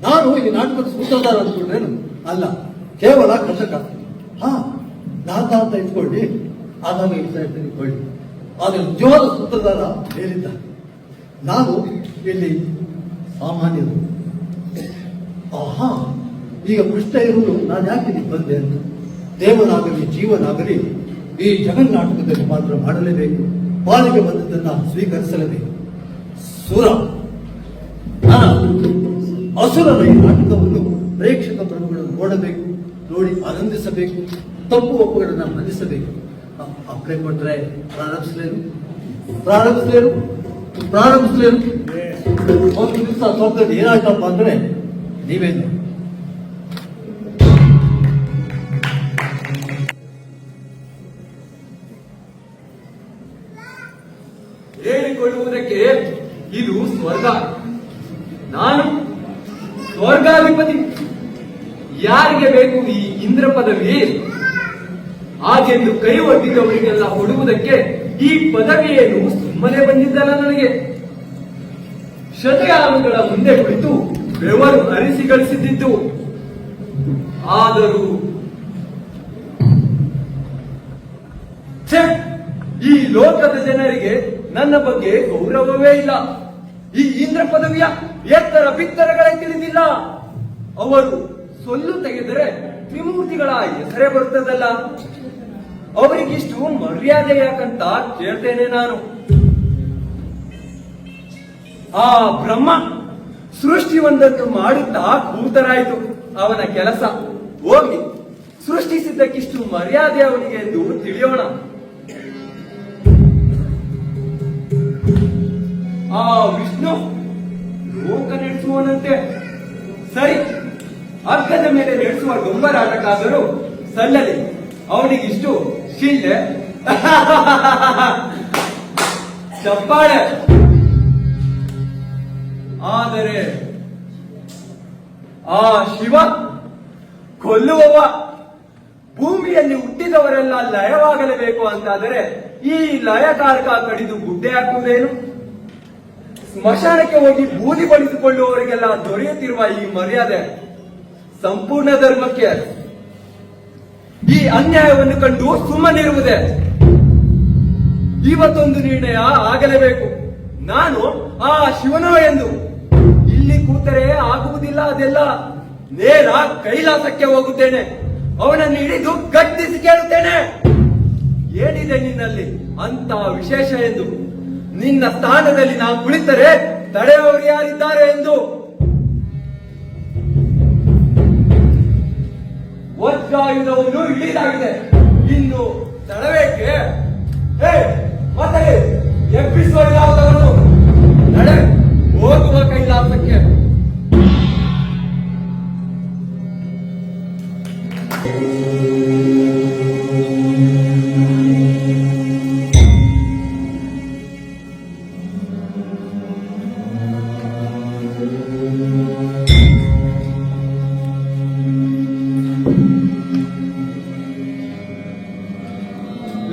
ನಾನು ಈ ನಾಟಕದ ಸೂತ್ರಧಾರ ಅಂದ್ಕೊಂಡ್ರೇನು ಅಲ್ಲ, ಕೇವಲ ಕೃಷಕ. ನಾಥ ಅಂತ ಇಟ್ಕೊಳ್ಳಿ, ಆದಾಗ ಇಟ್ಕೊಳ್ಳಿ, ಆದರೆ ನಿಜವಾದ ಸೂತ್ರಧಾರ ಹೇಳಿದ್ದ. ನಾನು ಇಲ್ಲಿ ಸಾಮಾನ್ಯರು. ಈಗ ಪ್ರಶ್ನೆ ಇರುವುದು ನಾನು ಯಾಕೆ ಇಲ್ಲಿಗೆ ಬಂದೆ ಅಂತ. ದೇವನಾಗಲಿ ಜೀವನಾಗಲಿ ಈ ಜಗನ್ನಾಟಕದಲ್ಲಿ ಮಾತ್ರ ಮಾಡಲೇಬೇಕು, ಪಾಲಿಗೆ ಬಂದದ್ದನ್ನು ಸ್ವೀಕರಿಸಲೇಬೇಕು. ಅಸುರನ ಈ ನಾಟಕವನ್ನು ಪ್ರೇಕ್ಷಕ ಪ್ರಭುಗಳನ್ನು ನೋಡಬೇಕು, ನೋಡಿ ಆನಂದಿಸಬೇಕು, ತಪ್ಪು ಒಪ್ಪುಗಳನ್ನು ಮನ್ನಿಸಬೇಕು. ಅಪ್ಲೈ ಕೊಟ್ಟರೆ ಪ್ರಾರಂಭಿಸಲೇನು ಒಂದು ದಿವಸ ಸ್ವರ್ಗದಲ್ಲಿ ಏನಾಯ್ತಪ್ಪ ಅಂದ್ರೆ ನೀವೇನು ಹೇಳಿಕೊಳ್ಳುವುದಕ್ಕೆ ಇದು ಸ್ವರ್ಗ, ನಾನು ಸ್ವರ್ಗಾಧಿಪತಿ. ಯಾರಿಗೆ ಬೇಕು ಈ ಇಂದ್ರ ಪದವಿ? ಹಾಗೆಂದು ಕೈ ಒಡ್ಡಿದವರಿಗೆಲ್ಲ ಹೊಡುವುದಕ್ಕೆ ಈ ಪದವಿಯೇನು ಸುಮ್ಮನೆ ಬಂದಿದ್ದಲ್ಲ ನನಗೆ. ಶತಯಾನುಗಳ ಮುಂದೆ ಕುಳಿತು ಬೆವರು ಹರಿಸಿ ಗಳಿಸಿದ್ದು. ಆದರೂ ಈ ಲೋಕದ ಜನರಿಗೆ ನನ್ನ ಬಗ್ಗೆ ಗೌರವವೇ ಇಲ್ಲ. ಈ ಇಂದ್ರ ಪದವಿಯ ಎತ್ತರ ಬಿತ್ತರಗಳೇ ತಿಳಿದಿಲ್ಲ. ಅವರು ಸೊಲ್ಲು ತೆಗೆದರೆ ತ್ರಿಮೂರ್ತಿಗಳ ಹೆಸರೇ ಬರುತ್ತದಲ್ಲ. ಅವರಿಗಿಷ್ಟು ಮರ್ಯಾದೆ ಯಾಕಂತ ಕೇಳ್ತೇನೆ ನಾನು. ಆ ಬ್ರಹ್ಮ ಸೃಷ್ಟಿಯೊಂದನ್ನು ಮಾಡುತ್ತಾ ಕೂತರಾಯಿತು ಅವನ ಕೆಲಸ. ಹೋಗಿ ಸೃಷ್ಟಿಸಿದ್ದಕ್ಕಿಷ್ಟು ಮರ್ಯಾದೆ ಅವನಿಗೆ ಎಂದು ತಿಳಿಯೋಣ. ಆ ವಿಷ್ಣು ಲೋಕ ನಡೆಸುವನಂತೆ. ಸರಿ, ಅಗ್ಗದ ಮೇಲೆ ನಡೆಸುವ ಡೊಂಬರಾಟಕ್ಕಾದರೂ ಸಲ್ಲಲಿ. ಅವನಿಗಿಷ್ಟು ಶಿಲ್ಲೆ ಚಪ್ಪಾಳೆ. ಆದರೆ ಆ ಶಿವ ಕೊಲ್ಲುವವ. ಭೂಮಿಯಲ್ಲಿ ಹುಟ್ಟಿದವರೆಲ್ಲ ಲಯವಾಗಲೇಬೇಕು ಅಂತಾದರೆ ಈ ಲಯಕಾರಕ ಕಡಿದು ಗುಡ್ಡೆ ಹಾಕುವುದೇನು? ಸ್ಮಶಾನಕ್ಕೆ ಹೋಗಿ ಬೂದಿ ಬಳಿಸಿಕೊಳ್ಳುವವರಿಗೆಲ್ಲ ದೊರೆಯುತ್ತಿರುವ ಈ ಮರ್ಯಾದೆ ಸಂಪೂರ್ಣ ಧರ್ಮಕ್ಕೆ. ಈ ಅನ್ಯಾಯವನ್ನು ಕಂಡು ಸುಮ್ಮನಿರುವುದೇ. ಇವತ್ತೊಂದು ನಿರ್ಣಯ ಆಗಲೇಬೇಕು. ನಾನು ಆ ಶಿವನೋ ಎಂದು ಇಲ್ಲಿ ಕೂತರೆ ಆಗುವುದಿಲ್ಲ. ಅದೆಲ್ಲ ನೇರ ಕೈಲಾಸಕ್ಕೆ ಹೋಗುತ್ತೇನೆ. ಅವನನ್ನು ಹಿಡಿದು ಗಟ್ಟಿಸಿ ಕೇಳುತ್ತೇನೆ, ಏನಿದೆ ನಿನ್ನಲ್ಲಿ ಅಂತ ವಿಶೇಷ ಎಂದು. ನಿನ್ನ ಸ್ಥಾನದಲ್ಲಿ ನಾವು ಕುಳಿತರೆ ತಡೆಯವರು ಯಾರಿದ್ದಾರೆ ಎಂದು. ವಜ್ರಾಯುಧವನ್ನು ಇಳಿದಾಗಿದೆ, ಇನ್ನು ತಡಬೇಕೆ? ಮತ್ತೆ ಎಬ್ಬಿಸುವ ಯಾವುದನ್ನು ನಡೆ, ಹೋಗುವ ಕೈಲಾಸಕ್ಕೆ.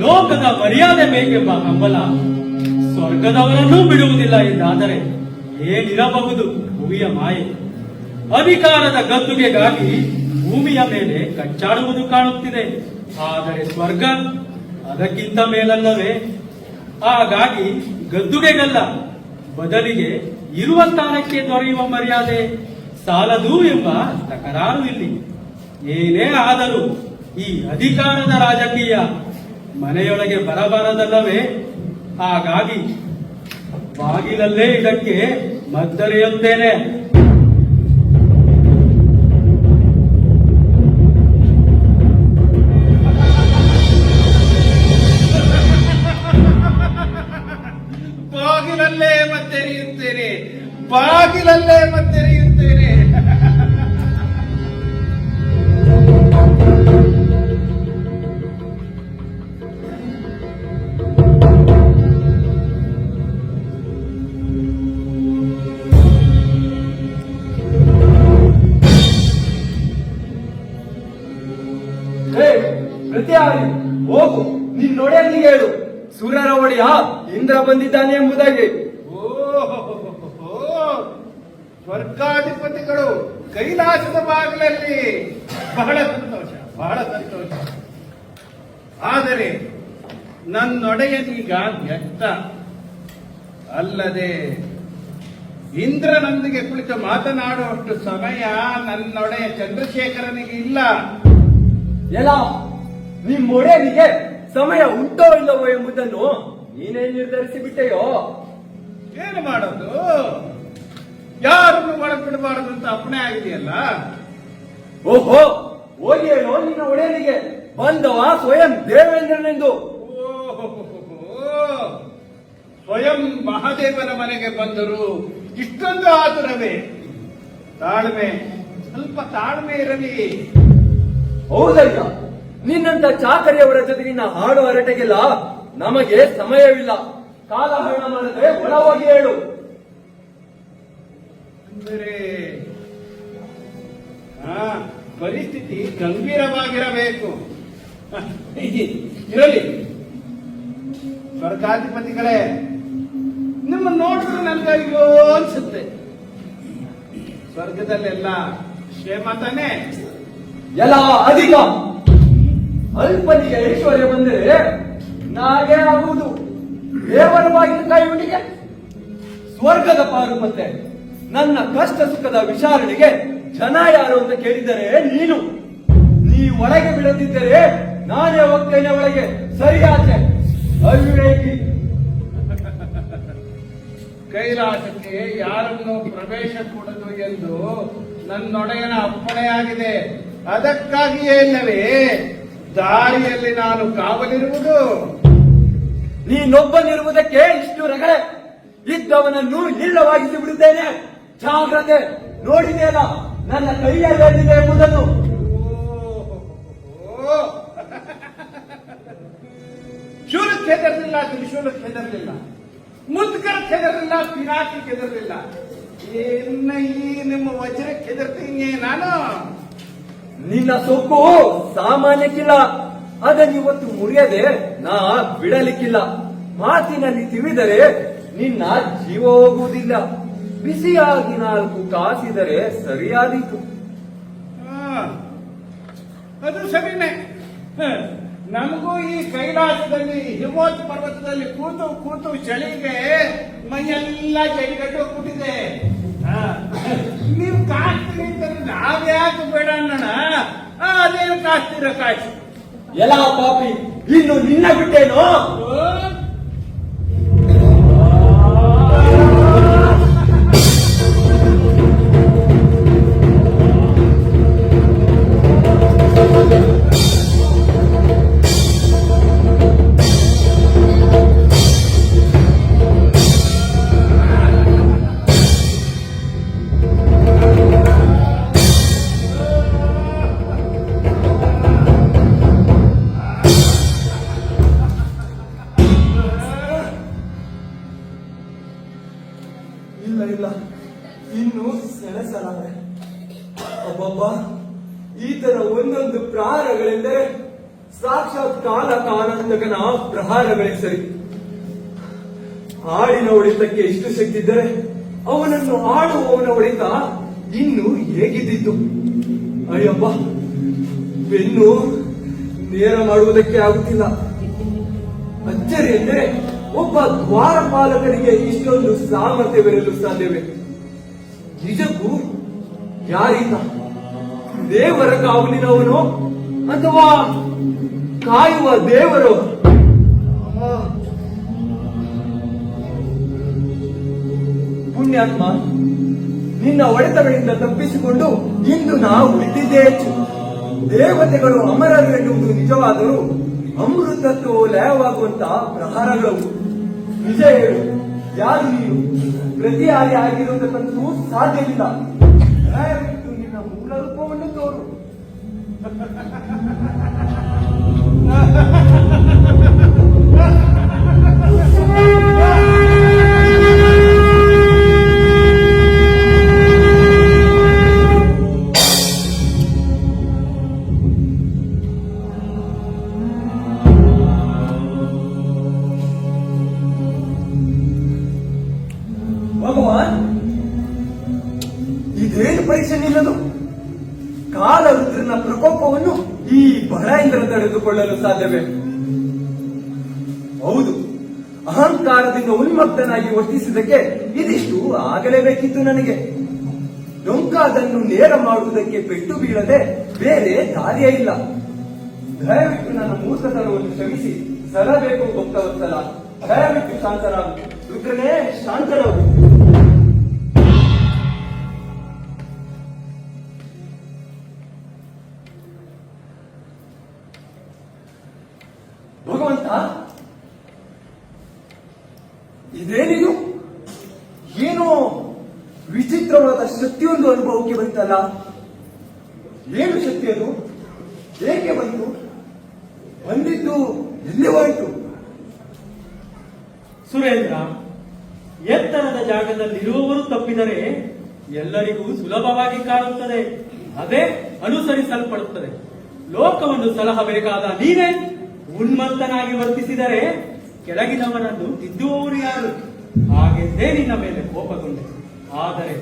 ಲೋಕದ ಮರ್ಯಾದೆ ಬೇಕೆಂಬ ಹಂಬಲ ಸ್ವರ್ಗದವರನ್ನೂ ಬಿಡುವುದಿಲ್ಲ ಎಂದಾದರೆ ಏನಿರಬಹುದು ಭುವಿಯ ಮಾಯೆ. ಅಧಿಕಾರದ ಗದ್ದುಗೆಗಾಗಿ ಭೂಮಿಯ ಮೇಲೆ ಕಚ್ಚಾಡುವುದು ಕಾಣುತ್ತಿದೆ. ಆದರೆ ಸ್ವರ್ಗ ಅದಕ್ಕಿಂತ ಮೇಲಲ್ಲವೇ? ಹಾಗಾಗಿ ಗದ್ದುಗೆಗಲ್ಲ, ಬದಲಿಗೆ ಇರುವ ಸ್ಥಾನಕ್ಕೆ ದೊರೆಯುವ ಮರ್ಯಾದೆ ಸಾಲದು ಎಂಬ ತಕರಾರು ಇಲ್ಲಿ. ಏನೇ ಆದರೂ ಈ ಅಧಿಕಾರದ ರಾಜಕೀಯ ಮನೆಯೊಳಗೆ ಬರಬಾರದಲ್ಲವೇ? ಹಾಗಾಗಿ ಬಾಗಿಲಲ್ಲೇ ಇದಕ್ಕೆ ಮದ್ದರೆಯುತ್ತೇನೆ. ಬಾಗಿಲಲ್ಲೇ ಮತ್ತೆರೆಯುತ್ತೇನೆ, ಬಾಗಿಲಲ್ಲೇ ಮತ್ತೆರೆಯುತ್ತೇನೆ. ಹೇ ಪ್ರತಿಹಾರಿ, ಹೋಗು, ನಿನ್ನೊಡೆಯಲ್ಲಿಗೆ ಹೇಳು ಸುರರ ಒಡೆಯ ಇಂದ್ರ ಬಂದಿದ್ದಾನೆ ಎಂಬುದಾಗಿ. ಸ್ವರ್ಗಾಧಿಪತಿಗಳು ಕೈಲಾಸದ ಬಾಗಿಲಲ್ಲಿ. ಬಹಳ ಸಂತೋಷ, ಬಹಳ ಸಂತೋಷ. ಆದರೆ ನನ್ನೊಡೆಯನೀಗ ವ್ಯಕ್ತ ಅಲ್ಲದೆ ಇಂದ್ರನೊಂದಿಗೆ ಕುಳಿತು ಮಾತನಾಡುವಷ್ಟು ಸಮಯ ನನ್ನೊಡೆಯ ಚಂದ್ರಶೇಖರನಿಗೆ ಇಲ್ಲ. ಎಲ್ಲ ನಿಮ್ಮೊಡೆಯನಿಗೆ ಸಮಯ ಉಂಟೋ ಇಲ್ಲವೋ ಎಂಬುದನ್ನು ನೀನೇ ನಿರ್ಧರಿಸಿ ಬಿಟ್ಟೆಯೋ? ಏನು ಮಾಡೋದು? ಯಾರನ್ನು ಒಳಬಿಡಬಾರದು ಅಂತ ಅಪ್ಪಣೆ ಆಗಿದೆಯಲ್ಲ. ಓಹೋ, ಹೋಗಿ ಹೇಳೋ ನಿನ್ನ ಒಡೆಯನಿಗೆ ಬಂದವ ಸ್ವಯಂ ದೇವೇಂದ್ರನೆಂದು. ಸ್ವಯಂ ಮಹಾದೇವನ ಮನೆಗೆ ಬಂದರು ಇಷ್ಟೊಂದು ಆತುರವೇ? ತಾಳ್ಮೆ, ಸ್ವಲ್ಪ ತಾಳ್ಮೆ ಇರಲಿ. ಹೌದಯ್ಯ, ನಿನ್ನಂತ ಚಾಕರಿಯವರ ಜೊತೆಗಿನ ಹಾಡು ಹರಟೆಗೆಲ್ಲ ನಮಗೆ ಸಮಯವಿಲ್ಲ. ಕಾಲಹರಣ ಮಾಡದೆ ಒಳ ಹೋಗಿ ಹೇಳು. ಅಂದರೆ ಪರಿಸ್ಥಿತಿ ಗಂಭೀರವಾಗಿರಬೇಕು. ಇರಲಿ ಸ್ವರ್ಗಾಧಿಪತಿಗಳೇ, ನಿಮ್ಮ ನೋಡಿದ್ರೆ ನನ್ಗೆ ಅಯ್ಯೋ ಅನ್ಸುತ್ತೆ. ಸ್ವರ್ಗದಲ್ಲೆಲ್ಲ ಕ್ಷೇಮ ತಾನೇ? ಎಲ್ಲ ಅಧಿಕ ಅಲ್ಪನಿಗೆ ಐಶ್ವರ್ಯ ಬಂದರೆ ನಾಗೆ ಆಗುವುದು. ದೇವರವಾಗಿನ ಕೈಯುಂಡಿಗೆ ಸ್ವರ್ಗದ ಪಾರು. ಮತ್ತೆ ನನ್ನ ಕಷ್ಟ ಸುಖದ ವಿಚಾರಣೆಗೆ ಜನ ಯಾರು ಅಂತ ಕೇಳಿದರೆ ನೀ ಒಳಗೆ ಬಿಡದಿದ್ದರೆ ನಾನೇ ಹೋಗ್ತೇನೆ ಒಳಗೆ. ಸರಿಯಾಚೆ ಅವಿವೇಕಿ. ಕೈಲಾಸಕ್ಕೆ ಯಾರನ್ನು ಪ್ರವೇಶ ಕೊಡದು ಎಂದು ನನ್ನೊಡೆಯನ ಅಪ್ಪಣೆಯಾಗಿದೆ. ಅದಕ್ಕಾಗಿಯೇ ಇಲ್ಲವೇ ದಾರಿಯಲ್ಲಿ ನಾನು ಕಾವಲಿರುವುದು. ನೀನೊಬ್ಬನಿರುವುದಕ್ಕೆ ಇಷ್ಟು ರಗಳೆ. ಇದ್ದವನನ್ನು ಇಲ್ಲವಾಗಿಸಿ ಬಿಡುತ್ತೇನೆ. ಜಾಗ್ರತೆ. ನೋಡಿದೆಯಲ್ಲ ನನ್ನ ಕೈಯಲ್ಲಿದೆ ಎಂಬುದನ್ನು. ಶೂಲಕ್ಕೆ ಹೆದರಲಿಲ್ಲ, ತ್ರಿಶೂಲಕ್ಕೆ ಹೆದರಲಿಲ್ಲ, ಮುದ್ಕರಕ್ಕೆ ಹೆದರಲಿಲ್ಲ, ಪಿನಾಕಿಗೆ ಹೆದರಲಿಲ್ಲ. ಏನ ಈ ನಿಮ್ಮ ವಜ್ರಕ್ಕೆ ಹೆದರ್ತೀನಿ ನಾನು? ನಿನ್ನ ಸೊಕ್ಕು ಸಾಮಾನ್ಯಕ್ಕಿಲ್ಲ. ಅದನ್ನಿವತ್ತು ಮುರಿಯದೆ ನಾ ಬಿಡಲಿಕ್ಕಿಲ್ಲ. ಮಾತಿನಲ್ಲಿ ತಿವಿದರೆ ನಿನ್ನ ಜೀವ ಹೋಗುವುದಿಲ್ಲ. ಬಿಸಿಯಾಗಿ 4 ಕಾಸಿದರೆ ಸರಿಯಾದೀತು. ಅದು ಸರಿನೇ. ನಮಗೂ ಈ ಕೈಲಾಸದಲ್ಲಿ ಹಿಮವತ್ ಪರ್ವತದಲ್ಲಿ ಕೂತು ಕೂತು ಚಳಿಗೆ ಮೈಯೆಲ್ಲ ಚಳಿಗಟ್ಟು ಹೋಗ್ಬಿಟ್ಟಿದೆ. ನೀವು ಕಾಸ್ತೀರಿ ಅಂತಾರೆ ನಾವ್ಯಾಕೆ ಬೇಡ ಅನ್ನೋಣ? ಅದೇನು ಕಾಸ್ತೀರ ಕಾಸು. ಎಲ್ಲ ಪಾಪಿ, ಇನ್ನು ನಿನ್ನ ಬಿಟ್ಟೇನೋ? ಇಲ್ಲ, ಇನ್ನು ಸೆಣಸಲಾರೆ. ಅಬ್ಬಬ್ಬ, ಈ ತರ ಒಂದೊಂದು ಪ್ರಾರಗಳೆಂದರೆ ಸಾಕ್ಷಾತ್ ಕಾಲಾಂತಕನ ಪ್ರಹಾರಗಳೇ ಸರಿ. ಆಡಿನ ಹೊಡೆತಕ್ಕೆ ಇಷ್ಟು ಶಕ್ತಿ ಇದ್ದರೆ ಅವನನ್ನು ಆಡುವವನ ಹೊಡೆತ ಇನ್ನು ಹೇಗಿದ್ದಿತ್ತು. ಅಯ್ಯಪ್ಪ, ಬೆನ್ನು ನೇರ ಮಾಡುವುದಕ್ಕೆ ಆಗುತ್ತಿಲ್ಲ. ಅಚ್ಚರಿ ಎಂದರೆ ಒಬ್ಬ ದ್ವಾರಪಾಲಕರಿಗೆ ಇಷ್ಟೊಂದು ಸಾಮರ್ಥ್ಯವಿರಲು ಸಾಧ್ಯವೇ? ನಿಜಕ್ಕೂ ಯಾರೀತ? ದೇವರ ಕಾವಲಿನವನು ಅಥವಾ ಕಾಯುವ ದೇವರು? ಪುಣ್ಯಾತ್ಮ, ನಿನ್ನ ಹೊಡೆತಗಳಿಂದ ತಪ್ಪಿಸಿಕೊಂಡು ಇಂದು ನಾವು ಉಳಿದಿದ್ದೇ ಹೆಚ್ಚು. ದೇವತೆಗಳು ಅಮರರು ಎನ್ನುವುದು ನಿಜವಾದರೂ ಅಮೃತತ್ವ ಲಯವಾಗುವಂತಹ ಪ್ರಹಾರಗಳು. ನಿಜ ಹೇಳು, ಯಾರು ನೀನು? ಪ್ರತಿಹಾರಿ ಆಗಿರುವುದಕ್ಕಂತೂ ಸಾಧ್ಯವಿಲ್ಲ. ದಯವಿಟ್ಟು ನಿನ್ನ ಮೂಲ ರೂಪವನ್ನು ತೋರು. ಭಗವಾನ್, ಇದೇನು ಪರೀಕ್ಷೆ ನಿಲ್ಲದು? ಕಾಲರುದ್ರನ ಪ್ರಕೋಪವನ್ನು ಈ ಬಡಾಯಿಂದ ತಡೆದುಕೊಳ್ಳಲು ಸಾಧ್ಯವೇ? ಹೌದು, ಅಹಂಕಾರದಿಂದ ಉನ್ಮತ್ತನಾಗಿ ವರ್ತಿಸಿದ್ದಕ್ಕೆ ಇದಿಷ್ಟು ಆಗಲೇಬೇಕಿತ್ತು ನನಗೆ. ಡೊಂಕಾದನ್ನು ನೇರ ಮಾಡುವುದಕ್ಕೆ ಪೆಟ್ಟು ಬೀಳದೆ ಬೇರೆ ದಾರಿಯೇ ಇಲ್ಲ. ದಯವಿಟ್ಟು ನನ್ನ ಮೂರ್ಖತನವನ್ನು ಕ್ಷಮಿಸಿ ಸಲಬೇಕು ಭಕ್ತವತ್ಸಲ. ದಯವಿಟ್ಟು ಶಾಂತರಾಗು. ರುದ್ರನೇ, ಶಾಂತರಾಗು. ಭಗವಂತ, ಇದೇನಿದು? ಏನೋ ವಿಚಿತ್ರವಾದ ಶಕ್ತಿಯೊಂದು ಅನುಭವಕ್ಕೆ ಬಂತಲ್ಲ. ಏನು ಶಕ್ತಿ ಅದು? ಏಕೆ ಬಂತು? ಬಂದಿದ್ದು ಎಲ್ಲಿ ಹೋಯಿತು? ಸುರೇಂದ್ರ, ಎತ್ತರದ ಜಾಗದಲ್ಲಿರುವವರು ತಪ್ಪಿದರೆ ಎಲ್ಲರಿಗೂ ಸುಲಭವಾಗಿ ಕಾಣುತ್ತದೆ. ಅದೇ ಅನುಸರಿಸಲ್ಪಡುತ್ತದೆ. ಲೋಕವನ್ನು ಸಲಹಬೇಕಾದ ನೀವೇ ಉನ್ಮತ್ತನಾಗಿ ವರ್ತಿಸಿದರೆ ಕೆಳಗಿನವರನ್ನು ತಿದ್ದುವವರು ಯಾರು? ಹಾಗೆಂದೇ ನಿನ್ನ ಮೇಲೆ ಕೋಪಗೊಂಡೆ. ಆದರೆ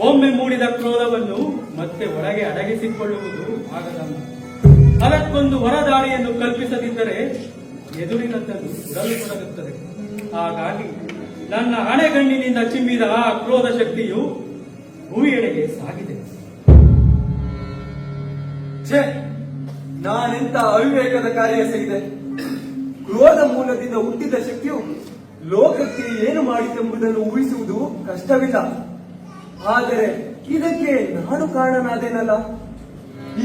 ಒಮ್ಮೆ ಮೂಡಿದ ಕ್ರೋಧವನ್ನು ಮತ್ತೆ ಒಳಗೆ ಅಡಗಿಸಿಕೊಳ್ಳುವುದು ಆಗದಮ್ಮ. ಅದಕ್ಕೊಂದು ಹೊರದಾರಿಯನ್ನು ಕಲ್ಪಿಸದಿದ್ದರೆ ಎದುರಿನದ್ದನ್ನು ಬಿಡಲು ತೊಡಗುತ್ತದೆ. ಹಾಗಾಗಿ ನನ್ನ ಹಣೆಗಣ್ಣಿನಿಂದ ಚಿಮ್ಮಿದ ಆ ಕ್ರೋಧ ಶಕ್ತಿಯು ಭೂಮಿಯೆಡೆಗೆ ಸಾಗಿದೆ. ಛೇ, ನಾನೆಂತ ಅವಿವೇಕದ ಕಾರ್ಯ ಎಸಗಿದೆ. ಕ್ರೋಧ ಮೂಲದಿಂದ ಹುಟ್ಟಿದ ಶಕ್ತಿಯು ಲೋಕಕ್ಕೆ ಏನು ಮಾಡಿತೆಂಬುದನ್ನು ಊಹಿಸುವುದು ಕಷ್ಟವಿಲ್ಲ. ಆದರೆ ಇದಕ್ಕೆ ನಾನು ಕಾರಣನಾದೇನಲ್ಲ.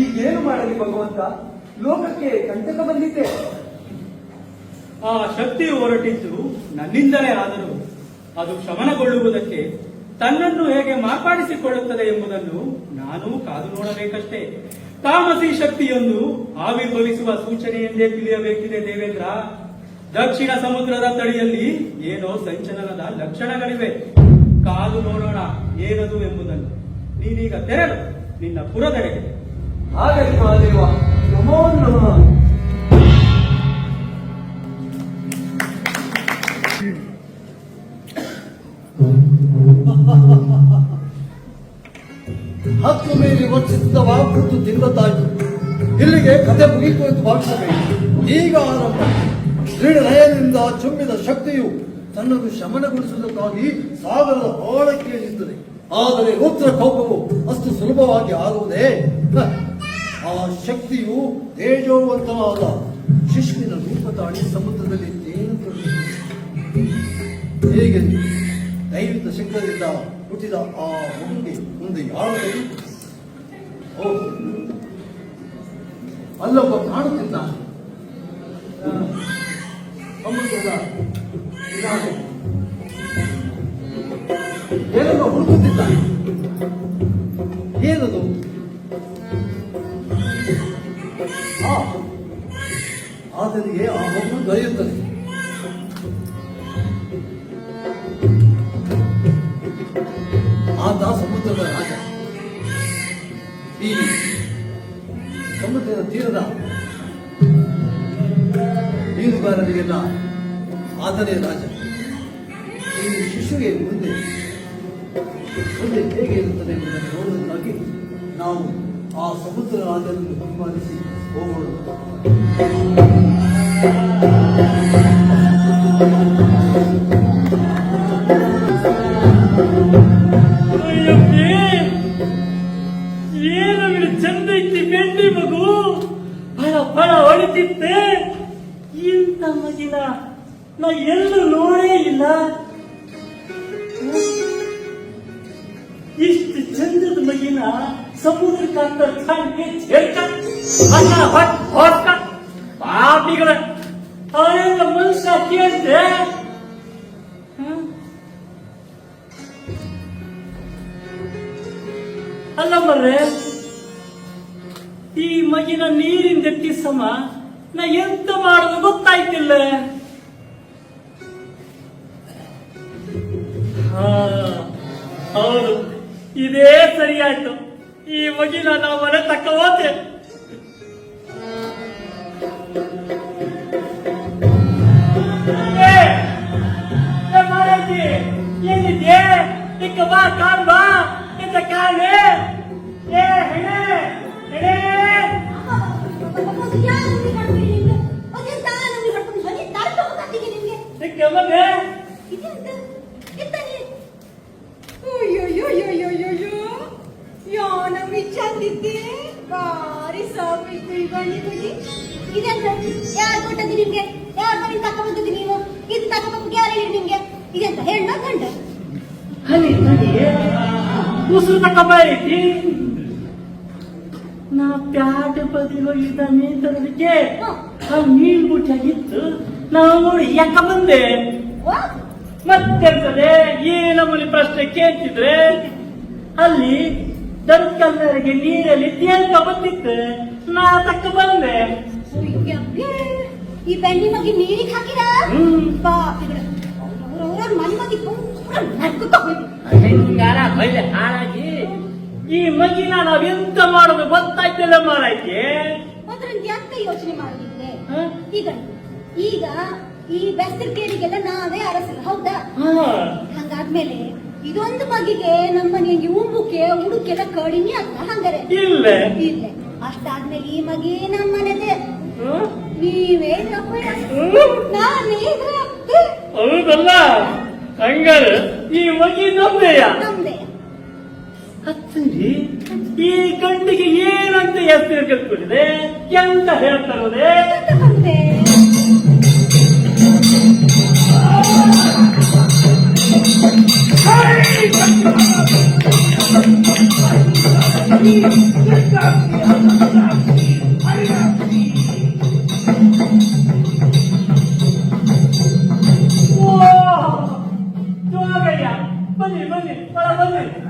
ಈಗೇನು ಮಾಡಲಿ ಭಗವಂತ? ಲೋಕಕ್ಕೆ ಕಂಟಕ ಬಂದಿದ್ದೆ. ಆ ಶಕ್ತಿಯು ಹೊರಟಿದ್ದು ನನ್ನಿಂದಲೇ ಆದರೂ ಅದು ಶಮನಗೊಳ್ಳುವುದಕ್ಕೆ ತನ್ನನ್ನು ಹೇಗೆ ಮಾರ್ಪಾಡಿಸಿಕೊಳ್ಳುತ್ತದೆ ಎಂಬುದನ್ನು ನಾನು ಕಾದು ನೋಡಬೇಕಷ್ಟೇ. ತಾಮಸಿ ಶಕ್ತಿಯೊಂದು ಆವಿರ್ಭವಿಸುವ ಸೂಚನೆ ಎಂದೇ ತಿಳಿಯಬೇಕಿದೆ ದೇವೇಂದ್ರ. ದಕ್ಷಿಣ ಸಮುದ್ರದ ತಡಿಯಲ್ಲಿ ಏನೋ ಸಂಚಲನದ ಲಕ್ಷಣಗಳಿವೆ. ಕಾದು ನೋಡೋಣ ಏನದು ಎಂಬುದನ್ನು. ನೀನೀಗ ತೆರಳು ನಿನ್ನ ಪುರದೆಡೆಗೆ. ಆಗಲಿ ಮಹಾದೇವ, ನಮೋ ನಮಃ. ಹತ್ತು ಮೇಲೆ ವರ್ತಿಸಿದ ವಾಕೃತು ತಿಂದದ್ದಾಯ್ತು. ಇಲ್ಲಿಗೆ ಕಥೆ ಮುಗಿತು ಎಂದು ಭಾವಿಸಬೇಕು. ಈಗ ಆರಂಭ. ದೃಢನಯದಿಂದ ಚುಮ್ಮಿದ ಶಕ್ತಿಯು ತನ್ನನ್ನು ಶಮನಗೊಳಿಸುವುದಕ್ಕಾಗಿ ಸಾಗರದ ಆಳಕ್ಕೆ ಇಳಿಸುತ್ತದೆ. ಆದರೆ ರುದ್ರ ಕೋಪವು ಅಷ್ಟು ಸುಲಭವಾಗಿ ಆಗುವುದೇ? ಆ ಶಕ್ತಿಯು ತೇಜೋವಂತವಾದ ಶಿಶುವಿನ ರೂಪ ತಾಳಿ ಸಮುದ್ರದಲ್ಲಿ ತೇಲುತ್ತದೆ. ಹೇಗೆ ದೈವಿಕ ಶಕ್ತಿಯಿಂದ ಹುಟ್ಟಿದ ಆ ಮಗುವಿಗೆ ಮುಂದೆ ಯಾರು? ಅಲ್ಲೊಬ್ಬ ಕಾಣುತ್ತಿದ್ದ ಸಮುದ್ರದ ಏನನ್ನು ಹುಡುಕುತ್ತಿದ್ದ. ಏನದು? ಆತನಿಗೆ ಆ ಮಗು ದೊರೆಯುತ್ತದೆ. ಆತ ಸಮುದ್ರದ ರಾಜ. ಈ ಸಮುದ್ರದ ತೀರದ ಬೇಟೆಗಾರರಿಗೆಲ್ಲ ಆತನೇ ರಾಜ. ಈ ಶಿಶುವಿಗೆ ಮುಂದೆ ಮುಂದೆ ಹೇಗೆ ಇರುತ್ತದೆ ಎಂಬುದನ್ನು ನೋಡುವುದಕ್ಕಾಗಿ ನಾವು ಆ ಸಮುದ್ರ ರಾಜನನ್ನು ಹಿಂಬಾಲಿಸಿ ಹೋಗೋಣ. ಏನು ಚಂದ ಇತ್ತು ಬೆಂಡಿ ಮಗು, ಫಳ ಫಳ ಹೊಡಿತಿತ್ತೆ. ಇಂಥ ಮಗಿನ ನಾ ಎಲ್ಲೂ ನೋಡೇ ಇಲ್ಲ. ಇಷ್ಟು ಚಂದದ ಮಗಿನ ಸಮುದ್ರಕ್ಕಂತ ಕಣ್ಣಿಗೆ ಪಾಪಿಗಳ ಅವರೆಲ್ಲ ಮನುಷ್ಯ ಕೇಳಿದ್ರೆ ಅಲ್ಲ ಮರ್ರೆ, ಈ ಮಗಿನ ನೀರಿನ ದಟ್ಟಿ ಸಮ ನಾ ಎಂತ ಮಾಡೋದು ಗೊತ್ತಾಯ್ತಿಲ್ಲ. ಹೌದು, ಇದೇ ಸರಿಯಾಯ್ತು. ಈ ಮಗಿನ ನಾವು ಮನೆ ತಕ್ಕ ಹೋದೆ. ಏನಿದೆ ಇಕ್ಕ ಬಾ ಕಾಣ್ ಬಾ ಇಂತ ಕಾಣೆ. ಏ ಹೆಣೆ ಹೆಣೆ ಮನೆ ಚಂದಿದ್ದೆ ಬಾರಿ ಸಾಕು. ಇದೆಂತ ಯಾರು ಕೊಟ್ಟದ್ದು ನಿಮ್ಗೆ? ಯಾರು ಬರೀ ತಕ್ಕ ಬಂದದ್ದು ನೀವು? ಇದು ತಕ್ಕ ಯಾರು ಹೇಳಿ ನಿಮ್ಗೆ? ಇದೆಂತ ಹೆಣ್ಣ ಗಂಡ? ಉಸಿರು ತಕ್ಕಬೈತಿ. ನಾ ಪ್ಯಾಟ ಬದಿ ಹೋಗಿದ್ದ ಮೀನ್ ತರೋದಕ್ಕೆ ಆ ಮೀನ್ ಬುಟ್ಟಿಯಾಗಿತ್ತು. ನಾವು ನೋಡಿ ಯಾಕ ಬಂದೆ. ಮತ್ತೆಂತದೆ ಈ ನಮ್ಮಲ್ಲಿ ಪ್ರಶ್ನೆ ಕೇಳ್ತಿದ್ರೆ ಅಲ್ಲಿ ದರ್ಕಲ್ಲರಿಗೆ ನೀರಲ್ಲಿ ತೇಲ್ಕ ಬಂದಿತ್ತು. ನಾ ತಕ್ಕ ಬಂದೆ. ಈ ಬೆಂಡಿ ಮಗಿ ನೀರಿಗೆ ಹಾಕಿರ ಅವ್ರವ್ರ ಮನೆ ಮಗಿ ಹಾಳಾಗಿ ಈ ಮಗಿನ ನಾವೆಂತ ಮಾಡೋದು ಗೊತ್ತಾಯ್ತಿಲ್ಲ ಮಾರಾಯ್ಕೆ. ಅದ್ರಿಂದ ಯಾಕೆ ಯೋಚನೆ ಮಾಡಿದ್ರೆ ಈಗ ಈ ಬೆಸ್ತರ್ಕೇರಿಗೆಲ್ಲ ನಾವೇ ಅರಸಲ್ಲ, ಹೌದಾ? ಹಂಗಾದ್ಮೇಲೆ ಇದೊಂದು ಮಗಿಗೆ ನಮ್ಮ ಮನೆಗೆ ಉಂಬುಕೆ ಉಡುಕೆಲ್ಲ ಕಡಿಮೆ ಆಗ್ತಾ ಹಂಗಾರೆ ಇಲ್ಲ. ಅಷ್ಟಾದ್ಮೇಲೆ ಈ ಮಗಿ ನಮ್ಮ ಮನೆದೇ. ನೀವೇ ಹೌದಲ್ಲ? ಹಂಗಾರೆ ಈ ಮಗಿ ನಮ್ದೆಯ? ಹತ್ತರಿ ಈ ಗಂಡಿಗೆ ಏನಂತ ಹೆಸರು ಕಲ್ತ್ಕೊಂಡಿದೆ? ಎಂತ ಹೇಳ್ತಾರದೆ?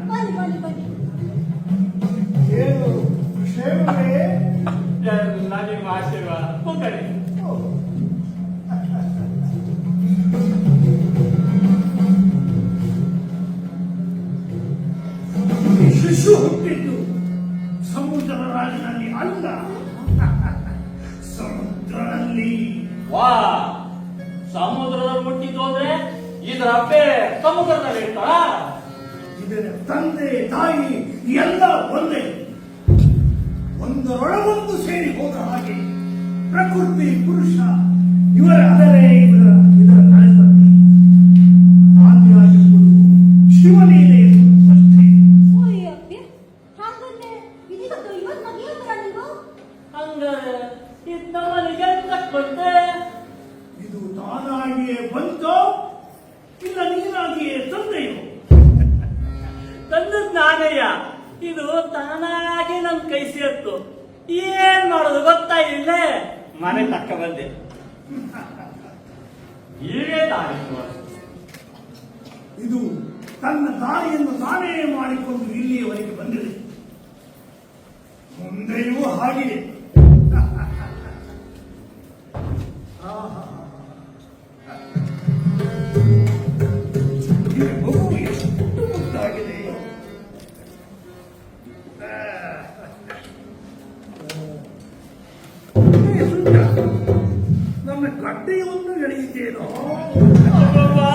ಬನ್ನಿ ಬನ್ನಿ ಬನ್ನಿ. ಎಲ್ಲ ನಿಮ್ಮ ಆಶೀರ್ವಾದ. ಕೂತ್ಕೊಳ್ಳಿ. ಶಿಶು ಹುಟ್ಟಿದ್ದು ಸಮುದ್ರ ರಾಜನಲ್ಲಿ ಅಲ್ಲ, ಸಮುದ್ರದಲ್ಲಿ. ವಾ, ಸಮುದ್ರದಲ್ಲಿ ಹುಟ್ಟಿದ್ದು ಅಂದ್ರೆ ಇದರ ಅಪ್ಪೆ ಸಮುದ್ರದಲ್ಲಿ ಇರ್ತಾಳ? ಇದರ ತಂದೆ ತಾಯಿ ಎಲ್ಲ ಒಂದೇ, ಒಂದರೊಳಗೊಂದು ಸೇರಿ ಹೋದ ಹಾಗೆ ಪ್ರಕೃತಿ ಪುರುಷ ಇವರ ಅದರೇ ಇದರ ತಲೆಪಟ್ಟಿ. ಆದಿಯಾಗಿರುವುದು ಶಿವಲೀಲೆ ಅಷ್ಟೇ. ಹಂಗಾರೆ ಇದ್ದವನಿಗೆ ತಕ್ಕೊಂಡೆ. ಇದು ತಾನಾಗಿಯೇ ಬಂತೋ ಇಲ್ಲ ನೀನಾಗಿಯೇ ತಂದೆಯೋ? ತಂದದ್ ನಾನಯ್ಯ. ಇದು ತಾನಾಗಿ ನಮ್ ಕೈ ಸೇರ್ತು. ಏನ್ ಮಾಡೋದು ಗೊತ್ತಾಗಿಲ್ಲ. ಮನೆ ತಕ್ಕ ಬಂದೆ. ಹೀಗೆ ದಾರಿ. ಇದು ತನ್ನ ದಾರಿಯನ್ನು ತಾನೇ ಮಾಡಿಕೊಂಡು ಇಲ್ಲಿಯವರೆಗೆ ಬಂದಿದೆ. ಮುಂದೆಯೂ ಹಾಗೆಯೇ. ಮಗು ಎಷ್ಟು ಮುದ್ದಾಗಿದೆ. ನನ್ನ ಗಡ್ಡೆಯು ಇದ್ದೇನೋ. ಅಬ್ಬಬ್ಬಾ,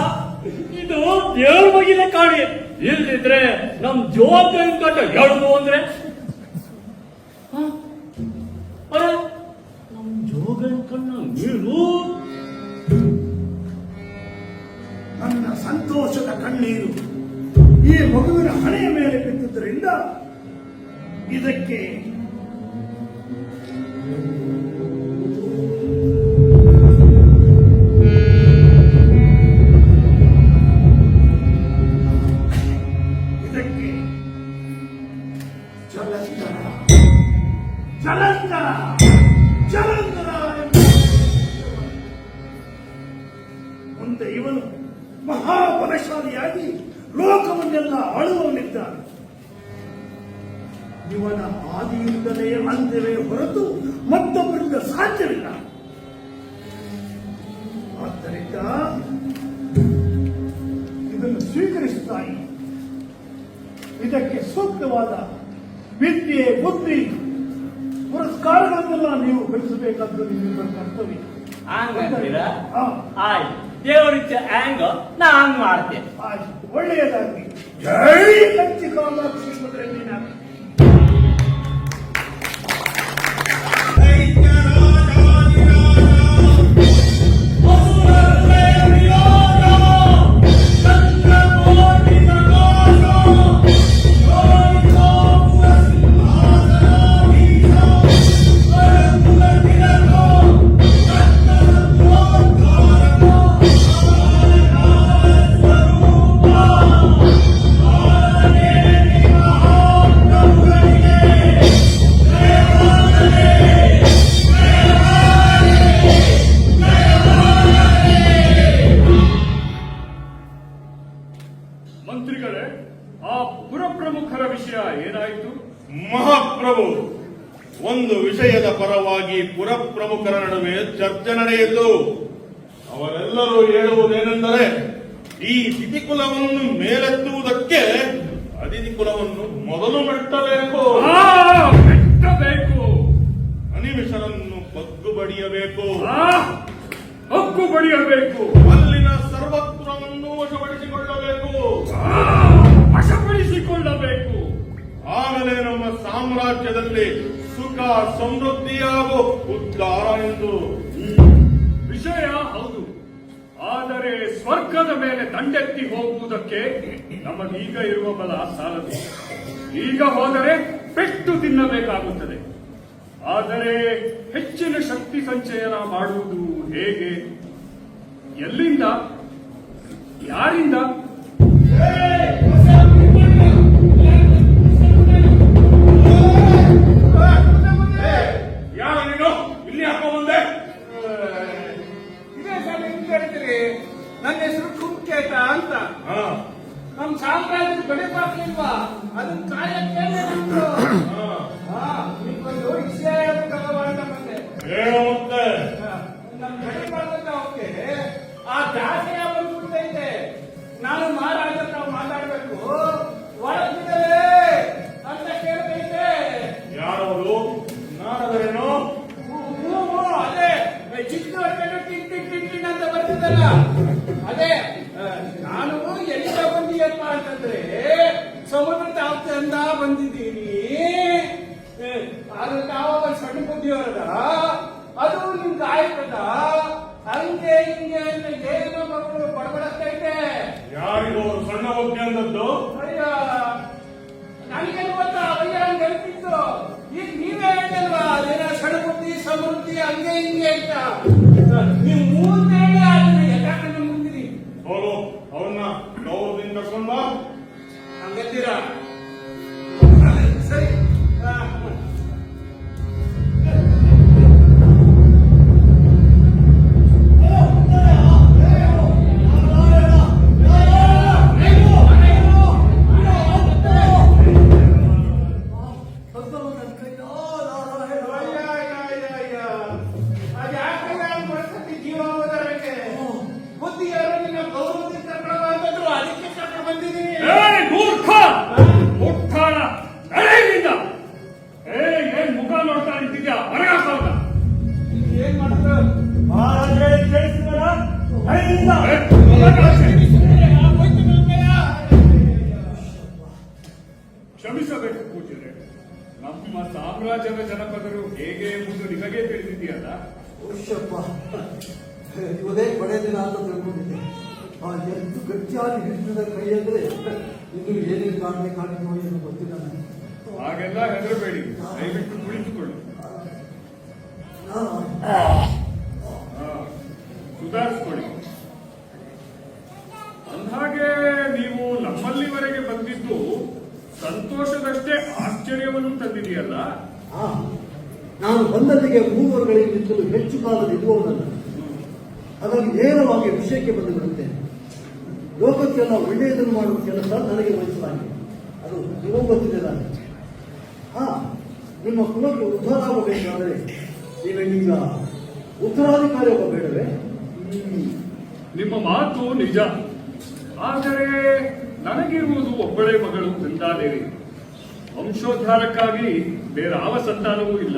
ಇದು ದೇವ್ರ ಬಗೆನ ಕಾಣಿ. ಇಲ್ದಿದ್ರೆ ನಮ್ ಜವಾಬ್ದಾರಿ ಕಟ್ಟ ಹೇಳುದು ಅಂದ್ರೆ ಅರೆ ನಮ್ ಜೋಗನ್ ಕಣ್ಣ ನೀರು ನನ್ನ ಸಂತೋಷದ ಕಣ್ಣೀರು ಈ ಮಗುವಿನ ಹಣೆಯ ಮೇಲೆ ಬಿದ್ದುದರಿಂದ ಇದಕ್ಕೆ ಇದಕ್ಕೆ ಜಲಂಧರ ಜಲಂಧರ ಜಲಂಧರ ಎಂದು ಮುಂದೆ ಇವನು ಮಹಾಬಲಶಾಲಿಯಾಗಿ ಲೋಕವನ್ನೆಲ್ಲ ಆಳುವವನಿದ್ದಾನೆ. ಇವನ ಆದಿಯಿಂದಲೇ ಅಂತ್ಯವೇ ಹೊರತು ಮತ್ತೊಬ್ಬರಿಂದ ಸಾಧ್ಯವಿಲ್ಲ. ಆದ್ದರಿಂದ ಇದನ್ನು ಸ್ವೀಕರಿಸುತ್ತಾಯಿ. ಇದಕ್ಕೆ ಸೂಕ್ತವಾದ ವಿದ್ಯೆ ಬುದ್ಧಿ ಪುರಸ್ಕಾರಗಳನ್ನೆಲ್ಲ ನೀವು ಗಳಿಸಬೇಕಾದ್ದು ನಿಮ್ಮಿಬ್ಬರ ಕರ್ತವ್ಯ. ಹಂಗಂತೀರಾ? ಹಾ, ಆಯ್ತು, ದೇವರಿಚ್ಚ ಹ್ಯಾಂಗ ನಾ ಹಂಗ್ ಮಾಡ್ತೇನೆ. ಆಯ್ತು, ಒಳ್ಳೆಯದಾಗಲಿ. ಜೈ ಕಂಚಿ ಕಾಮಾಕ್ಷಿ ಸುಂದರಣ್ಣಿನ. ಮಂತ್ರಿಗಳೇ, ಆ ಪುರಪ್ರಮುಖರ ವಿಷಯ ಏನಾಯಿತು? ಮಹಾಪ್ರಭು, ಒಂದು ವಿಷಯದ ಪರವಾಗಿ ಪುರಪ್ರಮುಖರ ನಡುವೆ ಚರ್ಚೆ ನಡೆಯಿತು. ಅವರೆಲ್ಲರೂ ಹೇಳುವುದೇನೆಂದರೆ, ಈ ತಿಥಿಕುಲವನ್ನು ಮೇಲೆತ್ತುವುದಕ್ಕೆ ಅದಿತಿ ಕುಲವನ್ನು ಮೊದಲು ಮೆಟ್ಟಬೇಕು, ಮೆಟ್ಟಬೇಕು, ಅನಿಮಿಷರನ್ನು ಬಗ್ಗು ಬಡಿಯಬೇಕು, ಹಕ್ಕು ಬಡಿಯಬೇಕು, ಅಲ್ಲಿನ ಸರ್ವತ್ವವನ್ನು ವಶಪಡಿಸಿಕೊಳ್ಳಬೇಕು, ವಶಪಡಿಸಿಕೊಳ್ಳಬೇಕು. ಆಗಲೇ ನಮ್ಮ ಸಾಮ್ರಾಜ್ಯದಲ್ಲಿ ಸುಖ ಸಮೃದ್ಧಿ ಹಾಗೂ ಉದ್ಧಾರ ಎಂದು. ವಿಷಯ ಹೌದು, ಆದರೆ ಸ್ವರ್ಗದ ಮೇಲೆ ದಂಡೆತ್ತಿ ಹೋಗುವುದಕ್ಕೆ ನಮಗೀಗ ಇರುವ ಬಲ ಸಾಲದು. ಈಗ ಹೋದರೆ ಪೆಟ್ಟು ತಿನ್ನಬೇಕಾಗುತ್ತದೆ. ಆದರೆ ಹೆಚ್ಚಿನ ಶಕ್ತಿ ಸಂಚಯನ ಮಾಡುವುದು ಹೇಗೆ? ಎಲ್ಲಿಂದ? ಯಾರಿಂದ? ಯಾರು ನೀನು? ಇಲ್ಲಿ ಹಾಕೋ ಬಂದೆ? ಇದೇ ಸಲ ಹೆಂಗ್ ಕರಿತೀರಿ? ನನ್ನ ಹೆಸರು ಕುಂಕೇತ ಅಂತ. ಹಾ, ನಮ್ ಸಾಮ್ರಾಜ್ಯದ ಗಡಿಪಾಕ್ಲಿಲ್ವಾ, ಅದನ್ನ ಕಾಯಕ್ಕೆ ನಿಮ್ಗೊಂದು ವಿಷಯ ಹೇಳ್ಬೇಕಲ್ವ ಅಂತ ಬಂದೆ. ಹೇಳು ಮತ್ತೆ. ನಮ್ ಗಡಿಪಾಕಕ್ಕೆ ಅವಕ್ಕೆ ಆ ದಾಸೆಯ ಬಂದ್ಬಿಟ್ಟೈತೆ. ನಾನು ಮಹಾರಾಜ ತಾವು ಮಾತಾಡ್ಬೇಕು, ಒಳಗಿದ್ದಾರೆ ಅಂತ ಕೇಳ್ತೈತೆ. ಯಾರವರು? ನಾನದರೇನು? ಅದೇ ಚಿಕ್ಕ ಟಿಂಗ್ ಅಂತ ಬರ್ತಿದ್ದಲ್ಲ, ಅದೇ ನಾನು ಎಲ್ಲಿಂದ ಬಂದೀಯಪ್ಪ ಅಂತಂದ್ರೆ ಸಮುದ್ರ ತಾವದಿಂದ ಬಂದಿದ್ದೀನಿ. ಅದು ತಾವ ಸಣ್ಣ ಬುದ್ಧಿಯವರದ, ಅದು ನಿಮ್ಗೆ ಆಯ್ತದ ಹಂಗೆ ಹಿಂಗೆ ಅಂತ ಏನೋ ಮಕ್ಕಳು ಬಡಬಡಸ್ತೈತೆ. ಯಾರಿಗೂ ಸಣ್ಣ ಬುದ್ಧಿ ಅಂದದ್ದು? ಅಯ್ಯ, ನನಗೆ ಗೊತ್ತಾ ಅವಯ್ಯ ಹಂಗೆ ಹೇಳ್ತಿತ್ತು. ಈಗ ನೀವೇ ಹೇಳ್ತಲ್ವಾ ಅದೇನೋ ಸಣ್ಣ ಬುದ್ಧಿ ಸಮೃದ್ಧಿ ಹಂಗೆ ಹಿಂಗೆ ಅಂತ. ನೀವು ಮೂರನೇ ಅದನ್ನ ಯಾಕಂದ್ರೆ ಮುಂದಿರಿ ಹೋಗು, ಅವನ್ನ ಗೌರವದಿಂದ ಕರ್ಕೊಂಡ್ ಬಾ. ಹಂಗತ್ತೀರಾ? ಸರಿ. ಮಹಾರಾಜರೇ ಕೇಳಿಸಿದಾರ? ಮಳೆಯಿಂದ ಕ್ಷಮಿಸಬೇಕು ಪೂಜ್ಯರೇ, ನಮ್ಮ ಸಾಮ್ರಾಜ್ಯದ ಜನಪದರು ಹೇಗೆ ಎಂಬುದು ನಿಮಗೆ ತಿಳಿದಿದೆಯಲ್ಲ. ಹುಷಪ್ಪ, ಇವದೇ ಕೊನೆ ದಿನ ಅಂತ ತಿಳ್ಕೊಂಡಿದ್ದೆ. ಆ ಎಷ್ಟು ಗಟ್ಟಿಯಾಗಿ ಹಿಡಿದ ಕೈ ಅಂದ್ರೆ ಇನ್ನು ಏನೇನು ಕಾಣಬೇಕಾಗಿದೆಯೋ ಏನು ಗೊತ್ತಿಲ್ಲ ನನಗೆ. ಹಾಗೆಲ್ಲ ಹೆದರಬೇಡಿ, ದಯವಿಟ್ಟು ಕುಳಿತುಕೊಳ್ಳಿ. ಸುಧಾರಿಸ್ಕೊಳ್ಳಿ. ಅಂದ್ಹಾಗೆ ನೀವು ನಮ್ಮಲ್ಲಿವರೆಗೆ ಬಂದಿದ್ದು ಸಂತೋಷದಷ್ಟೇ ಆಶ್ಚರ್ಯವನ್ನು ತಂದಿದೆಯಲ್ಲ. ನಾನು ಬಂದಲ್ಲಿಗೆ 3 ವರ್ಷಗಳಿಗಿಂತಲೂ ಹೆಚ್ಚು ಕಾಲದ ಇರುವವನಲ್ಲ. ಹಾಗಾಗಿ ನೇರವಾಗಿ ವಿಷಯಕ್ಕೆ ಬಂದು ಬಿಡುತ್ತೇನೆ. ಲೋಕಕ್ಕೆಲ್ಲ ಒಳ್ಳೆಯದನ್ನು ಮಾಡುವ ಕೆಲಸ ನನಗೆ ವಹಿಸಲಾಗಿದೆ. ಅದು ನೀವು ಗೊತ್ತಿದೆ ನನಗೆ. ನಿಮ್ಮ ಕುಲಕ್ಕೆ ಉದ್ಧಾರ ಆಗಬೇಕಾದರೆ ನೀವೀಗ ಉತ್ತರಾಧಿಕಾರಿ ಒಬ್ಬ ಬೇಡವೇ? ನಿಮ್ಮ ಮಾತು ನಿಜ. ಆದರೆ ನನಗಿರುವುದು ಒಬ್ಬಳೇ ಮಗಳು ಕುಂದಾದೇವಿ. ವಂಶೋದ್ಧಾರಕ್ಕಾಗಿ ಬೇರಾವ ಸಂತಾನವೂ ಇಲ್ಲ.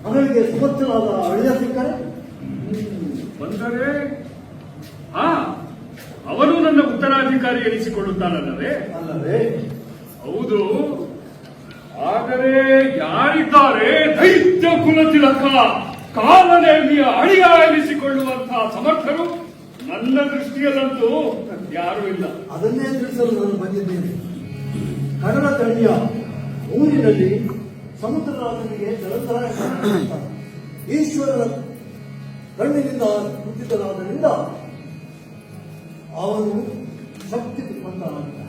ಮಗಳಿಗೆ ಸುಮರ್ಥನಾದ ಅಳಿಯ ಸಿಕ್ಕರೆ ಬಂದರೆ ಅವನು ನನ್ನ ಉತ್ತರಾಧಿಕಾರಿ ಎನಿಸಿಕೊಳ್ಳುತ್ತಾನಲ್ಲವೇ? ಅಲ್ಲವೇ? ಹೌದು. ಆದರೆ ಯಾರಿದ್ದಾರೆ ದೈತ್ಯ ಕುಲತಿಲಕ ಕಾಲನೇಮಿಯ ಅಳಿಯ ಎನಿಸಿಕೊಳ್ಳುವಂತಹ ಸಮರ್ಥರು? ನನ್ನ ದೃಷ್ಟಿಯಲ್ಲಂತೂ ಯಾರೂ ಇಲ್ಲ. ಅದನ್ನೇ ತಿಳಿಸಲು ನಾನು ಬಂದಿದ್ದೇನೆ. ಕಡಲ ತಳಿಯ ಊರಿನಲ್ಲಿ ಸಮುದ್ರರಾಜನಿಗೆ ಜಲತರ ಈಶ್ವರನ ಕಣ್ಣಿನಿಂದ ಹುಟ್ಟಿದನಾದ್ದರಿಂದ ಅವನು ಶಕ್ತಿ ತಿಮ್ಮಂತನಾಗಿದ್ದ.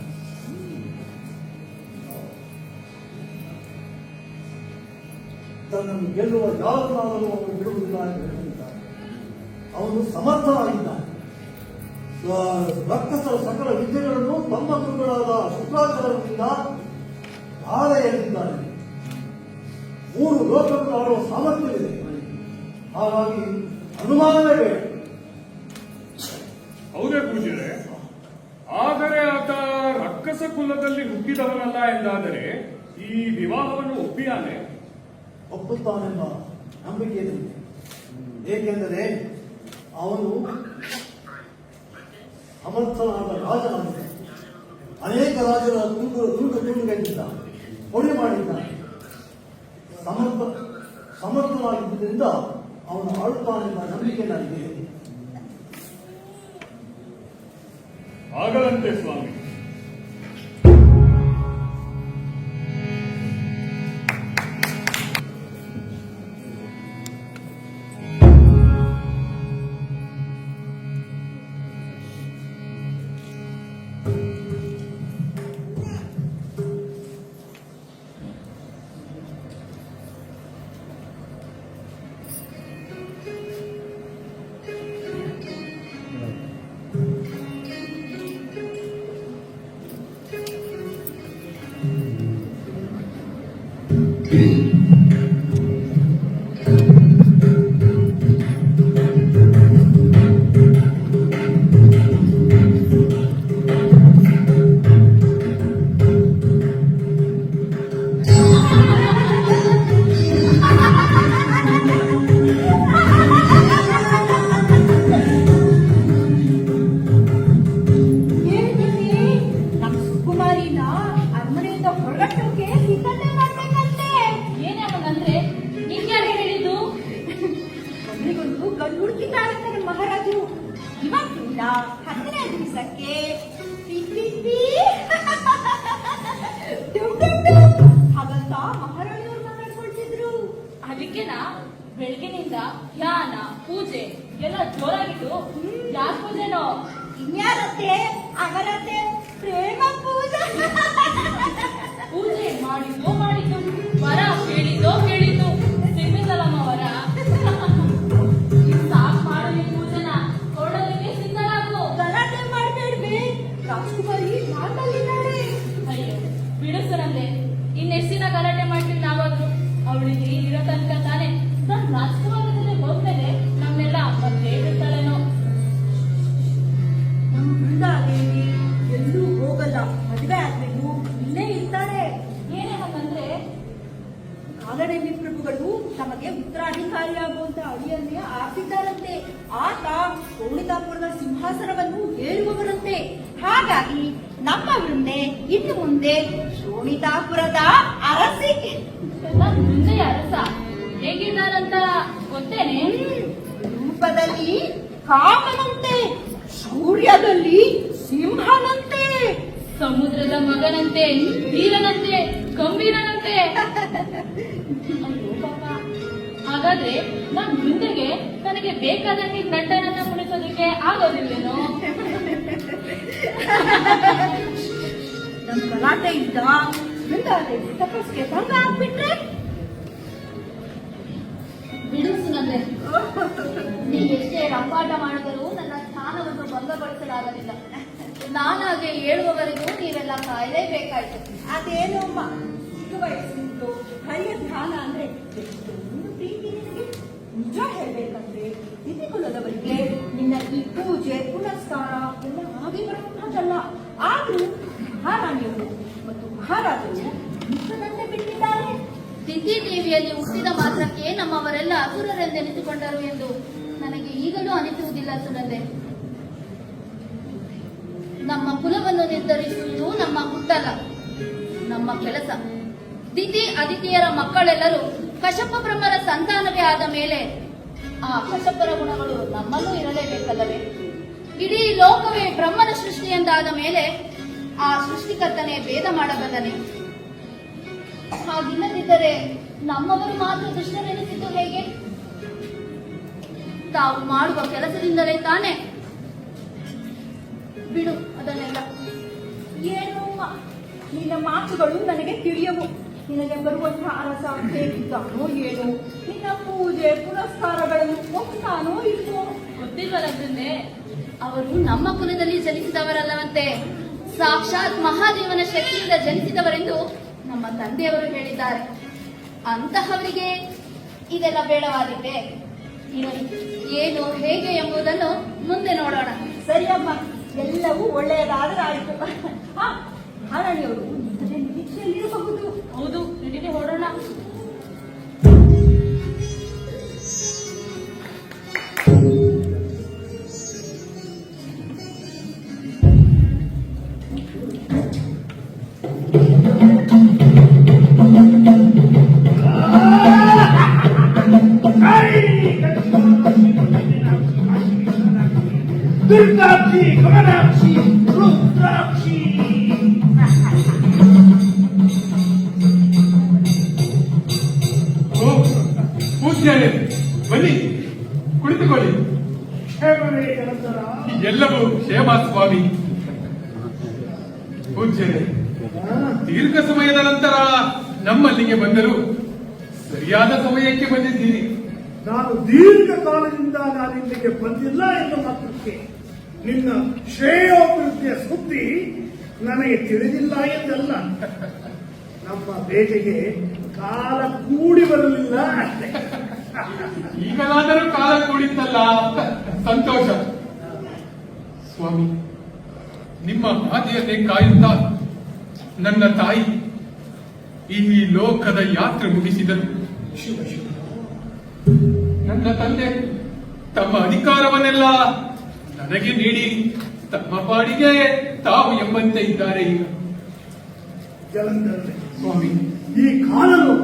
ತನ್ನನ್ನು ಗೆಲ್ಲುವ ಯಾರನ್ನಾದರೂ ಅವನು ಬಿಡುವುದಿಲ್ಲ ಎಂದು ಹೇಳಿದ್ದಾನೆ. ಅವನು ಸಮರ್ಥನಾಗಿದ್ದಾನೆ. ರಕ್ಕಸರ ಸಕಲ ವಿದ್ಯೆಗಳನ್ನು ತಮ್ಮ ಗುರುಗಳಾದ ಶುಕ್ರಾಚಾರ್ಯರಿಂದ ಧಾರೆಯಲ್ಲಿದ್ದಾನೆ. 3 ಲೋಕಗಳನ್ನು ಆಡುವ ಸಾಮರ್ಥ್ಯವಿದೆ. ಹಾಗಾಗಿ ಅನುಮಾನವೇ ಬೇಡ. ಹೌದೇ ಪೂಜ್ಯರೇ? ಆದರೆ ಆತ ರಕ್ಕಸ ಕುಲದಲ್ಲಿ ಹುಟ್ಟಿದವನಲ್ಲ ಎಂದಾದರೆ ಈ ವಿವಾಹವನ್ನು ಒಪ್ಪಿಯಾನೆ? ಒಪ್ಪುತ್ತಾನೆಂಬ ನಂಬಿಕೆ ಇದೆ. ಏಕೆಂದರೆ ಅವನು ಸಮರ್ಥನಾದ ರಾಜನಾಗಿದೆ. ಅನೇಕ ರಾಜರ ತುಂಡುಗಟ್ಟಿದ್ದ ಹೊಣೆ ಮಾಡಿದ್ದಾನೆ. ಸಮರ್ಥನಾಗಿದ್ದರಿಂದ ಅವನು ಆಳುತ್ತಾನೆಂಬ ನಂಬಿಕೆ ನನಗೆ ಇದೆ. ಆಗದಂತೆ ಸ್ವಾಮಿ. ಮಹಾರಾಜರು ಇವತ್ತಿಂದ 15 ದಿವಸಕ್ಕೆ ಹಾಗಂತ ಮಹಾರಾಣಿಯವ್ರು ಮಾತಾಡ್ಕೊಳ್ತಿದ್ರು. ಅದಕ್ಕೆನಾ ಬೆಳಗಿನಿಂದ ಧ್ಯಾನ ಪೂಜೆ ಎಲ್ಲ ಜೋರಾಗಿದ್ದು. ಯಾಕೆ ಪೂಜೆನೋ? ಇನ್ಯಾರತ್ತೆ ಅವರತ್ತೆ ಪ್ರೇಮ ಪೂಜೆ. ಪೂಜೆ ಮಾಡಿದ್ದು ವರ ಕೇಳಿದ್ದು ಸಿಗ್ಲಿಲ್ಲಮ್ಮ ವರ. ಸಾಕು ಮಾಡು ಈ ಪೂಜೆನ, ಕೊಡೋದಕ್ಕೆ ಸಿದ್ಧರಾಗು. ಗಲಾಟೆ ಮಾಡ್ಬೇಡ್ವಿ, ರಾಜಕುಮಾರಿ ಮಾತಲ್ಲಿದ್ದಾರೆ. ಅಯ್ಯೋ ಬಿಡಿಸರಂದೆ, ಇನ್ನೆಷ್ಟು ದಿನ ಗಲಾಟೆ ಮಾಡ್ತೀವಿ ನಾವಾದ್ರು? ಅವಳಿಗೆ ಇರೋ ತನಕ ತಾನೆ ನನ್ನ ರಾಜಕುಮಾರದಲ್ಲಿ ಹೋದ್ಮೇಲೆ ನಮ್ಮೆಲ್ಲ ಬಂದೇ ಬಿಡ್ತಾಳೇನೋ. ನಮ್ಮ ಬೃಂದಾದೇವಿ ಎಲ್ಲೂ ಹೋಗಲ್ಲ, ಮದುವೆ ಆದ್ಮೇಲೂ ಇಲ್ಲೇ ಇರ್ತಾರೆ. ಏನೇ ಹಾಗಂದ್ರೆ ಸಿಂಹಾಸನವನ್ನು ಏಳುವವರಂತೆ. ಹಾಗಾಗಿ ನಮ್ಮ ವೃಂದೆ ಇನ್ನು ಮುಂದೆ ಶೋಣಿತಾಪುರದ ಅರಸಿ. ನಮ್ ಮುಂದೆಯ ಅರಸ ಹೇಗಿದ್ದಾರಂತ ಗೊತ್ತೇನೆ? ರೂಪದಲ್ಲಿ ಕಾಮನಂತೆ, ಶೌರ್ಯದಲ್ಲಿ ಸಿಂಹನಂತೆ, ಸಮುದ್ರದ ಮಗನಂತೆ, ವೀರನಂತೆ, ಗಂಭೀರನಂತೆ. ಅಯ್ಯೋ ಪಾಪ. ಹಾಗಾದ್ರೆ ನಮ್ ಮುಂದೆಗೆ ನನಗೆ ಬೇಕಾದಂಗೆ ಗಂಡನನ್ನ ಕುಣಿಸೋದಕ್ಕೆ ಆಗೋದಿಲ್ವೇನೋ? ನಮ್ಮ ಗಲಾಟೆಯಿಂದ ಬೃಂದಾದೇವಿ ತಪಸ್ಸಿಗೆ ಭಂಗ ಆಗ್ಬಿಟ್ರೆ ಬಿಡು ಸುನಂದೆ, ನೀ ಎಷ್ಟೇ ರಂಪಾಟ ಮಾಡಿದರೂ ನನ್ನ ಸ್ಥಾನವನ್ನು ಭಂಗಗೊಳಿಸಲಾಗಲಿಲ್ಲ. ನಾನಾಗೆ ಹೇಳುವವರೆಗೂ ನೀವೆಲ್ಲ ಕಾಯಲೇಬೇಕಾಯ್ತು. ಅದೇನು ಅಮ್ಮ, ಚಿಕ್ಕ ವಯಸ್ಸಿನಿಂದ ಹಳೆಯ ಧ್ಯಾನ ಅಂದ್ರೆ ಎಷ್ಟೊಂದು ಪ್ರೀತಿ ನಿನಗೆ. ನಿಜ ಹೇಳ್ಬೇಕಂದ್ರೆ ತಿಥಿಕುಲದವರಿಗೆ ನಿನ್ನ ಈ ಪೂಜೆ ಪುನಸ್ಕಾರ ಎಲ್ಲ ಹಾಗೆ ಬರುವಂತಹದ್ದಲ್ಲ. ಆದ್ರೂ ಮಹಾರಾಣಿಯವರು ಮತ್ತು ಮಹಾರಾಜರು ಮುಖದಂತೆ ಬಿಟ್ಟಿದ್ದಾರೆ. ತಿಥಿ ದೇವಿಯಲ್ಲಿ ಹುಟ್ಟಿದ ಮಾತ್ರಕ್ಕೆ ನಮ್ಮವರೆಲ್ಲ ಅಸುರರೆಂದೆನಿಸಿಕೊಂಡರು ಎಂದು ನನಗೆ ಈಗಲೂ ಅನಿಸುವುದಿಲ್ಲ ಸುನಂದೆ. ನಮ್ಮ ಕುಲವನ್ನು ನಿರ್ಧರಿಸುವುದು ನಮ್ಮ ಹುಟ್ಟಲ್ಲ, ನಮ್ಮ ಕೆಲಸ. ತಿಥಿ ಅದಿತಿಯರ ಮಕ್ಕಳೆಲ್ಲರೂ ಕಶ್ಯಪ ಬ್ರಹ್ಮರ ಸಂತಾನವೇ ಆದ ಮೇಲೆ ಆ ಕಶ್ಯಪರ ಗುಣಗಳು ನಮ್ಮಲ್ಲೂ ಇರಲೇಬೇಕಲ್ಲವೇ? ಇಡೀ ಲೋಕವೇ ಬ್ರಹ್ಮನ ಸೃಷ್ಟಿ ಎಂದಾದ ಮೇಲೆ ಆ ಸೃಷ್ಟಿಕರ್ತನೆ ಭೇದ ಮಾಡಬಲ್ಲನೆ. ಹಾಗಿಲ್ಲದಿದ್ದರೆ ನಮ್ಮವರು ಮಾತ್ರ ದುಷ್ಟರೆನಿಸಿದ್ದು ಹೇಗೆ? ತಾವು ಮಾಡುವ ಕೆಲಸದಿಂದಲೇ ತಾನೆ. ಬಿಡು ಅದನ್ನೆಲ್ಲ. ಏನು ಅಮ್ಮ, ನಿನ್ನ ಮಾತುಗಳು ನನಗೆ ತಿಳಿಯವು. ನಿನಗೆ ಬರುವಂತಹ ಅರಸ ಹೇಗಿದ್ದಾನೋ ಏನು, ನಿನ್ನ ಪೂಜೆ ಪುನಸ್ಕಾರಗಳನ್ನು ಒಪ್ತಾನೋ ಇಲ್ವೋ ಗೊತ್ತಿಲ್ವಲ್ಲ ಬೃಂದೆ, ಅವರು ನಮ್ಮ ಕುಲದಲ್ಲಿ ಜನಿಸಿದವರಲ್ಲವಂತೆ. ಸಾಕ್ಷಾತ್ ಮಹಾದೇವನ ಶಕ್ತಿಯಿಂದ ಜನಿಸಿದವರೆಂದು ನಮ್ಮ ತಂದೆಯವರು ಹೇಳಿದ್ದಾರೆ. ಅಂತಹವರಿಗೆ ಇದೆಲ್ಲ ಬೇಡವಾಗಿದೆ. ಇರಲಿ, ಏನು ಹೇಗೆ ಎಂಬುದನ್ನು ಮುಂದೆ ನೋಡೋಣ. ಸರಿಯಮ್ಮ, ಎಲ್ಲವೂ ಒಳ್ಳೆಯದಾದರೆ ಆಯಿತು. ಮಹಾರಾಣಿಯವರು ಇಂಥದೇ ನಿರೀಕ್ಷೆಯಲ್ಲಿರಬಹುದು. ಹೌದು, ನಡೀಲಿ ಹೊರಡೋಣ. ದುರ್ಗಾಕ್ಷಿ, ಕಮಲಾಕ್ಷಿ, ರುದ್ರಾಕ್ಷಿ. ಪೂಜ್ಯರೇ, ಬನ್ನಿ ಕುಳಿತುಕೊಳ್ಳಿ. ಕ್ಷೇಮವೇ ನಿರಂತರ. ಎಲ್ಲವೂ ಕ್ಷೇಮ ಸ್ವಾಮಿ. ಪೂಜ್ಯರೇ, ದೀರ್ಘ ಸಮಯದ ನಂತರ ನಮ್ಮಲ್ಲಿಗೆ ಬಂದರು. ಸರಿಯಾದ ಸಮಯಕ್ಕೆ ಬಂದಿದ್ದೀರಿ. ನಾನು ದೀರ್ಘಕಾಲದಿಂದ ನಾನಿಲ್ಲಿಗೆ ಬಂದಿಲ್ಲ ಎಂದ ಮಾತ್ರಕ್ಕೆ ನಿನ್ನ ಶ್ರೇಯೋಭಿವೃದ್ಧಿಯ ಸುದ್ದಿ ನನಗೆ ತಿಳಿದಿಲ್ಲ ಎಂದಲ್ಲ. ನಮ್ಮ ಬೇಟೆಗೆ ಕಾಲ ಕೂಡಿ ಬರಲಿಲ್ಲ ಅಷ್ಟೇ. ಈಗಲಾದರೂ ಕಾಲ ಕೂಡಿತ್ತಲ್ಲ, ಸಂತೋಷ. ಸ್ವಾಮಿ, ನಿಮ್ಮ ಹಾದಿಯನ್ನೇ ಕಾಯುತ್ತಾ ನನ್ನ ತಾಯಿ ಈ ಲೋಕದ ಯಾತ್ರೆ ಮುಗಿಸಿದರು. ಶಿವ ಶಿವ. ನನ್ನ ತಂದೆ ತಮ್ಮ ಅಧಿಕಾರವನ್ನೆಲ್ಲ ನನಗೆ ನೀಡಿ ತಮ್ಮ ಪಾಡಿಗೆ ತಾವು ಎಂಬಂತೆ ಇದ್ದಾರೆ. ಈಗ ಜಲಂಧರನೇ ಸ್ವಾಮಿ, ಈ ಕಾಲನು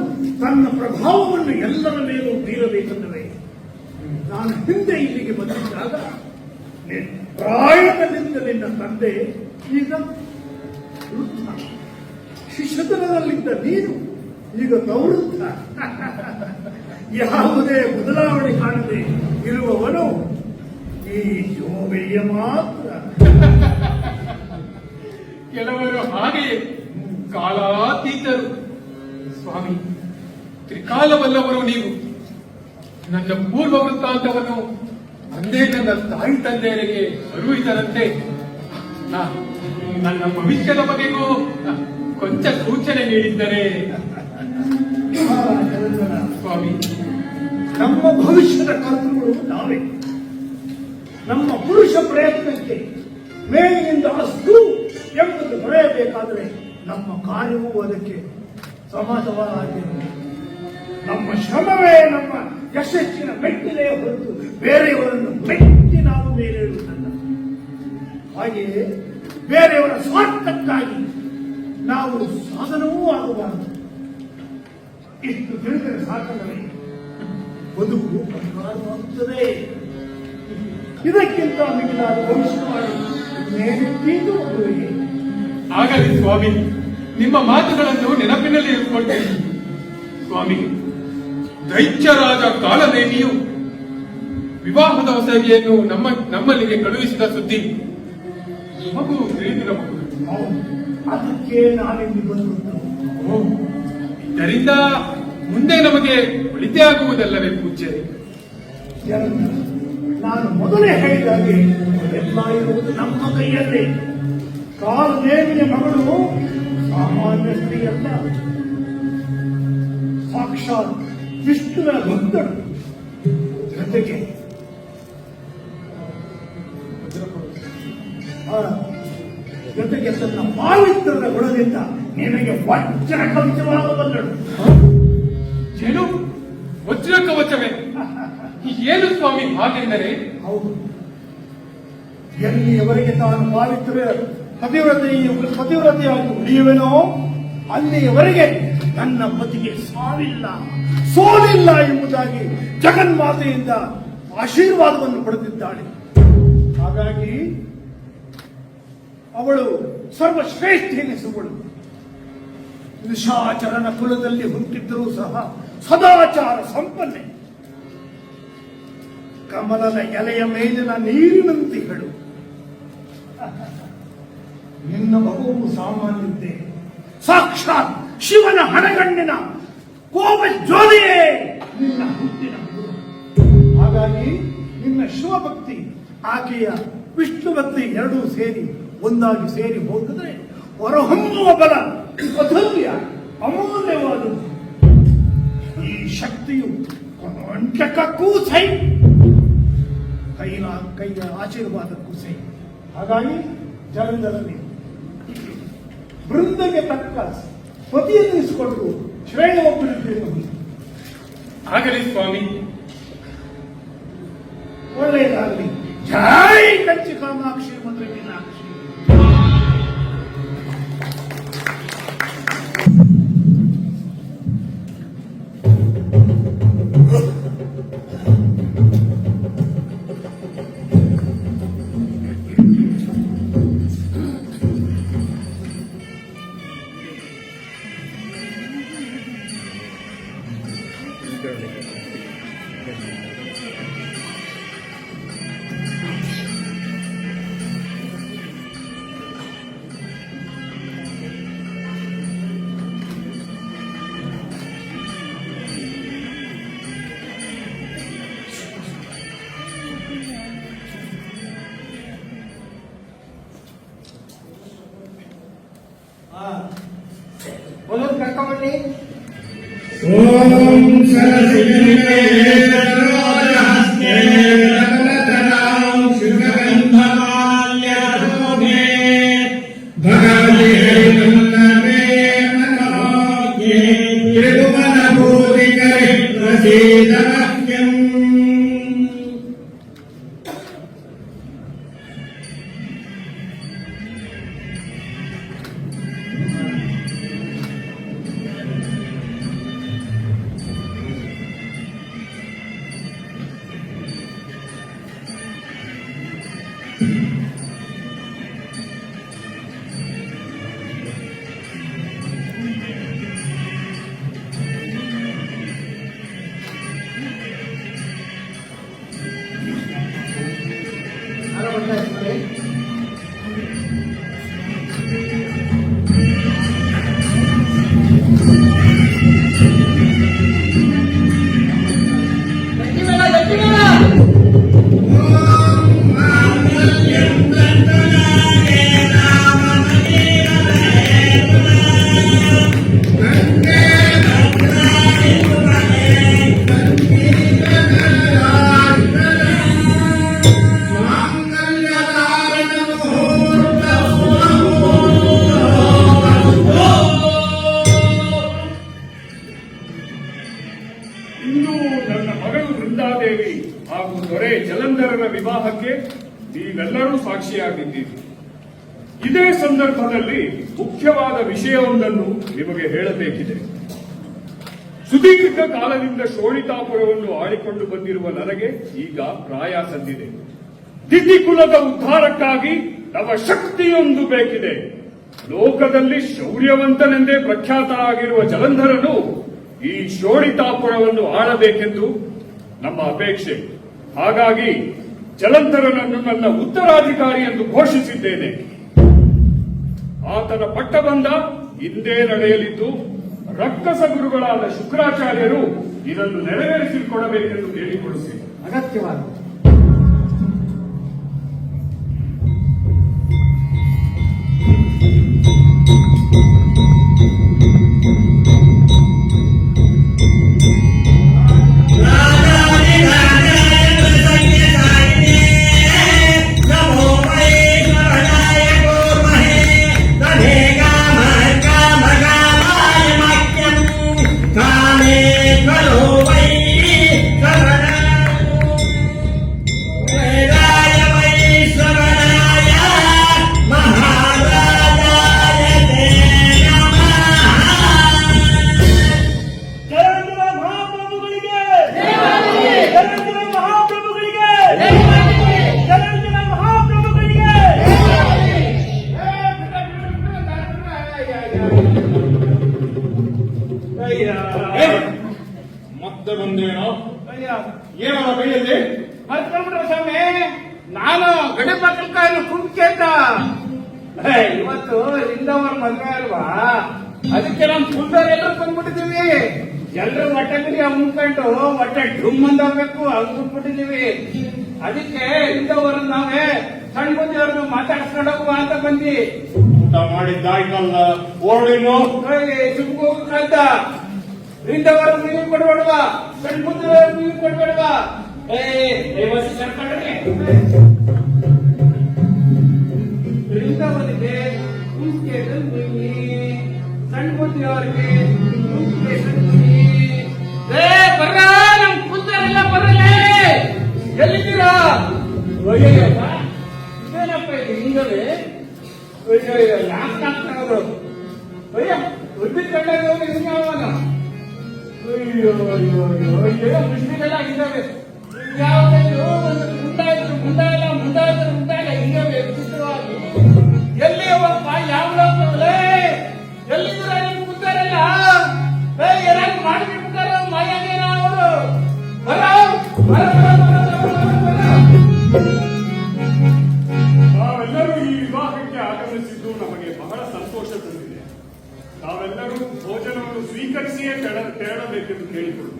ತನ್ನ ಪ್ರಭಾವವನ್ನು ಎಲ್ಲರ ಮೇಲೂ ಬೀರಬೇಕೆಂದರೆ ನಾನು ಹಿಂದೆ ಇಲ್ಲಿಗೆ ಬಂದಿದ್ದಾಗ ಪ್ರಾಯದಲ್ಲಿದ್ದ ನಿನ್ನ ತಂದೆ ಈಗ ವೃದ್ಧ, ಶಿಶುತನದಲ್ಲಿದ್ದ ನೀನು ಈಗ ಪ್ರವೃದ್ಧ. ಯಾವುದೇ ಬದಲಾವಣೆ ಕಾಣದೆ ಇರುವವನು ಈ ಶೋಭೆಯ ಮಾತ್ರ. ಕೆಲವರು ಹಾಗೆಯೇ ಕಾಲಾತೀತರು. ಸ್ವಾಮಿ, ತ್ರಿಕಾಲವಲ್ಲವರು ನೀವು. ನನ್ನ ಪೂರ್ವ ವೃತ್ತಾಂತವನ್ನು ಅಂದೇ ನನ್ನ ತಾಯಿ ತಂದೆಯರಿಗೆ ಅರಿವಿದರಂತೆ ನನ್ನ ಭವಿಷ್ಯದ ಬಗೆಗೂ ಕೊಂಚ ಸೂಚನೆ ನೀಡಿದ್ದರೆ. ಸ್ವಾಮಿ, ನಮ್ಮ ಭವಿಷ್ಯದ ಕರ್ತೃಗಳು ನಾವೇ. ನಮ್ಮ ಪುರುಷ ಪ್ರಯತ್ನಕ್ಕೆ ಮೇಲಿನಿಂದ ಅಸ್ತು ಎಂಬುದು ದೊರೆಯಬೇಕಾದರೆ ನಮ್ಮ ಕಾರ್ಯವೂ ಅದಕ್ಕೆ ಸಮಾಜವಾಗಿದೆ. ನಮ್ಮ ಶ್ರಮವೇ ನಮ್ಮ ಯಶಸ್ಸಿನ ಮೆಟ್ಟಿಲೇ ಹೊರತು ಬೇರೆಯವರನ್ನು ಮೆಟ್ಟಿ ನಾವು ಮೇಲೇರುವುದಲ್ಲ. ಹಾಗೆಯೇ ಬೇರೆಯವರ ಸ್ವಾರ್ಥಕ್ಕಾಗಿ ನಾವು ಸಾಧನವೂ ಆಗಬಾರದು. ಇಷ್ಟು ತಿಳಿದರೆ ಸಾಕಲ್ಲವೇ ಬದುಕು ಬಂಗಾರವಾಗುತ್ತದೆ. ಇದಕ್ಕಿಂತ ಮಿಗಿಲಾದ ಭವಿಷ್ಯವಾಣಿ ಇನ್ನೇನಿದ್ದೀತು ಮಗುವಿಗೆ. ಆಗಲಿ ಸ್ವಾಮಿ, ನಿಮ್ಮ ಮಾತುಗಳನ್ನು ನೆನಪಿನಲ್ಲಿ ಇಟ್ಕೊಳ್ತೇನೆ. ಸ್ವಾಮಿ, ದೈತ್ಯರಾದ ಕಾಲನೇಮಿಯು ವಿವಾಹದ ಹೊಸಗಿಯನ್ನು ನಮ್ಮಲ್ಲಿಗೆ ಕಳುಹಿಸಿದ ಸುದ್ದಿ ಮಗು ತಿಳಿದಿರಬಹುದು. ಹೌದು, ಅದಕ್ಕೆ ನಾನಿಲ್ಲಿ ಬಂದದ್ದು. ಇದರಿಂದ ಮುಂದೆ ನಮಗೆ ಒಳಿತೆ ಆಗುವುದಲ್ಲವೇ ಪೂಜ್ಯ? ನಾನು ಮೊದಲೇ ಹೇಳಿದಾಗೆ ಎಲ್ಲ ಇರುವುದು ನಮ್ಮ ಕೈಯಲ್ಲಿ. ಕಾಲನೇಮಿಯ ಮಗಳು ಸಾಮಾನ್ಯ ಸ್ತ್ರೀಯಲ್ಲ, ಸಾಕ್ಷಾತ್ ವಿಷ್ಣುವಿನ ಭಕ್ತರು. ಜೊತೆಗೆ ತನ್ನ ಪಾವಿತ್ರದ ಗುಣದಿಂದ ನಿನಗೆ ವಜ್ರ ಕವಚವಾಗಬಲ್ಲಳು. ಏನು ವಜ್ರ ಕವಚವೇ? ಏನು ಸ್ವಾಮಿ ಹಾಗೆಂದರೆ? ಹೌದು, ಎಲ್ಲಿಯವರೆಗೆ ತಾನು ಪತಿವ್ರತೆಯಾಗಿ ಉಳಿಯುವೆನೋ ಅಲ್ಲಿಯವರೆಗೆ ನನ್ನ ಪತಿಗೆ ಸಾವಿಲ್ಲ, ಸೋಲಿಲ್ಲ ಎಂಬುದಾಗಿ ಜಗನ್ಮಾತೆಯಿಂದ ಆಶೀರ್ವಾದವನ್ನು ಪಡೆದಿದ್ದಾಳೆ. ಹಾಗಾಗಿ ಅವಳು ಸರ್ವಶ್ರೇಷ್ಠ ಎನಿಸುವಳು. ನಿಶಾಚರನ ಕುಲದಲ್ಲಿ ಹುಟ್ಟಿದ್ದರೂ ಸಹ ಸದಾಚಾರ ಸಂಪನ್ನೆ. ಕಮಲದ ಎಲೆಯ ಮೇಲಿನ ನೀರಿನಂತೆ ಹೇಳು. ನಿನ್ನ ಮಗುವು ಸಾಮಾನ್ಯದ್ದೇ, ಸಾಕ್ಷಾತ್ ಶಿವನ ಹಣಗಣ್ಣಿನ ಕೋಪ ಜ್ಯೋತಿಯೇ ನಿನ್ನ ಹುಟ್ಟಿನ ಮಗು. ಹಾಗಾಗಿ ನಿನ್ನ ಶಿವಭಕ್ತಿ ಆಕೆಯ ವಿಷ್ಣು ಭಕ್ತಿ ಎರಡೂ ಸೇರಿ ಒಂದಾಗಿ ಸೇರಿ ಹೋಗಿದ್ರೆ ಹೊರಹೊಮ್ಮುವ ಬಲ ಅಧಲ್ಯ ಅಮೂಲ್ಯವಾದದ್ದು. ಈ ಶಕ್ತಿಯು ಕೊಂಟಕಕ್ಕೂ ಸೈ, ಕೈಯ ಆಶೀರ್ವಾದಕ್ಕೂ ಸೈ. ಹಾಗಾಗಿ ಜಗದಲ್ಲಿ ಬೃಂದಗೆ ತಕ್ಕ ಪತಿಯನ್ನು ಇಸಿಕೊಂಡು ಶ್ರೇಯ ಒಬ್ಬರಿದ್ದೇನೆ. ಆಗಲಿ ಸ್ವಾಮಿ, ಒಳ್ಳೆಯದಾಗಲಿ. ಜೈ ಕಂಚಿ ಕಾಮಾಕ್ಷಿ ಮಧುರ ಮೀನಾಕ್ಷಿ. ಒಂದೊಂದು ಕರ್ಕೊಂಡ್ಬನ್ನಿ. ಓಂ ಸರಸಿಜನಿಮೇ ಸರೋಜಹಸ್ತೆ ರತ್ನತರಾಂ ಶುಭಗಂಧಮಾಲ್ಯಧೂಮೇ ಭಗವತಿ ನನ್ನಮೇ ಮನೋಜ್ಞೆ ತ್ರಿಭುವನಭೂತಿಕರಿ ಪ್ರಸೀದಮಹ್ಯಂ. ಹಾಗೂ ದೊರೆ ಜಲಂಧರನ ವಿವಾಹಕ್ಕೆ ನೀವೆಲ್ಲರೂ ಸಾಕ್ಷಿಯಾಗಿದ್ದೀರಿ. ಇದೇ ಸಂದರ್ಭದಲ್ಲಿ ಮುಖ್ಯವಾದ ವಿಷಯವೊಂದನ್ನು ನಿಮಗೆ ಹೇಳಬೇಕಿದೆ. ಸುದೀರ್ಘ ಕಾಲದಿಂದ ಶೋಣಿತಾಪುರವನ್ನು ಆಳಿಕೊಂಡು ಬಂದಿರುವ ನನಗೆ ಈಗ ಪ್ರಾಯ ಸಂದಿದೆ. ದಿತಿಕುಲದ ಉದ್ಧಾರಕ್ಕಾಗಿ ನವ ಶಕ್ತಿಯೊಂದು ಬೇಕಿದೆ. ಲೋಕದಲ್ಲಿ ಶೌರ್ಯವಂತನೆಂದೇ ಪ್ರಖ್ಯಾತ ಆಗಿರುವ ಜಲಂಧರನು ಈ ಶೋಣಿತಾಪುರವನ್ನು ಆಳಬೇಕೆಂದು ನಮ್ಮ ಅಪೇಕ್ಷೆ. ಹಾಗಾಗಿ ಜಲಂಧರನನ್ನು ನನ್ನ ಉತ್ತರಾಧಿಕಾರಿ ಎಂದು ಘೋಷಿಸಿದ್ದೇನೆ. ಆತನ ಪಟ್ಟಬಂಧ ಇಂದೇ ನಡೆಯಲಿದ್ದು ರಕ್ಕಸ ಗುರುಗಳಾದ ಶುಕ್ರಾಚಾರ್ಯರು ಇದನ್ನು ನೆರವೇರಿಸಿಕೊಡಬೇಕೆಂದು ಕೇಳಿಕೊಳ್ಳುತ್ತೇನೆ. ಅಗತ್ಯವಾದ ಮತ್ತೆ ಬಂದೇನೋ ಏನೋ ಕೈಯಲ್ಲಿ ಮರ್ಕೊಂಡ್ಬಿಟ್ರ ಸ್ವಾಮಿ, ನಾನು ಗಡಿ ಮಕ್ಕಳ ಕುಂತ್ಕೇತ ಇವತ್ತು ಇಂದವರ ಮದುವೆ ಅಲ್ವಾ, ಅದಕ್ಕೆ ನಾವು ಕುಂದರೆಲ್ಲರೂ ಬಂದ್ಬಿಟ್ಟಿದೀವಿ. ಎಲ್ಲರೂ ಹೊಟ್ಟೆಗಿರಿ ಅಮ್ಕೊಂಡು ಹೊಟ್ಟೆ ಡುಮ್ ಅಂದಾಗಬೇಕು ಅಂದ್ಬಿಟ್ಟಿದೀವಿ. ಅದಕ್ಕೆ ಇಂದವರು ನಾವೇ ಸಣ್ಣ ಬುದ್ಧಿಯವ್ರನ್ನ ಮಾತಾಡ್ಸ್ಕೊಂಡು ಹೋಗುವ ಅಂತ ಬಂದಿ. ಊಟ ಮಾಡಿದ್ದಾಯ್ತಲ್ಲ ಓಡಿನು ಸುಮ್ಕೋಗಕ್ಕಂತ ಇಂದವರು ನೀವು ಕೊಡ್ಬೇಡವಾ, ಸಣ್ಣ ಬುದ್ಧಿಯವ್ರು ನೀವು ಕೊಡ್ಬೇಡವಾ. ಇಂದವರಿಗೆ ಕುಂಕೆ ತಂದುಯಿ, ಸಣ್ಣ ಬುದ್ಧಿಯವರಿಗೆ ಕುಂಕೆ ತಂದುಯಿ. ಬರ್ರ ನಮ್ ಕುಂದರೆಲ್ಲ ಬರಲೇ, ಎಲ್ಲಿದ್ದೀರಾ? ಅಯ್ಯಯ್ಯಪ್ಪ ಇದೇನಪ್ಪ ಇದು ಹಿಂಗವೇ? ಅಯ್ಯಯ್ಯ ಯಾಕೆ ಆಗ್ತಾರದು? ಅಯ್ಯ ಉದ್ದಿನ ಕಣ್ಣಾಗ ಹೋಗಿ ಹಿಂಗಾವನ. ಅಯ್ಯೋ ಅಯ್ಯೋ ಅಯ್ಯೋ ಅಯ್ಯೋ ಮುಸ್ಲಿಮೆಲ್ಲ ಹಿಂಗವೇ. ಯಾವ್ದಾದ್ರು ಒಂದು ಮುಂದಾಯ್ತು ಹಿಂಗವೇ ವಿಚಿತ್ರವಾಗಿ. ಎಲ್ಲಿ ಹೋಗಪ್ಪ, ಯಾವ ಲೋಕವೇ? ಎಲ್ಲಿದ್ದೀರಾ ನಿಮ್ ಕುಂದರೆಲ್ಲ? ಏನಾದ್ರು ಮಾಡಿಬಿಡ್ತಾರ ಮಾಯಾನೇನ ಅವರು? ತಾವೆಲ್ಲರೂ ಈ ವಿವಾಹಕ್ಕೆ ಆಗಮಿಸಿದ್ದು ನಮಗೆ ಬಹಳ ಸಂತೋಷ ತಂದಿದೆ. ತಾವೆಲ್ಲರೂ ಭೋಜನವನ್ನು ಸ್ವೀಕರಿಸಿಯೇ ತೆರಳಬೇಕೆಂದು ಕೇಳಿಕೊಳ್ಳುತ್ತೇವೆ.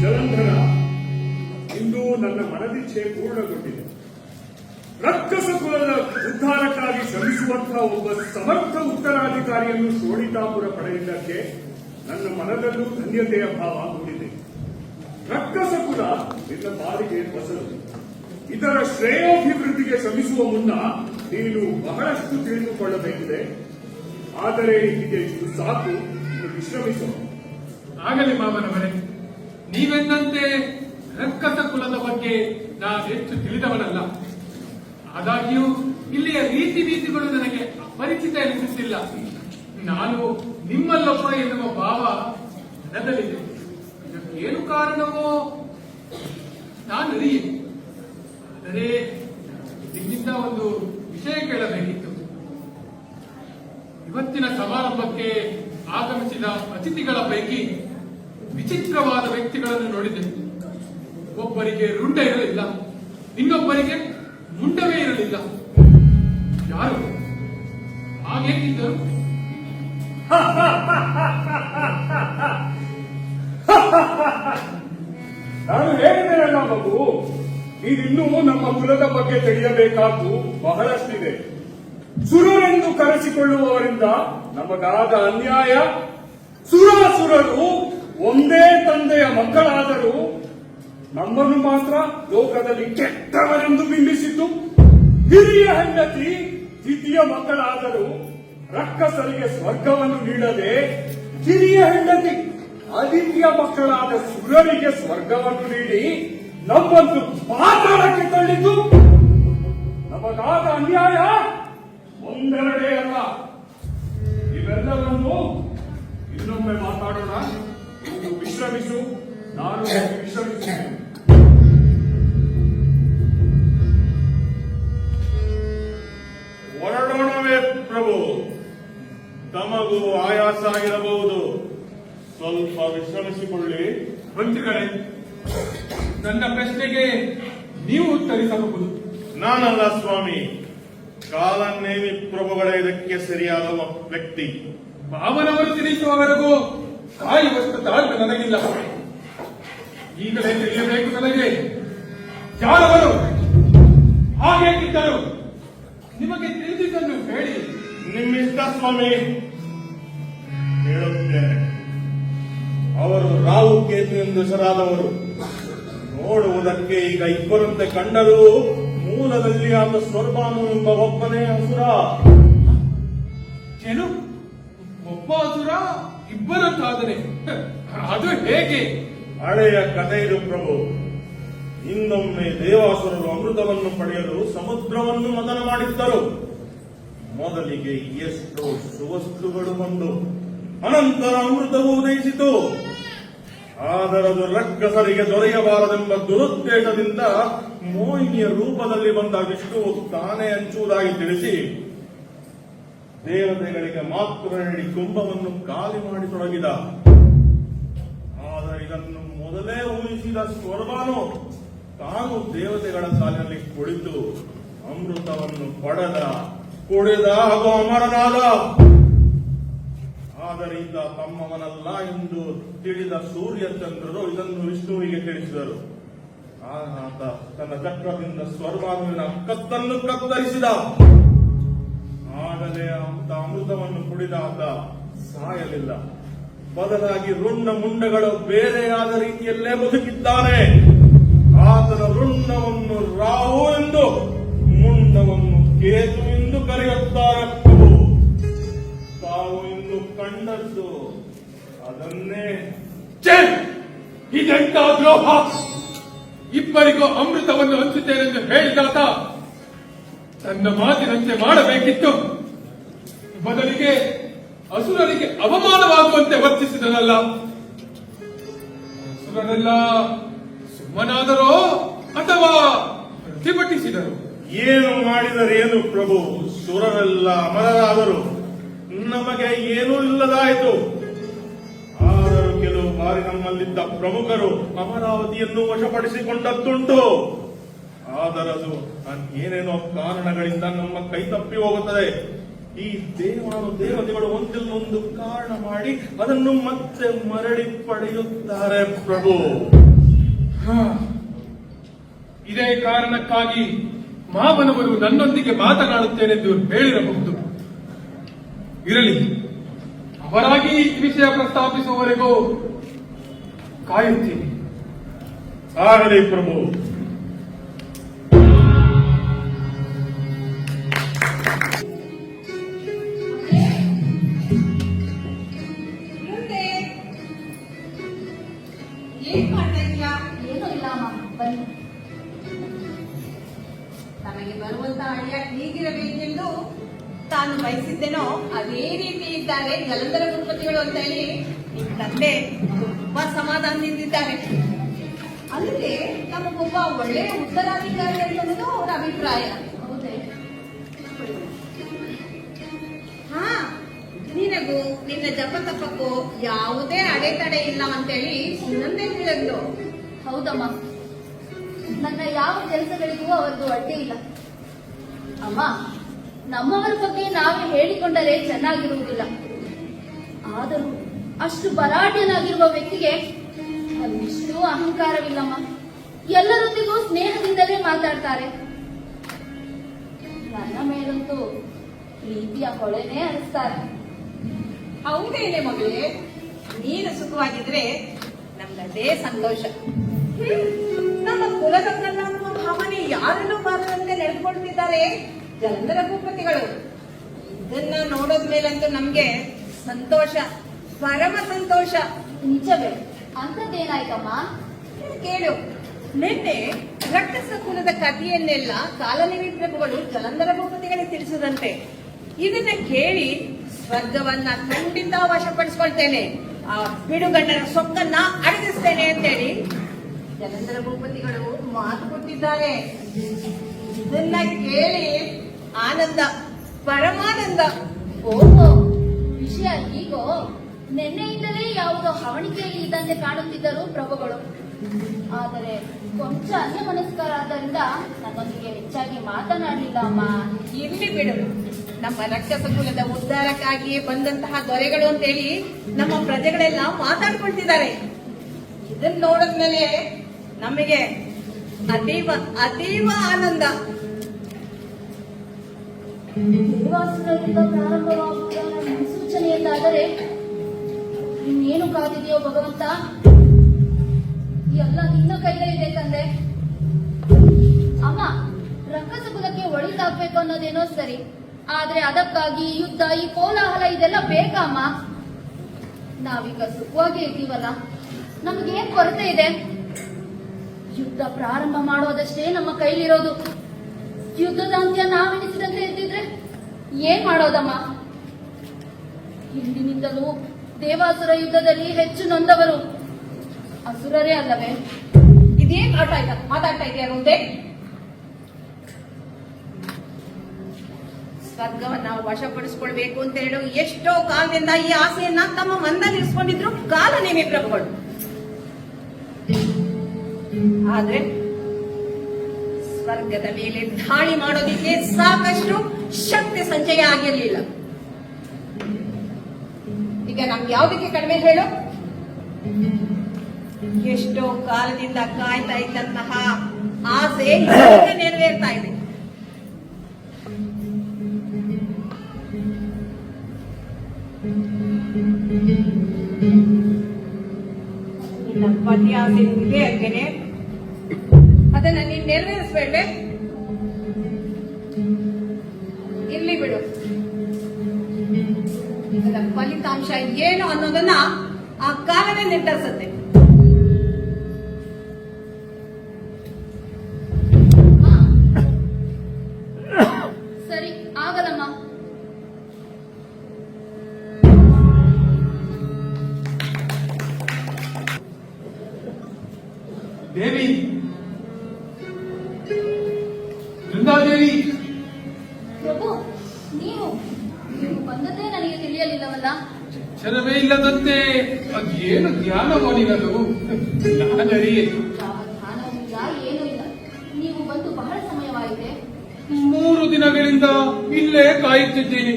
ಜಲಂಧರ, ಇಂದು ನನ್ನ ಮನದಿಚ್ಛೆ ಪೂರ್ಣಗೊಂಡಿದೆ. ರಕ್ಕಸ ಕುಲದ ಉದ್ಧಾರಕ್ಕಾಗಿ ಶ್ರಮಿಸುವಂತಹ ಒಬ್ಬ ಸಮರ್ಥ ಉತ್ತರಾಧಿಕಾರಿಯನ್ನು ಶೋಣಿತಾಪುರ ಪಡೆಯುವುದಕ್ಕೆ ನನ್ನ ಮನದಲ್ಲೂ ಧನ್ಯತೆಯ ಭಾವ ಮೂಡಿದೆ. ರಕ್ಕಸ ಕುಲ ನಿನ್ನ ಪಾಲಿಗೆ ಹೊಸದು. ಇದರ ಶ್ರೇಯೋಭಿವೃದ್ಧಿಗೆ ಶ್ರಮಿಸುವ ಮುನ್ನ ನೀನು ಬಹಳಷ್ಟು ತಿಳಿದುಕೊಳ್ಳಬೇಕಿದೆ. ಆದರೆ ಹೀಗೆ ಇದು ಸಾಕು, ವಿಶ್ರಮಿಸು. ಆಗಲಿ ಮಾವನವರೇ, ನೀವೆಂದಂತೆ ರಕ್ಕಸ ಕುಲದ ಬಗ್ಗೆ ನಾನು ಹೆಚ್ಚು ತಿಳಿದವನಲ್ಲ. ಆದಾಗ್ಯೂ ಇಲ್ಲಿಯ ರೀತಿ ನೀತಿಗಳು ನನಗೆ ಅಪರಿಚಿತ ಎನಿಸುತ್ತಿಲ್ಲ. ನಾನು ನಿಮ್ಮಲ್ಲೊಬ್ಬ ಎನ್ನುವ ಭಾವ ನನ್ನಲ್ಲಿದೆ. ಇದಕ್ಕೇನು ಕಾರಣವೋ ನಾನು ಅರಿಯೆ. ಆದರೆ ನಿಮ್ಮಿಂದ ಒಂದು ವಿಷಯ ಕೇಳಬೇಕಿತ್ತು. ಇವತ್ತಿನ ಸಮಾರಂಭಕ್ಕೆ ಆಗಮಿಸಿದ ಅತಿಥಿಗಳ ಪೈಕಿ ವಿಚಿತ್ರವಾದ ವ್ಯಕ್ತಿಗಳನ್ನು ನೋಡಿದೆ. ಒಬ್ಬರಿಗೆ ರುಂಡ ಇರಲಿಲ್ಲ, ಇನ್ನೊಬ್ಬರಿಗೆ ಮುಂಡವೇ ಇರಲಿಲ್ಲ. ಯಾರು ಹಾಗೇನಿದ್ದರು? ನಾನು ಹೇಳಿದ್ದೇನಲ್ಲ ಮಗು, ನೀನಿನ್ನೂ ನಮ್ಮ ಕುಲದ ಬಗ್ಗೆ ತಿಳಿಯಬೇಕಾದ್ದು ಬಹಳಷ್ಟಿದೆ. ಸುರರೆಂದು ಕರೆಸಿಕೊಳ್ಳುವವರಿಂದ ನಮಗಾದ ಅನ್ಯಾಯ, ಸುರಾಸುರರು ಒಂದೇ ತಂದೆಯ ಮಕ್ಕಳಾದರೂ ನಮ್ಮನ್ನು ಮಾತ್ರ ಲೋಕದಲ್ಲಿ ಕೆಟ್ಟವರೆಂದು ಬಿಂಬಿಸಿತು. ಹಿರಿಯ ಹೆಂಡತಿ ದ್ವಿತೀಯ ಮಕ್ಕಳಾದರೂ ರಕ್ಕಸರಿಗೆ ಸ್ವರ್ಗವನ್ನು ನೀಡದೆ ಕಿರಿಯ ಹೆಂಡತಿ ಆದಿತ್ಯ ಮಕ್ಕಳಾದ ಸುರರಿಗೆ ಸ್ವರ್ಗವನ್ನು ನೀಡಿ ನಮ್ಮನ್ನು ಪಾತಾಳಕ್ಕೆ ತಳ್ಳಿತು. ನಮಗಾದ ಅನ್ಯಾಯ ಒಂದೆರಡೇ ಅಲ್ಲ. ಇವೆಲ್ಲವನ್ನು ಇನ್ನೊಮ್ಮೆ ಮಾತಾಡೋಣ. ನೀನು ವಿಶ್ರಮಿಸು, ನಾನು ವಿಶ್ರಮಿಸುತ್ತೇನೆ. ಹೊರಡೋಣವೇ ಪ್ರಭು? ತಮಗೂ ಆಯಾಸ ಆಗಿರಬಹುದು, ಸ್ವಲ್ಪ ವಿಶ್ರಮಿಸಿಕೊಳ್ಳಿ. ಮಂತ್ರಿಗಳೇ, ನನ್ನ ಪ್ರಶ್ನೆಗೆ ನೀವು ಉತ್ತರಿಸಬಹುದು. ನಾನಲ್ಲ ಸ್ವಾಮಿ, ಕಾಲನೇಮಿ ಪ್ರಭುಗಳೇ ಇದಕ್ಕೆ ಸರಿಯಾದ ವ್ಯಕ್ತಿ. ಭಾವನವರು ತಿಳಿಸುವವರೆಗೂ ಕಾಯುವಷ್ಟು ತಾಳ್ಮೆ ನನಗಿಲ್ಲ. ಈಗಲೇ ತಿಳಿಯಬೇಕು ನನಗೆ. ಯಾರವರು ಹಾಗೇಕಿದ್ದರು? ನಿಮಗೆ ತಿಳಿದಿದ್ದನ್ನು ಹೇಳಿ. ನಿಮ್ಮಿಷ್ಟ ಸ್ವಾಮಿ, ಹೇಳುತ್ತೇನೆ. ಅವರು ರಾಹು ಕೇತು ಎಂದು ಹೆಸರಾದವರು. ನೋಡುವುದಕ್ಕೆ ಈಗ ಇಬ್ಬರಂತೆ ಕಂಡರೂ ಮೂಲದಲ್ಲಿ ಆತ ಸ್ವರ್ಭಾನು ಎಂಬ ಒಬ್ಬನೇ ಅಸುರ. ಏನು, ಒಬ್ಬ ಅಸುರ ಇಬ್ಬರ ಸಾಧನೆ? ಅದು ಹೇಗೆ? ಹಳೆಯ ಕಥೆ ಇದು ಪ್ರಭು. ಇನ್ನೊಮ್ಮೆ ದೇವಾಸುರರು ಅಮೃತವನ್ನು ಪಡೆಯಲು ಸಮುದ್ರವನ್ನು ಮಥನ ಮಾಡಿದ್ದರು. ಮೊದಲಿಗೆ ಎಷ್ಟೋ ಸುವಸ್ತುಗಳು ಬಂದು ಅನಂತರ ಅಮೃತವು ಉದಯಿಸಿತು. ಆದರದು ರಕ್ಕಸರಿಗೆ ದೊರೆಯಬಾರದೆಂಬ ದುರುದ್ದೇಶದಿಂದ ಮೋಹಿನಿಯ ರೂಪದಲ್ಲಿ ಬಂದ ವಿಷ್ಣುವು ತಾನೇ ಹಂಚುವುದಾಗಿ ತಿಳಿಸಿ ದೇವತೆಗಳಿಗೆ ಮಾತ್ರ ನೀಡಿ ಕುಂಭವನ್ನು ಖಾಲಿ ಮಾಡಿತೊಡಗಿದ. ಆದರೆ ಇದನ್ನು ಮೊದಲೇ ಊಹಿಸಿದ ಸ್ವರ್ಭಾನು ತಾನು ದೇವತೆಗಳ ಸಾಲಿನಲ್ಲಿ ಕುಳಿತು ಅಮೃತವನ್ನು ಕುಡಿದ ಹಾಗೂ ಅಮರನಾದ. ಆದರೆ ಈತ ತಮ್ಮವನಲ್ಲ ಎಂದು ತಿಳಿದ ಸೂರ್ಯಚಂದ್ರರು ಇದನ್ನು ವಿಷ್ಣುವಿಗೆ ತಿಳಿಸಿದರು. ಆತ ತನ್ನ ಚಕ್ರದಿಂದ ಸ್ವರ್ಭಾನುವಿನ ಕತ್ತನ್ನು ಕತ್ತರಿಸಿದ. ಆಗಲೇ ಆತ ಅಮೃತವನ್ನು ಕುಡಿದ ಆತ ಸಾಯಲಿಲ್ಲ. ಬದಲಾಗಿ ರುಂಡ ಮುಂಡಗಳು ಬೇರೆಯಾದ ರೀತಿಯಲ್ಲೇ ಬದುಕಿದ್ದಾನೆ. ಆತನ ರುಂಡವನ್ನು ರಾಹು ಎಂದು, ಮುಂಡವನ್ನು ಕೇತು ಎಂದು ಕರೆಯುತ್ತಾರೆ ಪ್ರಭು. ತಾವು ಇಂದು ಕಂಡದ್ದು ಅದನ್ನೇ. ಇದೆಂತ ದ್ರೋಹ! ಇಬ್ಬರಿಗೂ ಅಮೃತವನ್ನು ಹಂಚುತ್ತೇನೆಂದು ಹೇಳಿದಾತ ತನ್ನ ಮಾತಿನಂತೆ ಮಾಡಬೇಕಿತ್ತು. ಬದಲಿಗೆ ಅಸುರರಿಗೆ ಅವಮಾನವಾಗುವಂತೆ ವರ್ತಿಸಿದನಲ್ಲ. ಅಸುರರೆಲ್ಲ ಸುಮ್ಮನಾದರೋ ಅಥವಾ ಪ್ರತಿಭಟಿಸಿದರು? ಏನು ಮಾಡಿದರೇನು ಪ್ರಭು? ಸುರರೆಲ್ಲ ಅಮರರಾದರು, ನಮಗೆ ಏನೂ ಇಲ್ಲದಾಯಿತು. ಆದರೂ ಕೆಲವು ಬಾರಿ ನಮ್ಮಲ್ಲಿದ್ದ ಪ್ರಮುಖರು ಅಮರಾವತಿಯನ್ನು ವಶಪಡಿಸಿಕೊಂಡದ್ದುಂಟು. ಆದರದು ಏನೇನೋ ಕಾರಣಗಳಿಂದ ನಮ್ಮ ಕೈ ತಪ್ಪಿ ಹೋಗುತ್ತದೆ. ಈ ದೇವತೆಗಳು ಒಂದಿಲ್ಲೊಂದು ಕಾರಣ ಮಾಡಿ ಅದನ್ನು ಮತ್ತೆ ಮರಳಿ ಪಡೆಯುತ್ತಾರೆ ಪ್ರಭು. ಇದೇ ಕಾರಣಕ್ಕಾಗಿ ಮಾವನವರು ನನ್ನೊಂದಿಗೆ ಮಾತನಾಡುತ್ತೇನೆಂದು ಹೇಳಿರಬಹುದು. ಇರಲಿ, ಅವರಾಗಿ ಈ ವಿಷಯ ಪ್ರಸ್ತಾಪಿಸುವವರೆಗೂ ಕಾಯುತ್ತೀನಿ. ಆಗಲಿ ಪ್ರಭು. ಏನ್ ಮಾಡ್ತಾ ಇದೀಯಾ? ಏನೂ ಇಲ್ಲ ಅಮ್ಮ, ಬನ್ನಿ. ತನಗೆ ಬರುವಂತ ಅಳಿಯ ಹೀಗಿರಬೇಕೆಂದು ತಾನು ಬಯಸಿದ್ದೇನೋ ಅದೇ ರೀತಿ ಇದ್ದಾರೆ ಜಲಂಧರ ಗುರುಪತಿಗಳು ಅಂತ ಹೇಳಿ ನಿಮ್ ತಂದೆ ತುಂಬಾ ಸಮಾಧಾನದಿಂದಿದ್ದಾರೆ. ಅಲ್ಲದೆ ನಮಗೊಬ್ಬ ಒಳ್ಳೆಯ ಉತ್ತರಾಧಿಕಾರಿ ಅನ್ನೋದು ಅವರ ಅಭಿಪ್ರಾಯ. ಹೌದೇ? ಹಾ, ನಿನಗೂ ನಿನ್ನ ಜಪ ತಪಕ್ಕೂ ಯಾವುದೇ ಅಡೆತಡೆ ಇಲ್ಲ ಅಂತೇಳಿ ಸುಮ್ಮನೆ ಹೇಳಿದ್ರು. ಹೌದಮ್ಮ, ನನ್ನ ಯಾವ ಕೆಲಸಗಳಿಗೂ ಅವರದು ಅಡ್ಡಿ ಇಲ್ಲ. ಅಮ್ಮ, ನಮ್ಮವರ ಬಗ್ಗೆ ನಾವೇ ಹೇಳಿಕೊಂಡರೆ ಚೆನ್ನಾಗಿರುವುದಿಲ್ಲ. ಆದರೂ ಅಷ್ಟು ಬಲಾಢ್ಯನಾಗಿರುವ ವ್ಯಕ್ತಿಗೆ ಅಲ್ಲಿಷ್ಟು ಅಹಂಕಾರವಿಲ್ಲಮ್ಮ. ಎಲ್ಲರೊಂದಿಗೂ ಸ್ನೇಹದಿಂದಲೇ ಮಾತಾಡ್ತಾರೆ. ನನ್ನ ಮೇಲಂತೂ ಪ್ರೀತಿಯ ಹೊಳೆನೇ ಅನಿಸ್ತಾರೆ. ಹೌದೇನೆ ಮಗಳೇ, ನೀನು ಸುಖವಾಗಿದ್ರೆ ನಮ್ಗದೇ ಸಂತೋಷ. ನಡೆದುಕೊಳ್ತಿದ್ದಾರೆ ಜಲಂಧರ ಭೂಪತಿಗಳು. ಇದನ್ನ ನೋಡೋದ್ಮೇಲಂತೂ ನಮ್ಗೆ ಸಂತೋಷ, ಪರಮ ಸಂತೋಷ. ನಿಜವೇ? ಅಂಥದ್ದೇನಾಯ್ತಮ್ಮ? ಕೇಳು, ನಿನ್ನೆ ರಕ್ಕಸ ಕುಲದ ಕಥೆಯನ್ನೆಲ್ಲ ಕಾಲನಿವಿ ಪ್ರಭುಗಳು ಜಲಂಧರ ಭೂಪತಿಗಳಿಗೆ ತಿಳಿಸಿದಂತೆ. ಇದನ್ನ ಕೇಳಿ ಸ್ವರ್ಗವನ್ನ ಖಂಡಿತ ವಶಪಡಿಸ್ಕೊಳ್ತೇನೆ, ಆ ಬಿಡುಗಣ್ಣರ ಸೊಕ್ಕನ್ನ ಅಡಗಿಸ್ತೇನೆ ಅಂತೇಳಿ ಜಲಂಧರ ಭೂಪತಿಗಳು ಮಾತು ಕೊಟ್ಟಿದ್ದಾರೆ. ಇದನ್ನ ಕೇಳಿ ಆನಂದ, ಪರಮಾನಂದ. ಓಹೋ, ವಿಷಯ ಹೀಗೋ? ನಿನ್ನೆಯಿಂದಲೇ ಯಾವುದೋ ಹವಣಿಕೆಯಲ್ಲಿ ಇದ್ದಂತೆ ಕಾಣುತ್ತಿದ್ದರು ಪ್ರಭುಗಳು. ಆದರೆ ಕೊಂಚ ಅನ್ಯಮನಸ್ಕರಾದ್ದರಿಂದ ನನ್ನೊಂದಿಗೆ ಹೆಚ್ಚಾಗಿ ಮಾತನಾಡಲಿಲ್ಲ ಅಮ್ಮ. ಇಲ್ಲಿ ಬಿಡು, ನಮ್ಮ ರಕ್ಕಸ ಕುಲದ ಉದ್ಧಾರಕ್ಕಾಗಿಯೇ ಬಂದಂತಹ ದೊರೆಗಳು ಅಂತೇಳಿ ನಮ್ಮ ಪ್ರಜೆಗಳೆಲ್ಲ ಮಾತಾಡ್ಕೊಳ್ತಿದ್ದಾರೆ. ಇದನ್ನ ನೋಡಿದ್ಮೇಲೆ ನಮಗೆ ಅತೀವ ಅತೀವ ಆನಂದ. ದೇವಾಸುರರಿಂದ ಪ್ರಾರಂಭವಾಗುವ ಮುನ್ಸೂಚನೆಯಲ್ಲಾದರೆ ಇನ್ನೇನು ಕಾದಿದೆಯೋ ಭಗವಂತ? ಎಲ್ಲ ನಿನ್ನ ಕೈಲೇ ಇದೆ ತಂದೆ. ಅಮ್ಮ, ರಕ್ಕಸ ಕುಲಕ್ಕೆ ಒಳಿತಾಗ್ಬೇಕು ಅನ್ನೋದೇನೋ ಸರಿ, ಆದ್ರೆ ಅದಕ್ಕಾಗಿ ಯುದ್ಧ, ಈ ಕೋಲಾಹಲ ಇದೆಲ್ಲ ಬೇಕಾ ಅಮ್ಮ? ನಾವೀಗ ಸುಖವಾಗಿ ಇದ್ದೀವಲ್ಲ, ನಮಗೇನ್ ಕೊರತೆ ಇದೆ? ಯುದ್ಧ ಪ್ರಾರಂಭ ಮಾಡೋದಷ್ಟೇ ನಮ್ಮ ಕೈಲಿರೋದು. ಯುದ್ಧದ ಅಂತ್ಯ ನಾವೆನಿಸಿದಂತೆ ಇದ್ದಿದ್ರೆ ಏನ್ ಮಾಡೋದಮ್ಮ? ಹಿಂದಿನಿಂದಲೂ ದೇವಾಸುರ ಯುದ್ಧದಲ್ಲಿ ಹೆಚ್ಚು ನೊಂದವರು ಅಸುರರೇ ಅಲ್ಲವೇ? ಇದೇನ್ ಮಾತಾಡ್ತಾ ಇದೆಯಾ ಮುಂದೆ? ಸ್ವರ್ಗವನ್ನ ವಶಪಡಿಸ್ಕೊಳ್ಬೇಕು ಅಂತ ಹೇಳು ಎಷ್ಟೋ ಕಾಲದಿಂದ ಈ ಆಸೆಯನ್ನ ತಮ್ಮ ಮಂದಲ್ಲಿ ಇರಿಸ್ಕೊಂಡಿದ್ರು ಕಾಲನೇಮಿ ಪ್ರಭುಗಳು. ಆದ್ರೆ ಸ್ವರ್ಗದ ಮೇಲೆ ದಾಳಿ ಮಾಡೋದಿಕ್ಕೆ ಸಾಕಷ್ಟು ಶಕ್ತಿ ಸಂಚಯ ಆಗಿರ್ಲಿಲ್ಲ. ಈಗ ನಮ್ಗೆ ಯಾವ್ದಕ್ಕೆ ಕಡಿಮೆ ಹೇಳು? ಎಷ್ಟೋ ಕಾಲದಿಂದ ಕಾಯ್ತಾ ಇದ್ದಂತಹ ಆಸೆ ಈಗ ನೆರವೇರ್ತಾ ಇದೆ. ನಿನ್ನ ಪತಿ ಆಸೆ ಇದೆ ಅಂತೇನೆ, ಅದನ್ನ ನೀನ್ ನೆರವೇರಿಸ್ಬೇಡ್ವೆ? ಇರ್ಲಿ ಬಿಡು, ಅದರ ಫಲಿತಾಂಶ ಏನು ಅನ್ನೋದನ್ನ ಆ ಕಾಲವೇ ನಿರ್ಧರಿಸುತ್ತೆ. ಸರಿ, ಆಗಲ್ಲಮ್ಮ. ದೇವಿ, ಬೃಂದಾದೇವಿ, ಪ್ರಭು, ನೀವು ಬಂದದ್ದೇ ನನಗೆ ತಿಳಿಯಲಿಲ್ಲವಲ್ಲ? ಕ್ಷಣವೇ ಇಲ್ಲದಂತೆ ಅದೇನು ಧ್ಯಾನವೋ ನಿನ್ನದು? ನಾನರಿಯೇ. ಯಾವ ಧ್ಯಾನವೂ ಇಲ್ಲ, ಏನೂ ಇಲ್ಲ. ನೀವು ಬಂದು ಬಹಳ ಸಮಯವಾಗಿದೆ. 3 ದಿನಗಳಿಂದ ಇಲ್ಲೇ ಕಾಯುತ್ತಿದ್ದೀನಿ.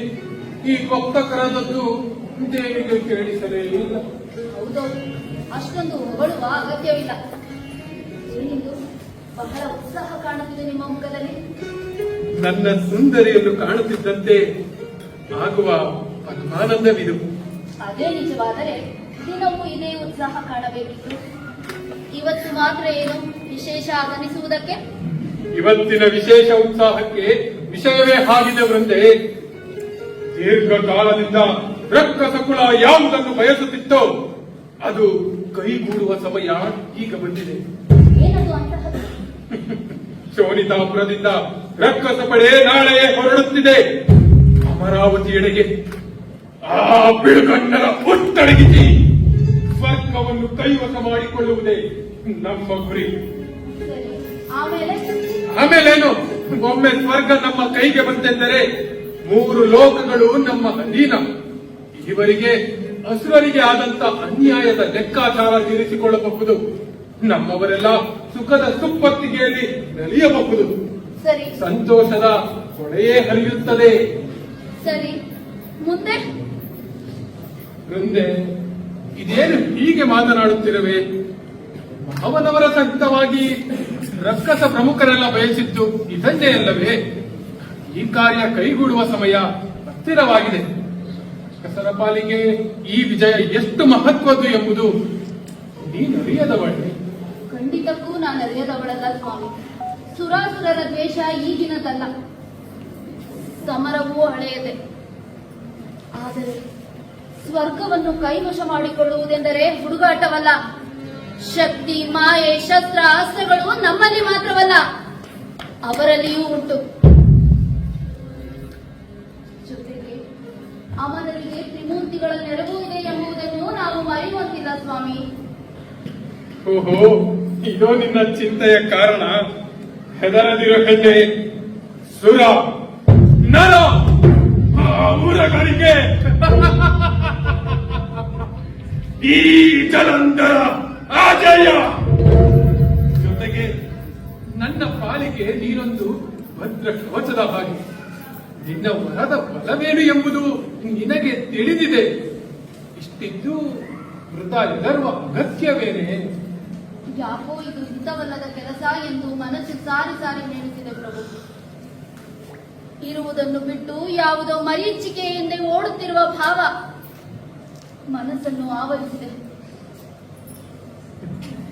ಈ ಕೊಪ್ಪ ಕರದದ್ದು ದೇವಿಗೆ ಕೇಳಿಸಲೇ ಇಲ್ಲ. ಹೌದೌದು, ಅಷ್ಟೊಂದು ಹೊಗಳುವ ಅಗತ್ಯವಿಲ್ಲ. ಏನಿದು ಬಹಳ ಉತ್ಸಾಹ ಕಾಣುತ್ತಿದೆ ನಿಮ್ಮ ಮುಖದಲ್ಲಿ? ನನ್ನ ಸುಂದರಿಯನ್ನು ಕಾಣುತ್ತಿದ್ದಂತೆ ಆಗುವ ಪರಮಾನಂದವಿದು. ಅದೇ ನಿಜವಾದರೆ ದಿನವೂ ಇದೇ ಉತ್ಸಾಹ ಕಾಣಬೇಕಿತ್ತು. ಇವತ್ತು ಮಾತ್ರ ಏನು ವಿಶೇಷ ಆಗನಿಸುವುದಕ್ಕೆ? ಇವತ್ತಿನ ವಿಶೇಷ ಉತ್ಸಾಹಕ್ಕೆ ವಿಷಯವೇ ಆಗಿದೆ ವೃಂದೆ. ದೀರ್ಘಕಾಲದಿಂದ ರಕ್ಕಸ ಕುಲ ಯಾವುದನ್ನು ಬಯಸುತ್ತಿತ್ತೋ ಅದು ಕೈಗೂಡುವ ಸಮಯ ಈಗ ಬಂದಿದೆ. ಏನದು ಅಂತಹದ್ದು? ಶೋಣಿತಾಪುರದಿಂದ ರಕ್ಕಸ ಪಡೆ ನಾಳೆಯೇ ಹೊರಡುತ್ತಿದೆ ಅಮರಾವತಿಯೆಡೆಗೆ. ಆ ಬಿಳುಗಣ್ಣರ ಹುಟ್ಟಡಗಿಸಿ ಸ್ವರ್ಗವನ್ನು ಕೈವಶ ಮಾಡಿಕೊಳ್ಳುವುದೇ ನಮ್ಮ ಗುರಿ. ಸರಿ, ಆಮೇಲೆ? ಆಮೇಲೇನು? ಒಮ್ಮೆ ಸ್ವರ್ಗ ನಮ್ಮ ಕೈಗೆ ಬಂತೆಂದರೆ 3 ಲೋಕಗಳು ನಮ್ಮ ಅಧೀನ. ಇವರಿಗೆ ಅಸುರರಿಗೆ ಆದಂತ ಅನ್ಯಾಯದ ಲೆಕ್ಕಾಚಾರ ತೀರಿಸಿಕೊಳ್ಳಬಹುದು. ನಮ್ಮವರೆಲ್ಲ ಸುಖದ ಸುಪ್ಪತ್ತಿಗೆಯಲ್ಲಿ ನಲಿಯಬಹುದು. ಸರಿ ಸಂತೋಷದ ಹೊಳೆಯೇ ಹರಿಯುತ್ತದೆ. ಸರಿ, ಮುಂದೆ? ಮುಂದೆ ಇದೇನು ಹೀಗೆ ಮಾತನಾಡುತ್ತಿರುವೆ? ಅವನವರ ಸಹಿತವಾಗಿ ರಕ್ಕಸ ಪ್ರಮುಖರೆಲ್ಲ ಬಯಸಿದ್ದು ಇದನ್ನೇ ಅಲ್ಲವೇ? ಈ ಕಾರ್ಯ ಕೈಗೂಡುವ ಸಮಯ ಹತ್ತಿರವಾಗಿದೆ. ರಕ್ಕಸರ ಪಾಲಿಗೆ ಈ ವಿಜಯ ಎಷ್ಟು ಮಹತ್ವದ್ದು ಎಂಬುದು ನೀನು ಅರಿಯದವಳೆ. ಖಂಡಿತಕ್ಕೂ ನಾನು ಅರಿಯದವಳಲ್ಲ ಸ್ವಾಮಿ. ಸುರಾಸುರರ ದ್ವೇಷ ಈಗಿನದಲ್ಲ, ಸಮರವೂ ಹಳೆಯದೆ. ಆದರೆ ಸ್ವರ್ಗವನ್ನು ಕೈವಶ ಮಾಡಿಕೊಳ್ಳುವುದೆಂದರೆ ಹುಡುಗಾಟವಲ್ಲ. ಶಕ್ತಿ, ಮಾಯೆ, ಶಸ್ತ್ರ, ಅಸ್ತ್ರಗಳು ನಮ್ಮಲ್ಲಿ ಮಾತ್ರವಲ್ಲ, ಅವರಲ್ಲಿಯೂ ಉಂಟು. ಜೊತೆಗೆ ಅಮರರಿಗೆ ತ್ರಿಮೂರ್ತಿಗಳ ನೆರವು ಇದೆ ಎಂಬುದನ್ನು ನಾವು ಮರೆಯುವಂತಿಲ್ಲ ಸ್ವಾಮಿ. ಓಹೋ, ಇದೋ ನಿನ್ನ ಚಿಂತೆಯ ಕಾರಣ. ಹೆದರದಿರೋ ಹೆಣ್ಣೆ, ಸುರ ನರ ಊರಗಳಿಗೆ ಈ ಜಲಂಧರ ಅಜಯ. ಜೊತೆಗೆ ನನ್ನ ಪಾಲಿಗೆ ನೀನೊಂದು ಭದ್ರ ಕವಚದ ಹಾಗೆ. ನಿನ್ನ ವರದ ಬಲವೇನು ಎಂಬುದು ನಿನಗೆ ತಿಳಿದಿದೆ. ಇಷ್ಟಿದ್ದು ಮೃತ ಹೆದರುವ ಅಗತ್ಯವೇನೆ? ಯಾಕೋ ಇದು ಹಿತವಲ್ಲದ ಕೆಲಸ ಎಂದು ಮನಸ್ಸು ಸಾರಿ ಸಾರಿ ನೆನೆಸಿದೆ ಪ್ರಭು. ಇರುವುದನ್ನು ಬಿಟ್ಟು ಯಾವುದೋ ಮರೀಚಿಕೆ ಎಂದೇ ಓಡುತ್ತಿರುವ ಭಾವ ಮನಸ್ಸನ್ನು ಆವರಿಸಿದೆ.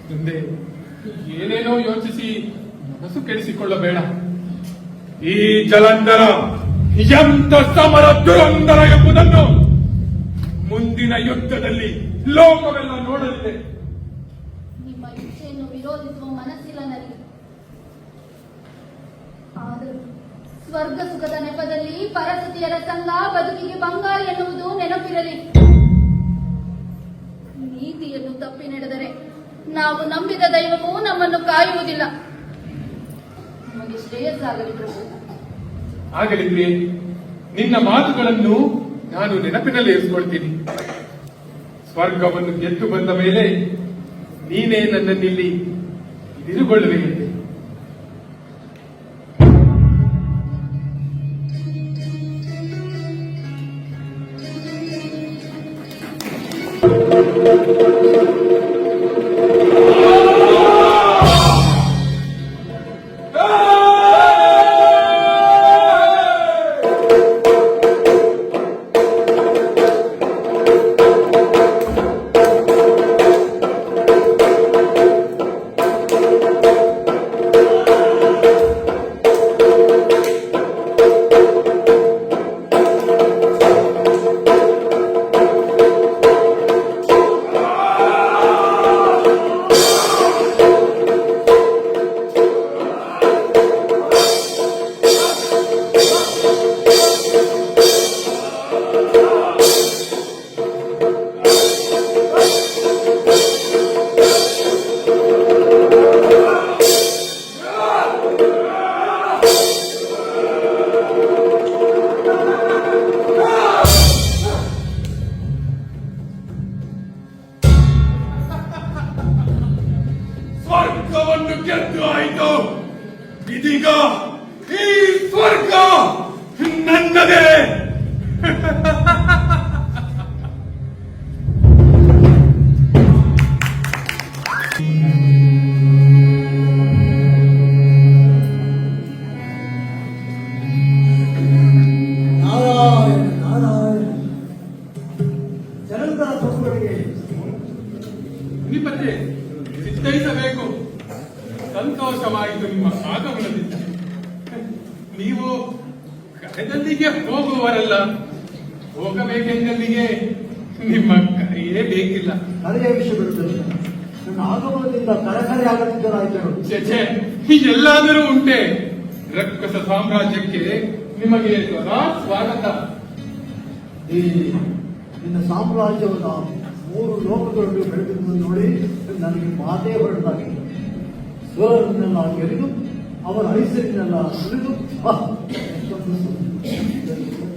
ಮುಂದೆ ಏನೇನೋ ಯೋಚಿಸಿ ಮನಸ್ಸು ಕೆಡಿಸಿಕೊಳ್ಳಬೇಡ. ಈ ಜಲಂಧರ ಎಂತ ಸಮರ ದುರಂಧರ ಎಂಬುದನ್ನು ಮುಂದಿನ ಯುದ್ಧದಲ್ಲಿ ಲೋಕವೆಲ್ಲ ನೋಡಲಿದೆ. ನಿಮ್ಮ ಇಚ್ಛೆಯನ್ನು ವಿರೋಧಿಸುವ ಮನಸ್ಸಿಲ್ಲ ನನಗೆ. ಆದರೂ ಸ್ವರ್ಗ ಸುಖದ ನೆಪದಲ್ಲಿ ಪರಸತಿಯರ ಸಂಘ ಬದುಕಿಗೆ ಭಂಗ ಎನ್ನುವುದು ನೆನಪಿರಲಿ. ನೀತಿಯನ್ನು ತಪ್ಪಿ ನಡೆದರೆ ನಾವು ನಂಬಿದ ದೈವವು ನಮ್ಮನ್ನು ಕಾಯುವುದಿಲ್ಲ. ನಮಗೆ ಶ್ರೇಯಸ್ಸಾಗಲಿ ಪ್ರಭು. ಆಗಲಿ ಪ್ರಿಯೆ, ನಿನ್ನ ಮಾತುಗಳನ್ನು ನಾನು ನೆನಪಿನಲ್ಲಿ ಇರಿಸಿಕೊಳ್ತೀನಿ. ಸ್ವರ್ಗವನ್ನು ಗೆದ್ದು ಬಂದ ಮೇಲೆ ನೀನೇ ನನ್ನನ್ನಿಲ್ಲಿ ಇದಿರುಗೊಳ್ಳುವೆಯಂತೆ. ಸ್ವರ್ಗವನ್ನು ಗೆದ್ದು ಆಯಿತು. ಇದೀಗ ಈ ಸ್ವರ್ಗ ನನ್ನದೇ. ನಾರಾಯಣ ನಾರಾಯಣ. ಜಲಂಧರ ಪ್ರಭುಗಳಿಗೆ ನಿಮ್ಮತ್ತೆ ಸಿದ್ಧೈಸಬೇಕು. ಸಂತೋಷವಾಯಿತು ನಿಮ್ಮ ಆಗಮನದಿಂದ. ನೀವು ಕರೆದಲ್ಲಿಗೆ ಹೋಗುವವರಲ್ಲ, ಹೋಗಬೇಕೆಂದಲ್ಲಿಗೆ ನಿಮ್ಮ ಕರೆಯೇ ಬೇಕಿಲ್ಲ. ಕರೆಯ ವಿಷಯ ಬಿಡುತ್ತದೆ. ನನ್ನ ಆಗಮನದಿಂದ ಕರಕರೆ ಆಗುತ್ತಿದ್ದರಾಯ್ತು. ಛೆ, ಎಲ್ಲಾದರೂ ಉಂಟೆ. ರಕ್ಕಸ ಸಾಮ್ರಾಜ್ಯಕ್ಕೆ ನಿಮಗೆ ಸ್ವಾಗತ. ಈ ನಿನ್ನ ಸಾಮ್ರಾಜ್ಯವನ್ನು 3 ಲೋಕಗಳನ್ನು ಬೆಳೆದಿರುವುದನ್ನು ನೋಡಿ ನನಗೆ ಮಾತೇ ಹೊರಟಾಗಿದೆ. ಸ್ವರನ್ನೆಲ್ಲ ಗೆರಿದು ಅವರ ಐಸರಿನೆಲ್ಲ ಸುರಿದು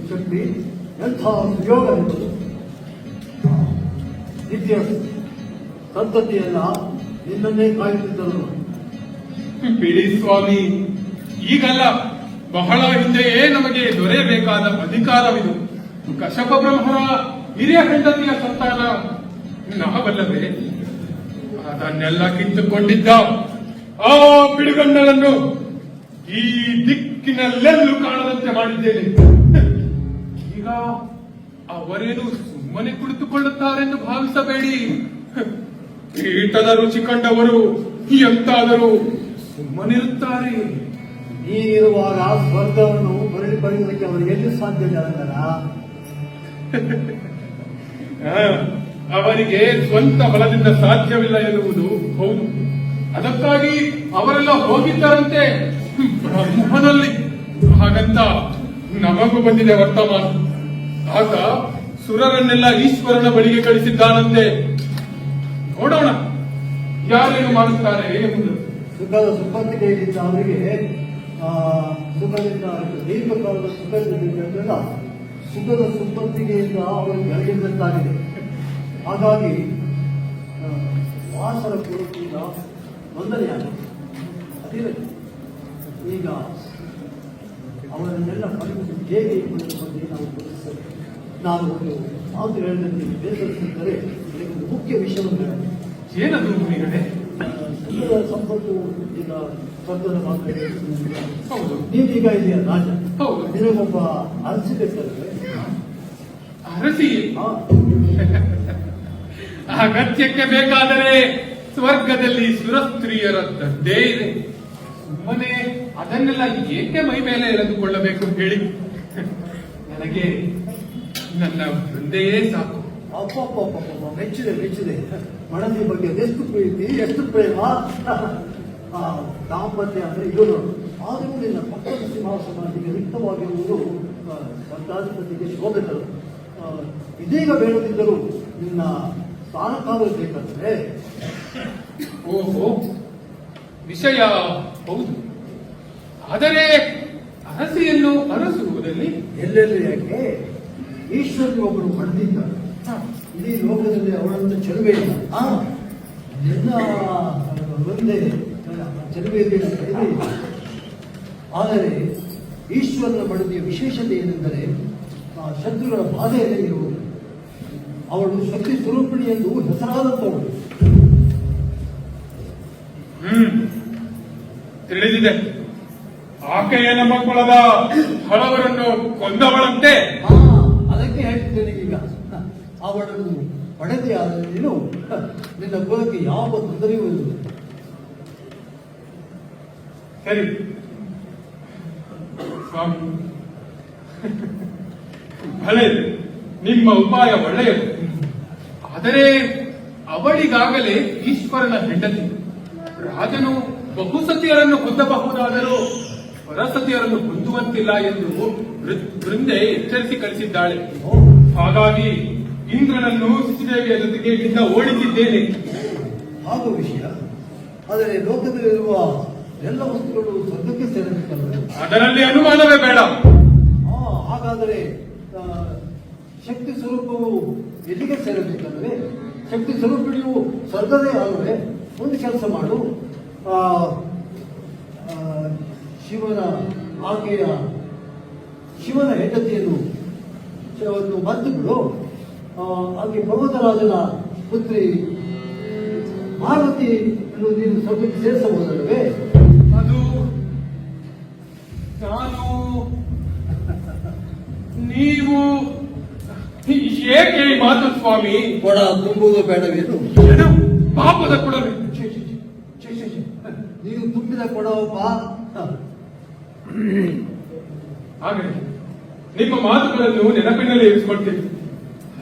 ಶಕ್ತಿ ಎಂಥ ಸುಯೋಗ ಎಂಬುದು. ನಿತ್ಯ ಸಂತತಿಯೆಲ್ಲ ನಿನ್ನನ್ನೇ ಕಾಯುತ್ತಿದ್ದರು. ಬಿಡಿ ಸ್ವಾಮಿ, ಈಗಲ್ಲ, ಬಹಳ ಹಿಂದೆಯೇ ನಮಗೆ ದೊರೆಯಬೇಕಾದ ಅಧಿಕಾರವಿದು. ಕಶ್ಯಪ ಬ್ರಹ್ಮರ ಹಿರಿಯ ಹೆಂಡತಿಯ ಸಂತಾನ ನಾವಲ್ಲವೇ? ಅದನ್ನೆಲ್ಲ ಕಿತ್ತುಕೊಂಡಿದ್ದ ಆ ಬಿಡುಗಣ್ಣನನ್ನು ಈ ದಿಕ್ಕಿನಲ್ಲೆಲ್ಲೂ ಕಾಣದಂತೆ ಮಾಡಿದ್ದೇನೆ. ಈಗ ಅವರೇನು ಸುಮ್ಮನೆ ಕುಳಿತುಕೊಳ್ಳುತ್ತಾರೆಂದು ಭಾವಿಸಬೇಡಿ. ಕೀಟದ ರುಚಿ ಕಂಡವರು ಎಂತಾದರೂ ಸುಮ್ಮನಿರುತ್ತಾರೆ. ನೀನಿರುವಾಗ ಸ್ವರ್ಗವನ್ನು ಬರೆಯುವುದಕ್ಕೆ ಅವರಿಗೆ ಎಲ್ಲಿ ಸಾಧ್ಯ ಜನಗರ? ಅವರಿಗೆ ಸ್ವಂತ ಬಲದಿಂದ ಸಾಧ್ಯವಿಲ್ಲ ಎನ್ನುವುದು ಹೌದು. ಅದಕ್ಕಾಗಿ ಅವರೆಲ್ಲ ಹೋಗಿದ್ದಾರಂತೆ ಬ್ರಹ್ಮನಲ್ಲಿ. ಹಾಗಂತ ನಮಗೂ ಬಂದಿದೆ ವರ್ತಮಾನ. ಆಗ ಸುರರನ್ನೆಲ್ಲ ಈಶ್ವರನ ಬಳಿಗೆ ಕಳಿಸಿದ್ದಾನಂತೆ. ನೋಡೋಣ ಯಾರೇನು ಮಾಡುತ್ತಾರೆ ಎಂಬುದು. ಸುಖದ ಸುಪ್ಪತ್ತಿಗೆಯಿಂದ ಅವರಿಗೆ ಸುಖದಿಂದ ದೀರ್ಘಕಾಲದ ಸುಖದಿಂದ ಸುಖದ ಸುಪ್ಪತ್ತಿಗೆಯಿಂದ ಅವರಿಗೆ ಬೆಳಗಿದಂತಾಗಿದೆ. ಹಾಗಾಗಿ ವಾಸರ ಪೂರ್ವದಿಂದ ತೊಂದರೆಯಾಗಿದೆ. ಅದಿರಲಿ, ಈಗ ಅವರನ್ನೆಲ್ಲ ಪಡೆದು ಹೇಗೆ ಎಂಬುದರ ಬಗ್ಗೆ ನಾವು ಗುರುತಿಸಬೇಕು. ನಾನು ಒಂದು ಮಾತು ಹೇಳಿದಂತೆ ಬೇಸರಿಸಿದ್ದರೆ ಒಂದು ಮುಖ್ಯ ವಿಷಯವನ್ನು ಹೇಳಬೇಕು. ಏನದು ಮುನಿಗಳೇ? ಸುಖದ ಸಂಪತ್ತು ಈಗ ಸ್ವರ್ಗದ ಮಾತ್ರ. ಹೌದು, ನೀವೀಗ ಇದೆಯ ರಾಜ. ಹೌದು. ನಿನಗೊಬ್ಬ ಅರಸಿ ಬೇಕಾದ್ರೆ ಅರಸಿ ಅಗತ್ಯಕ್ಕೆ ಬೇಕಾದರೆ ಸ್ವರ್ಗದಲ್ಲಿ ಸುರಸ್ತ್ರೀಯರ ದಂಡೇ ಇದೆ. ಸುಮ್ಮನೆ ಅದನ್ನೆಲ್ಲ ಏಕೆ ಮೈ ಮೇಲೆ ಎಳೆದುಕೊಳ್ಳಬೇಕು ಹೇಳಿ? ನನಗೆ ನನ್ನ ವೃಂದೆಯೇ ಸಾಕು. ಅಪ್ಪಪ್ಪಪ್ಪಪ್ಪ, ಮೆಚ್ಚಿದೆ. ಮಡದಿ ಬಗ್ಗೆ ಎಷ್ಟು ಪ್ರೀತಿ, ಎಷ್ಟು ಪ್ರೇಮ. ದಾಂಪತ್ಯ ಅಂದ್ರೆ ಇದು ನೋಡು. ಆದರೂ ನಿನ್ನ ಪಕ್ಕದ ಸಿಂಹಾಸನಕ್ಕೆ ರಿಕ್ತವಾಗಿರುವುದು ಸರ್ಕಾಧಿಪತಿಗೆ ಶೋಭೆ ತರು. ಇದೀಗ ಬೇಡದಿದ್ದರೂ ನಿನ್ನ ಸ್ಥಾನಕಾಲ ಬೇಕಂದ್ರೆ. ಓಹೋ, ವಿಷಯ ಹೌದು. ಆದರೆ ಅರಸಿಯನ್ನು ಅರಸುವುದಲ್ಲಿ ಎಲ್ಲೆಲ್ಲಿ ಯಾಕೆ? ಈಶ್ವರನಿಗೆ ಒಬ್ಬರು ಪಡೆದಿದ್ದಾರೆ. ಇಡೀ ಲೋಕದಲ್ಲಿ ಅವಳನ್ನು ಚೆಲುವೆ ಇಲ್ಲ. ನಿನ್ನ ಒಂದೇ ಚೆಲುವೆ ಇದೆ. ಆದರೆ ಈಶ್ವರನ ಮಡದಿಯ ವಿಶೇಷತೆ ಏನೆಂದರೆ ಶತ್ರುಗಳ ಬಾಧೆಯಲ್ಲೇ ಇರುವುದು. ಅವಳು ಶಕ್ತಿ ಸ್ವರೂಪಿಣಿ ಎಂದು ಹೆಸರಾದಂತವಳು. ತಿಳಿದಿದೆ. ಆಕೆಯ ನಮ್ಮ ಕುಲದ ಹಲವರನ್ನು ಕೊಂದವಳಂತೆ. ಅದಕ್ಕೆ ಹೇಳ್ತಿದ್ದೇನೆ ಈಗ. ಅವಳನ್ನು ಪಡೆದೇ ಆದರೆ ನೀನು ನಿನ್ನ ಕುಲಕ್ಕೆ ಯಾವ ತೊಂದರೆಯೂ ಇಲ್ಲ. ಸರಿ ಸ್ವಾಮಿ, ಭಲೆ, ನಿಮ್ಮ ಉಪಾಯ ಒಳ್ಳೆಯದು. ಆದರೆ ಅವಳಿಗಾಗಲೇ ಈಶ್ವರನ ಹೆಂಡತಿ. ರಾಜನು ಬಹುಸತಿಯರನ್ನು ಹೊಂದಬಹುದಾದರೂ ಪರಸತಿಯರನ್ನು ಹೊಂದುವಂತಿಲ್ಲ ಎಂದು ವೃಂದೆ ಎಚ್ಚರಿಸಿ ಕಳಿಸಿದ್ದಾಳೆ. ಹಾಗಾಗಿ ಇಂದ್ರನನ್ನು ಸಿಸಿದೇವಿಯ ಜೊತೆಗೆ ಇಲ್ಲಿಂದ ಓಡಿಸಿದ್ದೇನೆ. ಹಾಗೂ ವಿಷಯ. ಆದರೆ ಲೋಕದಲ್ಲಿರುವ ಎಲ್ಲ ವಸ್ತುಗಳು ಸ್ವರ್ಗಕ್ಕೆ ಸೇರಬೇಕಲ್ಲ? ಅದರಲ್ಲಿ ಅನುಮಾನವೇ ಬೇಡ. ಹಾಗಾದರೆ ಶಕ್ತಿ ಸ್ವರೂಪವು ಎಲ್ಲಿಗೆ ಸೇರಬೇಕಲ್ಲವೇ? ಶಕ್ತಿ ಸ್ವರೂಪಿಣಿಯು ಸ್ವರ್ಗದೇ ಅಲ್ಲವೇ? ಒಂದು ಕೆಲಸ ಮಾಡು. ಶಿವನ ಹೆಂಡತಿಯನ್ನು ಮದ್ದು ಬಿಡು. ಹಾಗೆ ಪರ್ವತರಾಜನ ಪುತ್ರಿ ಪಾರ್ವತಿ ನೀನು ಸ್ವರ್ಗಕ್ಕೆ ಸೇರಿಸಬಹುದಲ್ಲವೇ? ಅದು ನಾನು ನೀವು ಏಕೆ ಈ ಮಾತು ಸ್ವಾಮಿ? ಕೊಡ ತುಂಬುವುದು ಬೇಡವೇನು? ಏನು ಪಾಪದ ಕೊಡಲು? ನೀವು ತುಂಬಿದ ಕೊಡವಪ್ಪ. ಹಾಗೆ ನಿಮ್ಮ ಮಾತುಗಳನ್ನು ನೆನಪಿನಲ್ಲಿ ಇರಿಸಿಕೊಳ್ತೀನಿ.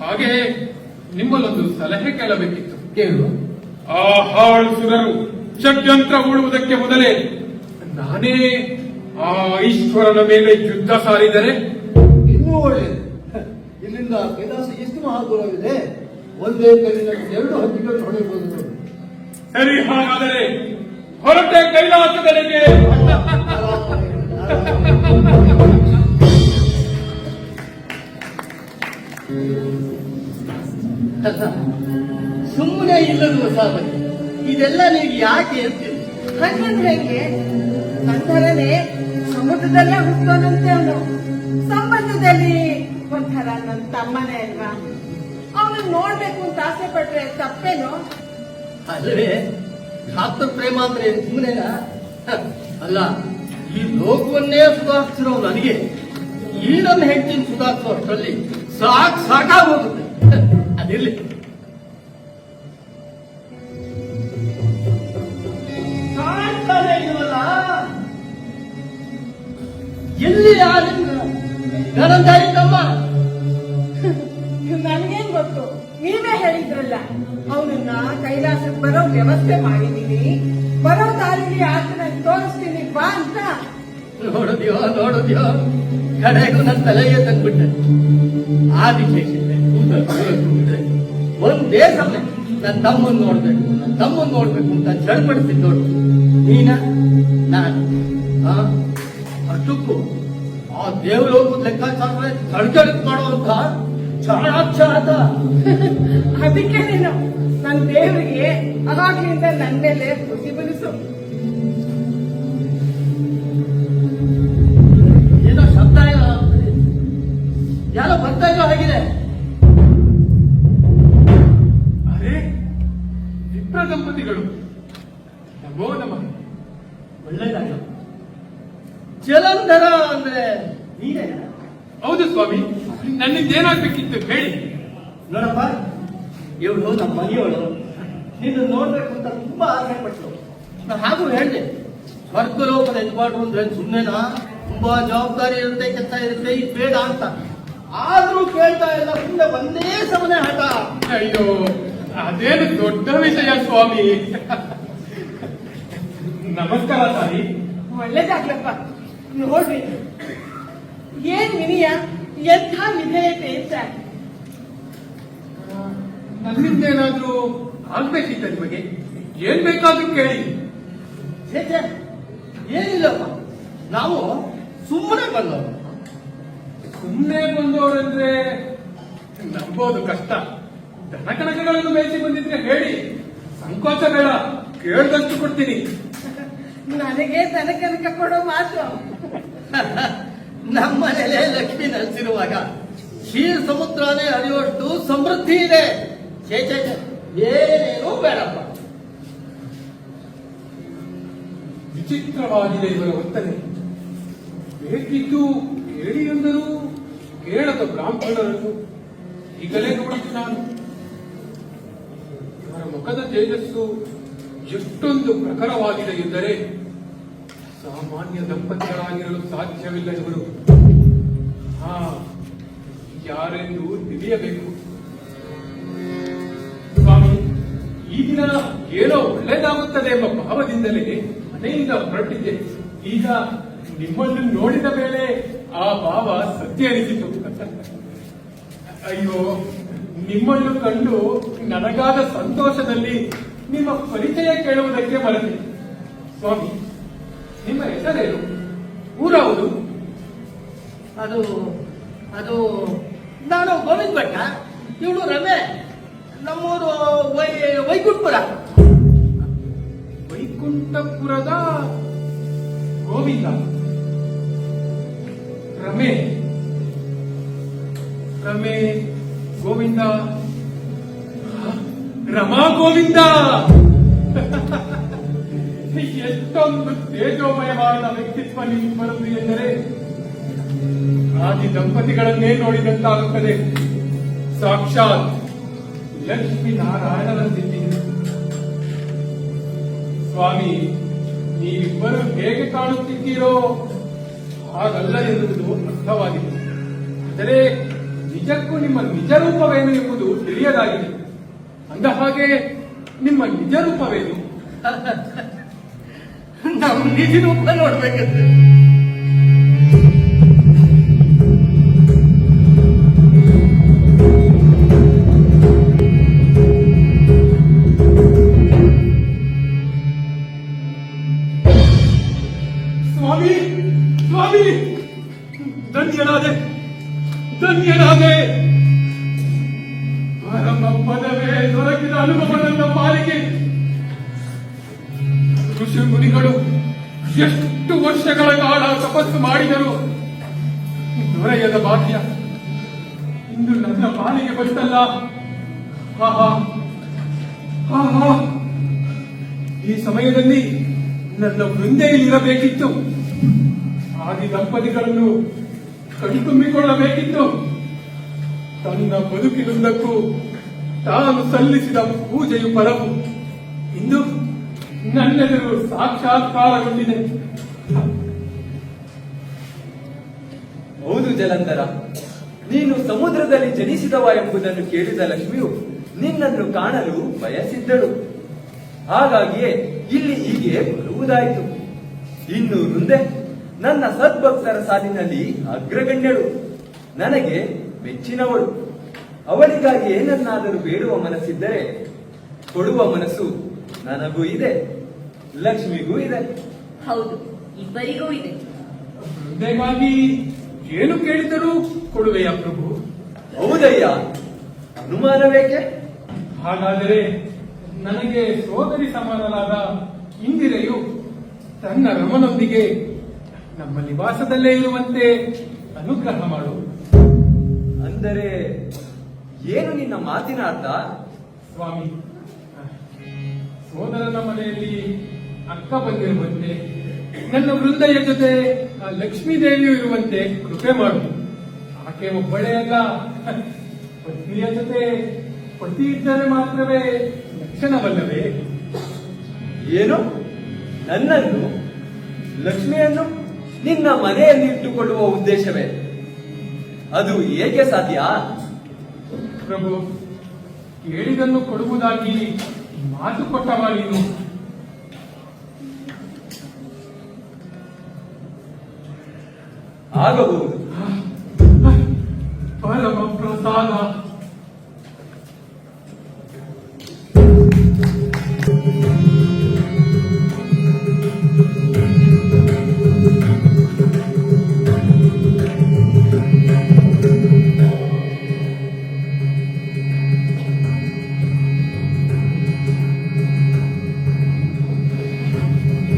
ಹಾಗೆ ನಿಮ್ಮಲ್ಲೊಂದು ಸಲಹೆ ಕೇಳಬೇಕಿತ್ತು. ಕೇಳು. ಆ ಹಾಳು ಸುರರು ಷಡ್ಯಂತ್ರ ಹೂಡುವುದಕ್ಕೆ ಮೊದಲೇ ನಾನೇ ಆ ಈಶ್ವರನ ಮೇಲೆ ಯುದ್ಧ ಸಾರಿದರೆ ಇನ್ನೂ ಒಳ್ಳೆಯದು. ಇಲ್ಲಿಂದ ಕೈಲಾಸ ಎಷ್ಟು ಮಹಾದೂರವಿದೆ? ಒಂದೇ ಕಲ್ಲಿನಲ್ಲಿ 2 ಹದ್ದಿಗಳನ್ನು ಹೊಡೆಯಬಹುದು. ಸರಿ, ಹಾಗಾದರೆ ಹೊರಟೆ ಕೈಲಾಸದೆಡೆಗೆ. ಸುಮ್ಮನೆ ಇಲ್ಲದ ಸಾಬರಿ ಇದೆಲ್ಲ ನೀವು ಯಾಕೆ ಅಂತೀರಿ? ಹಂಗಂದ್ರೆ ಹೆಂಗೆ? ನಂತರನೇ ಸಮುದ್ರದಲ್ಲೇ ಹುಟ್ಟೋದಂತೆ ಅವನು. ಸಂಬಂಧದಲ್ಲಿ ಒಂಥರ ನನ್ನ ತಮ್ಮನೇ ಅಲ್ವಾ? ಅವನು ನೋಡ್ಬೇಕು ಅಂತ ಆಸೆ ಪಟ್ರೆ ತಪ್ಪೇನು? ಅಲ್ಲವೇ, ಡಾಕ್ಟರ್ ಪ್ರೇಮ ಅಂದ್ರೆ ಸುಮ್ಮನೆನಾ? ಅಲ್ಲ, ಈ ಲೋಕವನ್ನೇ ಸುಧಾರಿಸಿರೋ ನನಗೆ ಈ ನನ್ನ ಹೆಂಡತಿನ ಸುಧಾರಿಸೋಷ್ಟರಲ್ಲಿ ಸಾಕಾಗೋಗುತ್ತೆ. ಅದಿರ್ಲಿ, ಕಾಣ್ತಾನೆ ಇಲ್ವಲ್ಲ ಎಲ್ಲಿ ಗಣಂತಾಯಿತಮ್ಮ? ನನಗೇನ್ ಗೊತ್ತು, ನೀವೇ ಹೇಳಿದ್ರಲ್ಲ ಅವನನ್ನ ಕೈಲಾಸಕ್ಕೆ ಬರೋ ವ್ಯವಸ್ಥೆ ಮಾಡಿದೀನಿ, ಬರೋ ದಾರಿಲಿ ಆತನ ತೋರಿಸ್ತೀನಿ ಬಾ ಅಂತ. ನೋಡಿದ್ಯೋ ಕಡೆಗೂ ನನ್ನ ತಲೆಗೆ ತಂದ್ಬಿಟ್ಟೆ. ಆದಿಶೇಷಿದೆ ಒಂದೇ ಸಮಯ ನನ್ನ ತಮ್ಮನ್ ನೋಡ್ಬೇಕು ಅಂತ ಚಡ್ಪಡಿಸಿದ್ದೋಳು ನೀನ ನಾನು. ಅಷ್ಟಕ್ಕೂ ಆ ದೇವಲೋಕದ ಲೆಕ್ಕಾಚಾರ ತಡ್ಕಡಿಕ್ ಮಾಡುವಂತ ಚಾಣಾಕ್ಷ. ಅದಕ್ಕೆ ನೀನು ನನ್ನ ದೇವರಿಗೆ ಅವಾಗ್ಲಿಂದ ನನ್ನ ಮೇಲೆ ಬುದ್ಧಿ ಬಲಿಸು. ಏನೋ ಶಬ್ದ ಯಾರೋ ಬರ್ತಾ ಇರೋ ಹಾಗಿದೆ. ಅರೆ ವಿಪ್ರ ದಂಪತಿಗಳು, ನಮೋ ನಮಃ. ಒಳ್ಳೇದಾಗ ಜಲಂಧರ ಅಂದ್ರೆ ನೀನೇ? ಹೌದು ಸ್ವಾಮಿ, ನನ್ನಿಂದ ಏನಾಗ್ಬೇಕಿತ್ತು ಹೇಳಿ. ನೋಡಪ್ಪ, ಇವಳು ನಮ್ಮ ಮನೆಯವಳು, ನಿನ್ನ ನೋಡ್ಬೇಕು ಅಂತ ತುಂಬಾ ಆಸೆ ಪಟ್ಲು. ನಾನು ಹಾಗೂ ಹೇಳಿದೆ, ಸ್ವರ್ಗಲೋಕದ ಯಜಮಾನರು ಅಂದ್ರೆ ಸುಮ್ಮನೆನಾ, ತುಂಬಾ ಜವಾಬ್ದಾರಿ ಇರುತ್ತೆ, ಕೆಲಸ ಇರುತ್ತೆ, ಇದು ಬೇಡ ಅಂತ. ಆದ್ರೂ ಕೇಳ್ತಾ ಇಲ್ಲ, ಮುಂದೆ ಒಂದೇ ಸಮನೆ ಹಠ. ಅಯ್ಯೋ, ಅದೇನು ದೊಡ್ಡ ವಿಷಯ ಸ್ವಾಮಿ. ನಮಸ್ಕಾರ ತಾಯಿ. ಒಳ್ಳೇದಾಗ್ಲಪ್ಪ. ನೋಡ್ರಿ, ಏನ್ ವಿನಯ, ಎಂಥ ವಿಧೇಯತೆ ಅಂತ. ನನ್ನಿಂದ ಏನಾದ್ರೂ ಆಗ್ಬೇಕಿತ್ತ ನಿಮಗೆ? ಏನ್ ಬೇಕಾದ್ರೂ ಕೇಳಿ. ಛೇ, ಏನಿಲ್ಲಪ್ಪ, ನಾವು ಸುಮ್ಮನೆ ಬಂದವರು. ಸುಮ್ಮನೆ ಬಂದವರಂದ್ರೆ ನಂಬೋದು ಕಷ್ಟ. ದನಕನಕಗಳನ್ನು ಮೇಯಿಸಿ ಬಂದಿದ್ರೆ ಹೇಳಿ, ಸಂಕೋಚ ಬೇಡ, ಕೇಳ್ದಷ್ಟು ಕೊಡ್ತೀನಿ. ನನಗೆ ತನಕನಕ ಕೊಡೋ ಮಾತು. ನಮ್ಮನೇಲೆ ಲಕ್ಷ್ಮಿ ನೆಲೆಸಿರುವಾಗ ಕ್ಷೀರ ಸಮುದ್ರನೇ ಹರಿಯುವಷ್ಟು ಸಮೃದ್ಧಿ ಇದೆ. ಛೇ, ಏನೇನೂ ಬೇಡಪ್ಪ. ವಿಚಿತ್ರವಾಗಿದೆ ಇವರ ವರ್ತನೆ. ಬೇಕಿದ್ದು ಕೇಳಿ ಎಂದರು, ಕೇಳದ ಬ್ರಾಹ್ಮಣರನ್ನು ಈಗಲೇ ನೋಡಿದ್ದು ನಾನು. ಇವರ ಮುಖದ ತೇಜಸ್ಸು ಎಷ್ಟೊಂದು ಪ್ರಖರವಾಗಿದೆ ಎಂದರೆ ಸಾಮಾನ್ಯ ದಂಪತಿಗಳಾಗಿರಲು ಸಾಧ್ಯವಿಲ್ಲ ಇವರು. ಯಾರೆಂದು ತಿಳಿಯಬೇಕು. ಸ್ವಾಮಿ, ಈ ದಿನ ಏನೋ ಒಳ್ಳೆಯದಾಗುತ್ತದೆ ಎಂಬ ಭಾವದಿಂದಲೇ ಮನೆಯಿಂದ ಹೊರಟಿದ್ದೆ. ಈಗ ನಿಮ್ಮನ್ನು ನೋಡಿದ ಮೇಲೆ ಆ ಭಾವ ಸತ್ಯ ಅನಿಸಿತು. ಅಯ್ಯೋ, ನಿಮ್ಮನ್ನು ಕಂಡು ನನಗಾದ ಸಂತೋಷದಲ್ಲಿ ನಿಮ್ಮ ಪರಿಚಯ ಕೇಳುವುದಕ್ಕೆ ಮರೆತೆ. ಸ್ವಾಮಿ, ನಿಮ್ಮ ಹೆಸರೇನು? ಊರಾವುದು? ಅದು ನಾನು ಗೋವಿಂದ ಭಟ್ಟ, ಇವಳು ರಮೆ. ನಮ್ಮೂರು ವೈಕುಂಠಪುರ. ವೈಕುಂಠಪುರದ ಗೋವಿಂದ. ರಮೆ ಗೋವಿಂದ, ರಮಾ ಗೋವಿಂದ. ಎಷ್ಟೊಂದು ತೇಜೋಮಯವಾದ ವ್ಯಕ್ತಿತ್ವ ನಿಮ್ಮರದು ಎಂದರೆ ಆದಿ ದಂಪತಿಗಳನ್ನೇ ನೋಡಿದಂತಾಗುತ್ತದೆ. ಸಾಕ್ಷಾತ್ ಲಕ್ಷ್ಮೀ ನಾರಾಯಣರಂತಿದ್ದೀರಿ. ಸ್ವಾಮಿ, ನೀವಿಬ್ಬರು ಹೇಗೆ ಕಾಣುತ್ತಿದ್ದೀರೋ ಹಾಗಲ್ಲ ಎನ್ನುವುದು ಅರ್ಥವಾಗಿದೆ. ಆದರೆ ನಿಜಕ್ಕೂ ನಿಮ್ಮ ನಿಜ ರೂಪವೇನು ಎಂಬುದು ತಿಳಿಯದಾಗಿದೆ. ಅಂದ ಹಾಗೆ ನಿಮ್ಮ ನಿಜ ರೂಪವೇನು? ನಮ್ಮ ನಿಜ ರೂಪ ನೋಡ್ಬೇಕಂದ್ರೆ ಸ್ವಾಮಿ, ಧನ್ಯನಾದೆ. ಪರಮ ಪದವೇ ದೊರಕಿದ ಅನುಭವ ನನ್ನ ಪಾಲಿಗೆ. ಋಷಿ ಮುನಿಗಳು ಎಷ್ಟು ವರ್ಷಗಳ ಕಾಲ ತಪಸ್ಸು ಮಾಡಿದರು, ದೊರೆಯದ ಭಾಗ್ಯ ಇಂದು ನನ್ನ ಪಾಲಿಗೆ ಬಂತಲ್ಲ. ಈ ಸಮಯದಲ್ಲಿ ನನ್ನ ವೃಂದೆಯಲ್ಲಿರಬೇಕಿತ್ತು. ಆದಿ ದಂಪತಿಗಳನ್ನು ಕಣ್ತುಂಬಿಕೊಳ್ಳಬೇಕಿತ್ತು. ತನ್ನ ಬದುಕಿನುದ್ದಕ್ಕೂ ತಾನು ಸಲ್ಲಿಸಿದ ಪೂಜೆಯು ಪರವು ಇಂದು ನನ್ನೆದುರು ಸಾಕ್ಷಾತ್ಕಾರಗೊಂಡಿದೆ. ಜಲಂಧರ, ನೀನು ಸಮುದ್ರದಲ್ಲಿ ಜನಿಸಿದವ ಎಂಬುದನ್ನು ಕೇಳಿದ ಲಕ್ಷ್ಮಿಯು ನಿನ್ನನ್ನು ಕಾಣಲು ಬಯಸಿದ್ದಳು. ಹಾಗಾಗಿಯೇ ಇಲ್ಲಿ ಹೀಗೆ ಬರುವುದಾಯಿತು. ಇನ್ನು ಮುಂದೆ ನನ್ನ ಸದ್ಭಕ್ತರ ಸಾಲಿನಲ್ಲಿ ಅಗ್ರಗಣ್ಯಳು, ನನಗೆ ಮೆಚ್ಚಿನವಳು. ಅವಳಿಗಾಗಿ ಏನನ್ನಾದರೂ ಬೇಡುವ ಮನಸ್ಸಿದ್ದರೆ ಕೊಡುವ ಮನಸ್ಸು ನನಗೂ ಇದೆ, ಲಕ್ಷ್ಮಿಗೂ ಇದೆ. ಹೌದು, ಇಬ್ಬರಿಗೂ ಇದೆ. ವೃಂದೆಗಾಗಿ ಏನು ಕೇಳಿದರೂ ಕೊಡುವೆಯಾ ಪ್ರಭು? ಹೌದಯ್ಯ, ಅನುಮಾನವೇಕೆ? ಹಾಗಾದರೆ ನನಗೆ ಸೋದರಿ ಸಮಾನರಾದ ಇಂದಿರೆಯು ತನ್ನ ರಮನೊಂದಿಗೆ ನಮ್ಮ ನಿವಾಸದಲ್ಲೇ ಇರುವಂತೆ ಅನುಗ್ರಹ ಮಾಡು. ಅಂದರೆ ಏನು ನಿನ್ನ ಮಾತಿನ ಅರ್ಥ? ಸ್ವಾಮಿ, ಸೋದರನ ಮನೆಯಲ್ಲಿ ಅಕ್ಕ ಬಂದಿರುವಂತೆ, ನನ್ನ ವೃಂದೆಯ ಜೊತೆ ಆ ಲಕ್ಷ್ಮೀ ದೇವಿಯು ಇರುವಂತೆ ಕೃಪೆ ಮಾಡು. ಆಕೆ ಒಬ್ಬಳೇ ಅಲ್ಲ, ಪತ್ನಿಯ ಜೊತೆ ಪತಿ ಇದ್ದರೆ ಮಾತ್ರವೇ ಲಕ್ಷಣವಲ್ಲವೇ? ಏನು? ನನ್ನನ್ನು, ಲಕ್ಷ್ಮಿಯನ್ನು ನಿನ್ನ ಮನೆಯಲ್ಲಿ ಇಟ್ಟುಕೊಳ್ಳುವ ಉದ್ದೇಶವೇ? ಅದು ಏಕೆ ಸಾಧ್ಯ? ಪ್ರಭು, ಕೇಳಿದನ್ನು ಕೊಡುವುದಾಗಿ ಮಾತು ಕೊಟ್ಟವ ನೀನು. ಆಗಬಹುದು. ಪರಮ ಪ್ರಸಾದ.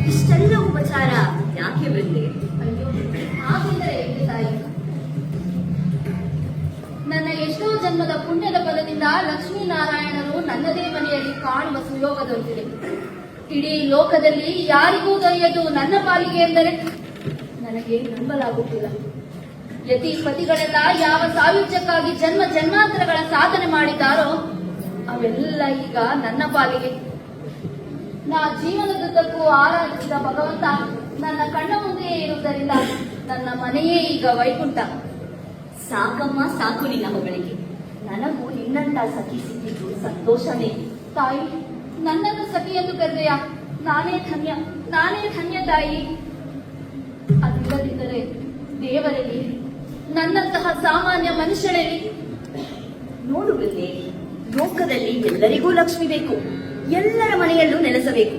ಇಷ್ಟೆಲ್ಲ ಉಪಚಾರ ಯಾಕೆ ಬಂದೆ? ಅಯ್ಯೋ, ಹಾಗೆಂದರೆ ಹೇಗೆ ತಾಯಿ? ನನ್ನ ಎಷ್ಟೋ ಜನ್ಮದ ಪುಣ್ಯದ ಫಲದಿಂದ ಲಕ್ಷ್ಮೀನಾರಾಯಣರು ನನ್ನದೇ ಮನೆಯಲ್ಲಿ ಕಾಣುವ ಸುಯೋಗ ದೊರೆತಿದೆ. ಇಡೀ ಲೋಕದಲ್ಲಿ ಯಾರಿಗೂ ದೊರೆಯದು ನನ್ನ ಪಾಲಿಗೆ ಎಂದರೆ ನನಗೆ ನಂಬಲಾಗುತ್ತಿಲ್ಲ. ಯತಿ ಪತಿಗಳೆಲ್ಲ ಯಾವ ಸಾಯುಜ್ಯಕ್ಕಾಗಿ ಜನ್ಮ ಜನ್ಮಾಂತರಗಳ ಸಾಧನೆ ಮಾಡಿದ್ದಾರೋ ಅವೆಲ್ಲ ಈಗ ನನ್ನ ಪಾಲಿಗೆ. ನಾ ಜೀವನದುದ್ದಕ್ಕೂ ಆರಾಧಿಸಿದ ಭಗವಂತ ನನ್ನ ಕಣ್ಣ ಮುಂದೆಯೇ ಇರುವುದರಿಂದ ನನ್ನ ಮನೆಯೇ ಈಗ ವೈಕುಂಠ. ಸಾಕಮ್ಮ, ಸಾಕು ನಿನ್ನ ಹೊಗಳಿಗೆ. ನನಗೂ ನಿನ್ನಂತ ಸಖಿ ಸಿಕ್ಕಿದ್ದು ಸಂತೋಷನೇ. ತಾಯಿ, ನನ್ನನ್ನು ಸಖಿ ಎಂದು ಕರೆದೆಯಾ? ನಾನೇ ಧನ್ಯ ತಾಯಿ. ಅದಿಲ್ಲದಿದ್ದರೆ ದೇವರಲ್ಲಿ, ನನ್ನಂತಹ ಸಾಮಾನ್ಯ ಮನುಷ್ಯರಲ್ಲಿ. ನೋಡುವುದೇ, ಲೋಕದಲ್ಲಿ ಎಲ್ಲರಿಗೂ ಲಕ್ಷ್ಮಿ ಬೇಕು, ಎಲ್ಲರ ಮನೆಯಲ್ಲೂ ನೆಲೆಸಬೇಕು.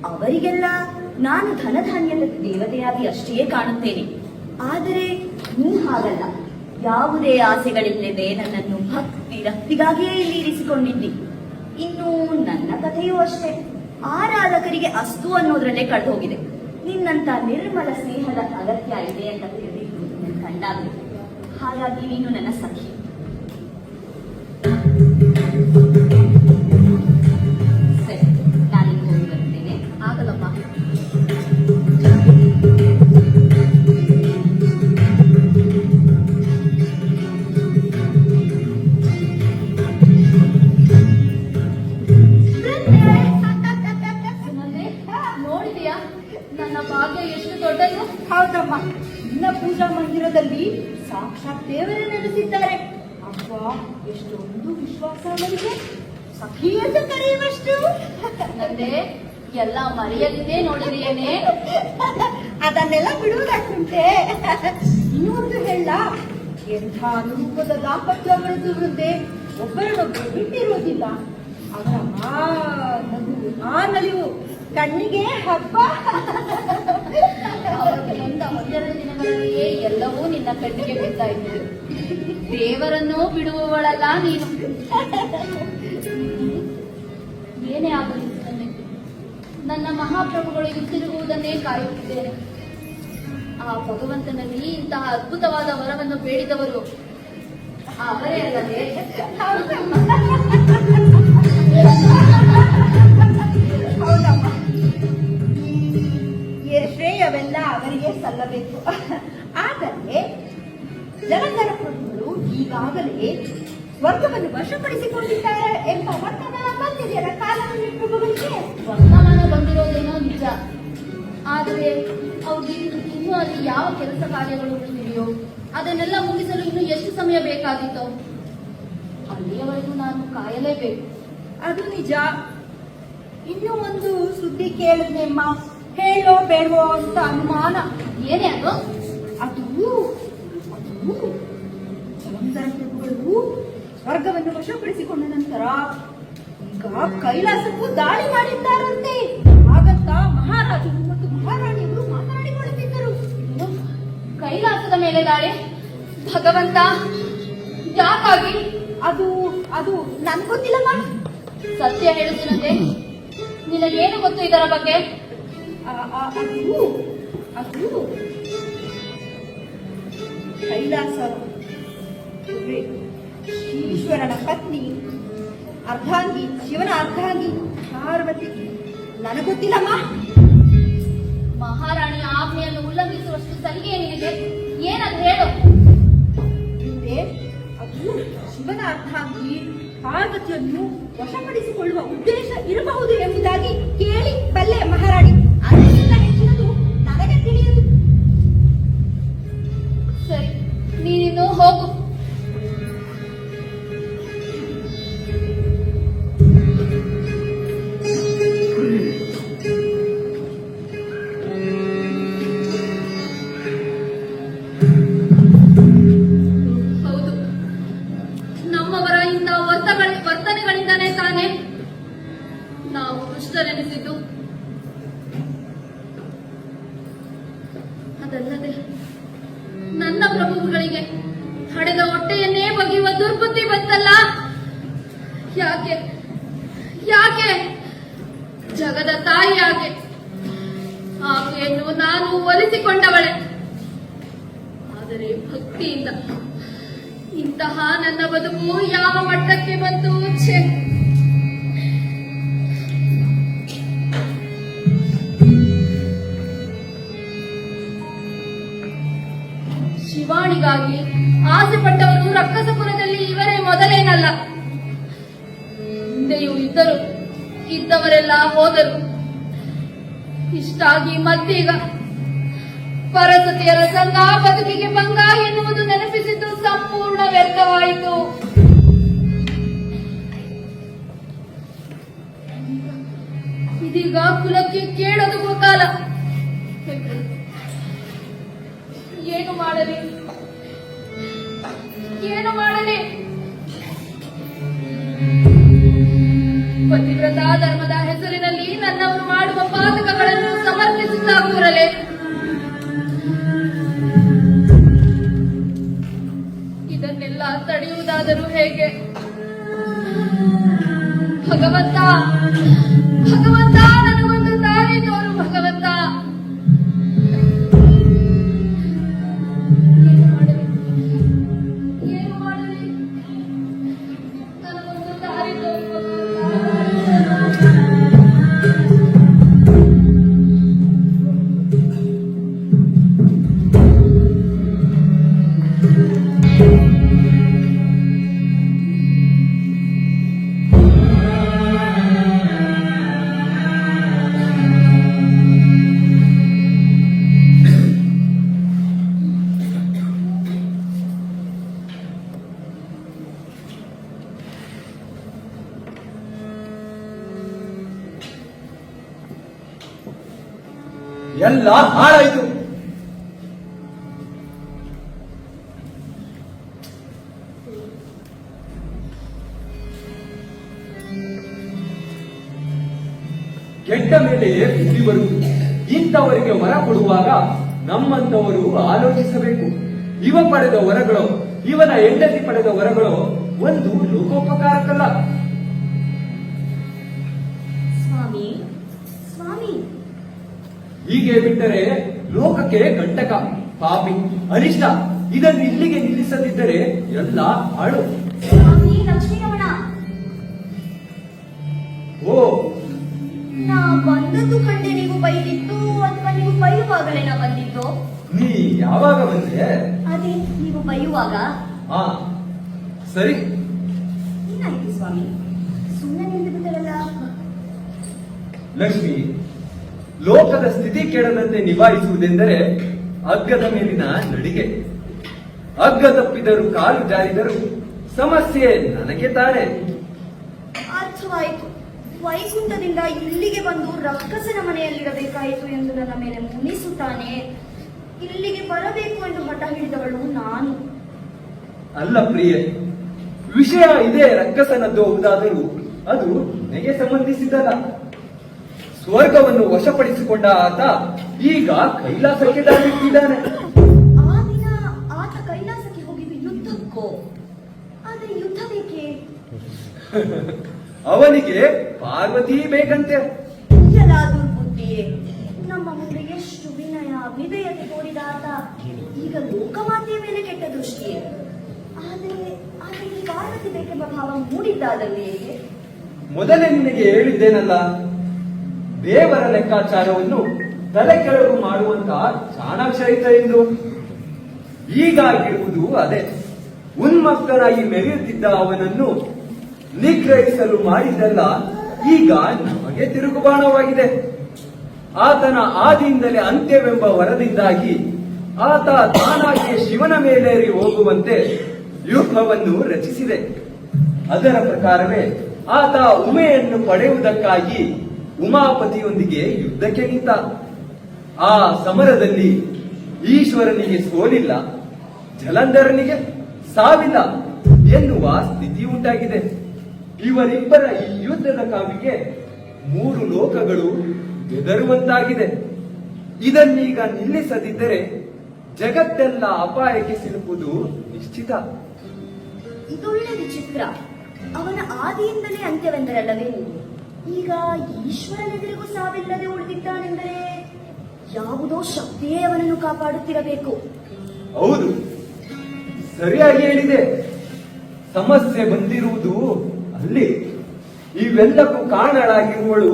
ಅವರಿಗೆಲ್ಲ ನಾನು ಧನಧಾನ್ಯದ ದೇವತೆಯಾಗಿ ಅಷ್ಟೇ ಕಾಣುತ್ತೇನೆ. ಆದರೆ ನೀ ಹಾಗಲ್ಲ. ಯಾವುದೇ ಆಸೆಗಳಿಲ್ಲದೆ ನನ್ನನ್ನು ಭಕ್ತಿ ರಕ್ತಿಗಾಗಿಯೇ ಇಲ್ಲಿ ಇರಿಸಿಕೊಂಡಿದ್ದಿ. ಇನ್ನು ನನ್ನ ಕಥೆಯೂ ಅಷ್ಟೇ. ಆರಾಧಕರಿಗೆ ಅಸ್ತು ಅನ್ನೋದ್ರಲ್ಲೇ ಕಳೆದು ಹೋಗಿದೆ. ನಿನ್ನಂತ ನಿರ್ಮಲ ಸ್ನೇಹದ ಅಗತ್ಯ ಇದೆ ಅಂತ ತಿಳಿದಿದ್ದು ನನ್ನ ಕಂಡಾಗ. ಹಾಗಾಗಿ ನೀನು ನನ್ನ ಸಖಿ. ಸರಿ, ನಾನಿನ್ನು ಹೋಗಿ ಬರ್ತೇನೆ. ಆಗಲ್ಲಮ್ಮ. ನೋಡಿದೆಯಾ ನನ್ನ ಭಾಗ್ಯ ಎಷ್ಟು ದೊಡ್ಡದು? ಹೌದಮ್ಮ, ನಿನ್ನ ಪೂಜಾ ಮಂದಿರದಲ್ಲಿ ಸಾಕ್ಷಾತ್ ದೇವರೇ ನೆಲೆಸಿದ್ದಾರೆ. ಅಬ್ಬಾ, ಎಷ್ಟೊಂದು ವಿಶ್ವಾಸ ಅವರಿಗೆ. ಸಖಿ ಎಂದು ಕರೆಯುವಷ್ಟು. ನಂದೆ ಎಲ್ಲ ಮರೆಯಲಿದೆ ನೋಡಿದೆಯೇನೆ. ಅದನ್ನೆಲ್ಲ ಬಿಡುವುದಾಗುಂಟೆ. ಇನ್ನೊಂದು ಹೇಳ, ಎಂಥ ಅನುರೂಪದ ದಾಂಪತ್ಯ ಬೆಳೆದಿರುವಂತೆ ಒಬ್ಬರನ್ನೊಬ್ಬರು ಬಿಟ್ಟಿರುವುದಿಲ್ಲ. ಅವರ ಆ ನಲಿವು ಕಣ್ಣಿಗೆ ಹಬ್ಬ. ಅವರಿಗೆ ನೊಂದ ಒಂದೆರಡು ದಿನಗಳಲ್ಲಿಯೇ ಎಲ್ಲವೂ ನಿನ್ನ ಕಣ್ಣಿಗೆ ಬಿದ್ದಾಯಿತು. ದೇವರನ್ನು ಬಿಡುವವಳಲ್ಲ ನೀನು. ಏನೇ ಆಗಲಿ ತಂದೆ, ನನ್ನ ಮಹಾಪ್ರಭುಗಳು ಹಿಂತಿರುಗುವುದನ್ನೇ ಕಾಯುತ್ತಿದ್ದೇನೆ. ಆ ಭಗವಂತನಲ್ಲಿ ಇಂತಹ ಅದ್ಭುತವಾದ ವರವನ್ನು ಬೇಡಿದವರು ಅವರೇ ಅಲ್ಲದೆ. ಹೌದಮ್ಮ, ಈ ಶ್ರೇಯವೆಲ್ಲ ಅವರಿಗೆ ಸಲ್ಲಬೇಕು. ಆದರೆ ಜಲಂಧರ ಪ್ರಭುಗಳು ಈಗಾಗಲೇ ಸ್ವರ್ಗವನ್ನು ವಶಪಡಿಸಿಕೊಂಡಿದ್ದಾರೆ ಎಂಬ ವರ್ತಮಾನ ಬಂದಿದೆಯಲ್ಲ ಕಾಲದಲ್ಲಿ ಪ್ರಭುಗಳಿಗೆ. ವರ್ತಮಾನ ಬಂದಿರೋದೇನೋ ನಿಜ. ಆದರೆ ಅವ್ರಿಗೆ ಇನ್ನೂ ಅಲ್ಲಿ ಯಾವ ಕೆಲಸ ಕಾರ್ಯಗಳು ಉಳಿದಿವೆಯೋ ಅದನ್ನೆಲ್ಲ ಮುಗಿಸಲು ಇನ್ನು ಎಷ್ಟು ಸಮಯ ಬೇಕಾದೀತೋ ಅಲ್ಲಿಯವರೆಗೂ ನಾನು ಕಾಯಲೇಬೇಕು. ಅದು ನಿಜ. ಇನ್ನೂ ಒಂದು ಸುದ್ದಿ ಕೇಳಿದ್ನೆಮ್ಮ, ಹೇಳೋ ಬೇಡವೋ ಅಂತ ಅನುಮಾನ. ಏನೇ ಅದು? ಅದು ಜಲಂಧರ ಪ್ರಭುಗಳು ಸ್ವರ್ಗವನ್ನು ವಶಪಡಿಸಿಕೊಂಡ ನಂತರ ಈಗ ಕೈಲಾಸಕ್ಕೂ ದಾಳಿ ಮಾಡಿದ್ದಾರಂತೆ. ಹಾಗಂತ ಮಹಾರಾಜರು ಮತ್ತು ಮಹಾರಾಣಿಯವರು ಮಾತನಾಡಿಕೊಳ್ಳುತ್ತಿದ್ದರು. ಕೈಲಾಸದ ಮೇಲೆ ದಾಳಿ? ಭಗವಂತ, ಯಾಕಾಗಿ? ಅದು ಅದು ನನ್ ಗೊತ್ತಿಲ್ಲಮ್ಮ. ಸತ್ಯ ಹೇಳುತ್ತಿನಂತೆ, ನಿನಗೇನು ಗೊತ್ತು ಇದರ ಬಗ್ಗೆ? ಅದು ಕೈಲಾಸ ಈಶ್ವರನ ಪತ್ನಿ ಅರ್ಧಾಂಗಿ, ಶಿವನ ಅರ್ಧಾಂಗಿ ಪಾರ್ವತಿ. ನನಗೊತ್ತಿಲ್ಲಮ್ಮ. ಮಹಾರಾಣಿಯ ಆಜ್ಞೆಯನ್ನು ಉಲ್ಲಂಘಿಸುವಷ್ಟು ಸಲಿಗೆ ನಿನಗೆ? ಏನದು ಹೇಳು. ಹಿಂದೆ ಅದು ಶಿವನ ಅರ್ಧಾಂಗಿ ಪಾರ್ವತಿಯನ್ನು ವಶಪಡಿಸಿಕೊಳ್ಳುವ ಉದ್ದೇಶ ಇರಬಹುದು ಎಂಬುದಾಗಿ ಕೇಳಿ ಬಲ್ಲೆ ಮಹಾರಾಣಿ. ಅದಕ್ಕಿಂತ ಹೆಚ್ಚಿನದು ನನಗೆ ತಿಳಿಯದು. ಸರಿ, ನೀನಿನ್ನು ಹೋಗು. ಹೌದು, ನಮ್ಮವರ ಇಂಥ ವರ್ತನೆಗಳಿಂದಾನೇ ತಾನೇ ನಾವು ದುಷ್ಟರೆನಿಸಿದ್ದು. ಅದಲ್ಲದೆ ನನ್ನ ಪ್ರಭುಗಳಿಗೆ ಹಡೆದ ಹೊಟ್ಟೆಯನ್ನೇ ಬಗೆಯುವ ದುರ್ಬುದ್ಧಿ ಬಂತಲ್ಲ. ಯಾಕೆ ಯಾಕೆ ಜಗದ ತಾಯಿ ಯಾಕೆ? ಆಕೆಯನ್ನು ನಾನು ಒಲಿಸಿಕೊಂಡವಳೆ. ಆದರೆ ಭಕ್ತಿಯಿಂದ ಇಂತಹ ನನ್ನ ಬದುಕು ಯಾವ ಮಟ್ಟಕ್ಕೆ ಬಂತು? ಛೆ! ಶಿವಾಣಿಗಾಗಿ ಆಸೆ ಪಟ್ಟವರು ರಕ್ಕಸಪುರದಲ್ಲಿ ಇವರೇ ಮೊದಲೇನಲ್ಲ. ಹಿಂದೆಯೂ ಇದ್ದರು, ಇದ್ದವರೆಲ್ಲ ಹೋದರು. ಇಷ್ಟಾಗಿ ಮತ್ತೀಗ ಪರಸತಿಯರ ಸಂಘ ಬದುಕಿಗೆ ಭಂಗ ಎನ್ನುವುದು ನೆನಪಿಸಿದ್ದು ಸಂಪೂರ್ಣ ವ್ಯರ್ಥವಾಯಿತು. ಇದೀಗ ಕುಲಕ್ಕೆ ಕೇಳೋದು ಕಾಲ. ಏನು ಮಾಡಲಿ? ಪತಿವ್ರತ ಧರ್ಮದ ಹೆಸರಿನಲ್ಲಿ ನನ್ನವರು ಮಾಡುವ ಪಾತಕಗಳನ್ನು ಸಮರ್ಥಿಸುತ್ತಾ ಕೂರಲೇ? ಇದನ್ನೆಲ್ಲ ತಡೆಯುವುದಾದರೂ ಹೇಗೆ? ಭಗವಂತ, ಭಗವಂತ, ನನಗೊಂದು ದಾರಿ ತೋರು ಭಗವಂತ. ಏನು ಮಾಡಲಿ? ನನಗೊಂದು ದಾರಿ ತೋರು ಎಲ್ಲ ಹಾಳಾಯ್ತು. ಕೆಟ್ಟ ಮೇಲೆ ಬುದ್ಧಿ ಬರುವುದು. ಇಂಥವರಿಗೆ ವರ ಕೊಡುವಾಗ ನಮ್ಮಂತವರು ಆಲೋಚಿಸಬೇಕು. ಇವ ಪಡೆದ ವರಗಳು, ಇವನ ಹೆಂಡತಿ ಪಡೆದ ವರಗಳು ಒಂದು ಲೋಕೋಪಕಾರಕ್ಕಲ್ಲ. ಸ್ವಾಮಿ, ಸ್ವಾಮಿ, ಹೀಗೆ ಬಿಟ್ಟರೆ ಲೋಕಕ್ಕೆ ಕಂಟಕ, ಪಾಪಿ, ಅನಿಷ್ಟ. ಇದನ್ನು ಇಲ್ಲಿಗೆ ನಿಲ್ಲಿಸದಿದ್ದರೆ ಎಲ್ಲ ಹಾಳು. ಸ್ವಾಮಿ ಲಕ್ಷ್ಮೀರಮಣ, ಓ, ನಾ ಬಂದದ್ದು ಕಂಡೆ ನೀವು ಬೈದಿತ್ತು ಅಥವಾ ನೀವು ಬೈಯುವಾಗಲೇ ನಾ ಬಂದಿತ್ತು? ನೀ ಯಾವಾಗ ಬಂದೆ? ಅದೇ ನೀವು ಬೈಯುವಾಗ. ಹಾ, ಸರಿ. ಏನಾಯ್ತು ಸ್ವಾಮಿ, ಸುಮ್ಮನೆ ನಿಂತು ಬಿಟ್ಟರಲ್ಲ? ಲಕ್ಷ್ಮಿ, ಲೋಕದ ಸ್ಥಿತಿ ಕೆಡದಂತೆ ನಿಭಾಯಿಸುವುದೆಂದರೆ ಹಗ್ಗದ ಮೇಲಿನ ನಡಿಗೆ. ಹಗ್ಗ ತಪ್ಪಿದರೂ ಕಾಲು ಜಾರಿದರೂ ಸಮಸ್ಯೆ ನನಗೆ ತಾನೆ. ಅರ್ಥವಾಯಿತು. ವೈಕುಂಠದಿಂದ ಇಲ್ಲಿಗೆ ಬಂದು ರಕ್ಕಸನ ಮನೆಯಲ್ಲಿರಬೇಕಾಯಿತು ಎಂದು ನನ್ನ ಮೇಲೆ ಮುನಿಸುತ್ತಾನೆ. ಇಲ್ಲಿಗೆ ಬರಬೇಕು ಎಂದು ಹಠ ಹಿಡಿದವಳು ನಾನು. ಅಲ್ಲ ಪ್ರಿಯೆ, ವಿಷಯ ಇದೇ ರಕ್ಕಸನದ್ದು ಹೌದಾದರೂ ಅದು ನನಗೆ ಸಂಬಂಧಿಸಿದಲ್ಲ. ಸ್ವರ್ಗವನ್ನು ವಶಪಡಿಸಿಕೊಂಡ ಆತ ಈಗ ಕೈಲಾಸಕ್ಕೆ ದಾಟಿಟ್ಟಿದ್ದಾನೆ. ಆ ದಿನ ಆತ ಕೈಲಾಸಕ್ಕೆ ಹೋಗಿದ್ದು ಯುದ್ಧಕ್ಕೋ? ಆದರೆ ಯುದ್ಧ ಬೇಕೇ? ಅವನಿಗೆ ಪಾರ್ವತಿ ಬೇಕಂತೆ. ಎಲ್ಲ ದುರ್ಬುದ್ಧಿಯೇ. ನಮ್ಮ ಮುಂದೆ ಎಷ್ಟು ವಿನಯ ವಿಧೇಯತೆ ತೋರಿದ ಆತ ಈಗ ಲೋಕಮಾತೆಯ ಮೇಲೆ ಕೆಟ್ಟ ದೃಷ್ಟಿಯೇ. ಆದರೆ ಈ ಪಾರ್ವತಿ ಬೇಕೆಂಬ ಭಾವ ಮೂಡಿದ್ದಾದರೂ ಹೇಗೆ? ಮೊದಲೇ ನಿನಗೆ ಹೇಳಿದ್ದೇನಲ್ಲ, ದೇವರ ಲೆಕ್ಕಾಚಾರವನ್ನು ತಲೆ ಕೆಳಗು ಮಾಡುವಂತ ಚಾಣಾಕ್ಷರಿತ ಎಂದು. ಈಗಾಗಿರುವುದು ಅದೇ. ಉನ್ಮತ್ತನಾಗಿ ಮೆರೆಯುತ್ತಿದ್ದ ಅವನನ್ನು ನಿಗ್ರಹಿಸಲು ಮಾಡಿದ್ದಲ್ಲ ಈಗ ನಮಗೆ ತಿರುಗುಬಾಣವಾಗಿದೆ. ಆತನ ಆದಿಯಿಂದಲೇ ಅಂತ್ಯವೆಂಬ ವರದಿಂದಾಗಿ ಆತ ತಾನಾಗಿ ಶಿವನ ಮೇಲೇರಿ ಹೋಗುವಂತೆ ವ್ಯೂಹವನ್ನು ರಚಿಸಿದೆ. ಅದರ ಪ್ರಕಾರವೇ ಆತ ಉಮೆಯನ್ನು ಪಡೆಯುವುದಕ್ಕಾಗಿ ಉಮಾಪತಿಯೊಂದಿಗೆ ಯುದ್ಧಕ್ಕೆ ನಿಂತ. ಆ ಸಮರದಲ್ಲಿ ಈಶ್ವರನಿಗೆ ಸೋಲಿಲ್ಲ, ಜಲಂಧರನಿಗೆ ಸಾವಿಲ್ಲ ಎನ್ನುವ ಸ್ಥಿತಿ ಉಂಟಾಗಿದೆ. ಇವರಿಬ್ಬರ ಈ ಯುದ್ಧದ ಕಾವಿಗೆ 3 ಲೋಕಗಳು ಬೆದರುವಂತಾಗಿದೆ. ಇದನ್ನೀಗ ನಿಲ್ಲಿಸದಿದ್ದರೆ ಜಗತ್ತೆಲ್ಲ ಅಪಾಯಕ್ಕೆ ಸಿಲುಕುವುದು ನಿಶ್ಚಿತ. ಇದೊಳ್ಳೆ ವಿಚಿತ್ರ. ಅವನ ಆದಿಯಿಂದಲೇ ಅಂತ್ಯವೆಂದರಲ್ಲವೇ ನೀವು? ಈಗ ಈಶ್ವರನೆದುರಿಗೂ ಸಾವಿಲ್ಲದೆ ಉಳಿದಿದ್ದಾನೆಂದರೆ ಯಾವುದೋ ಶಕ್ತಿಯೇ ಅವನನ್ನು ಕಾಪಾಡುತ್ತಿರಬೇಕು. ಹೌದು, ಸರಿಯಾಗಿ ಹೇಳಿದೆ. ಸಮಸ್ಯೆ ಬಂದಿರುವುದು ಅಲ್ಲಿ. ಇವೆಲ್ಲಕ್ಕೂ ಕಾರಣಳಾಗಿರುವಳು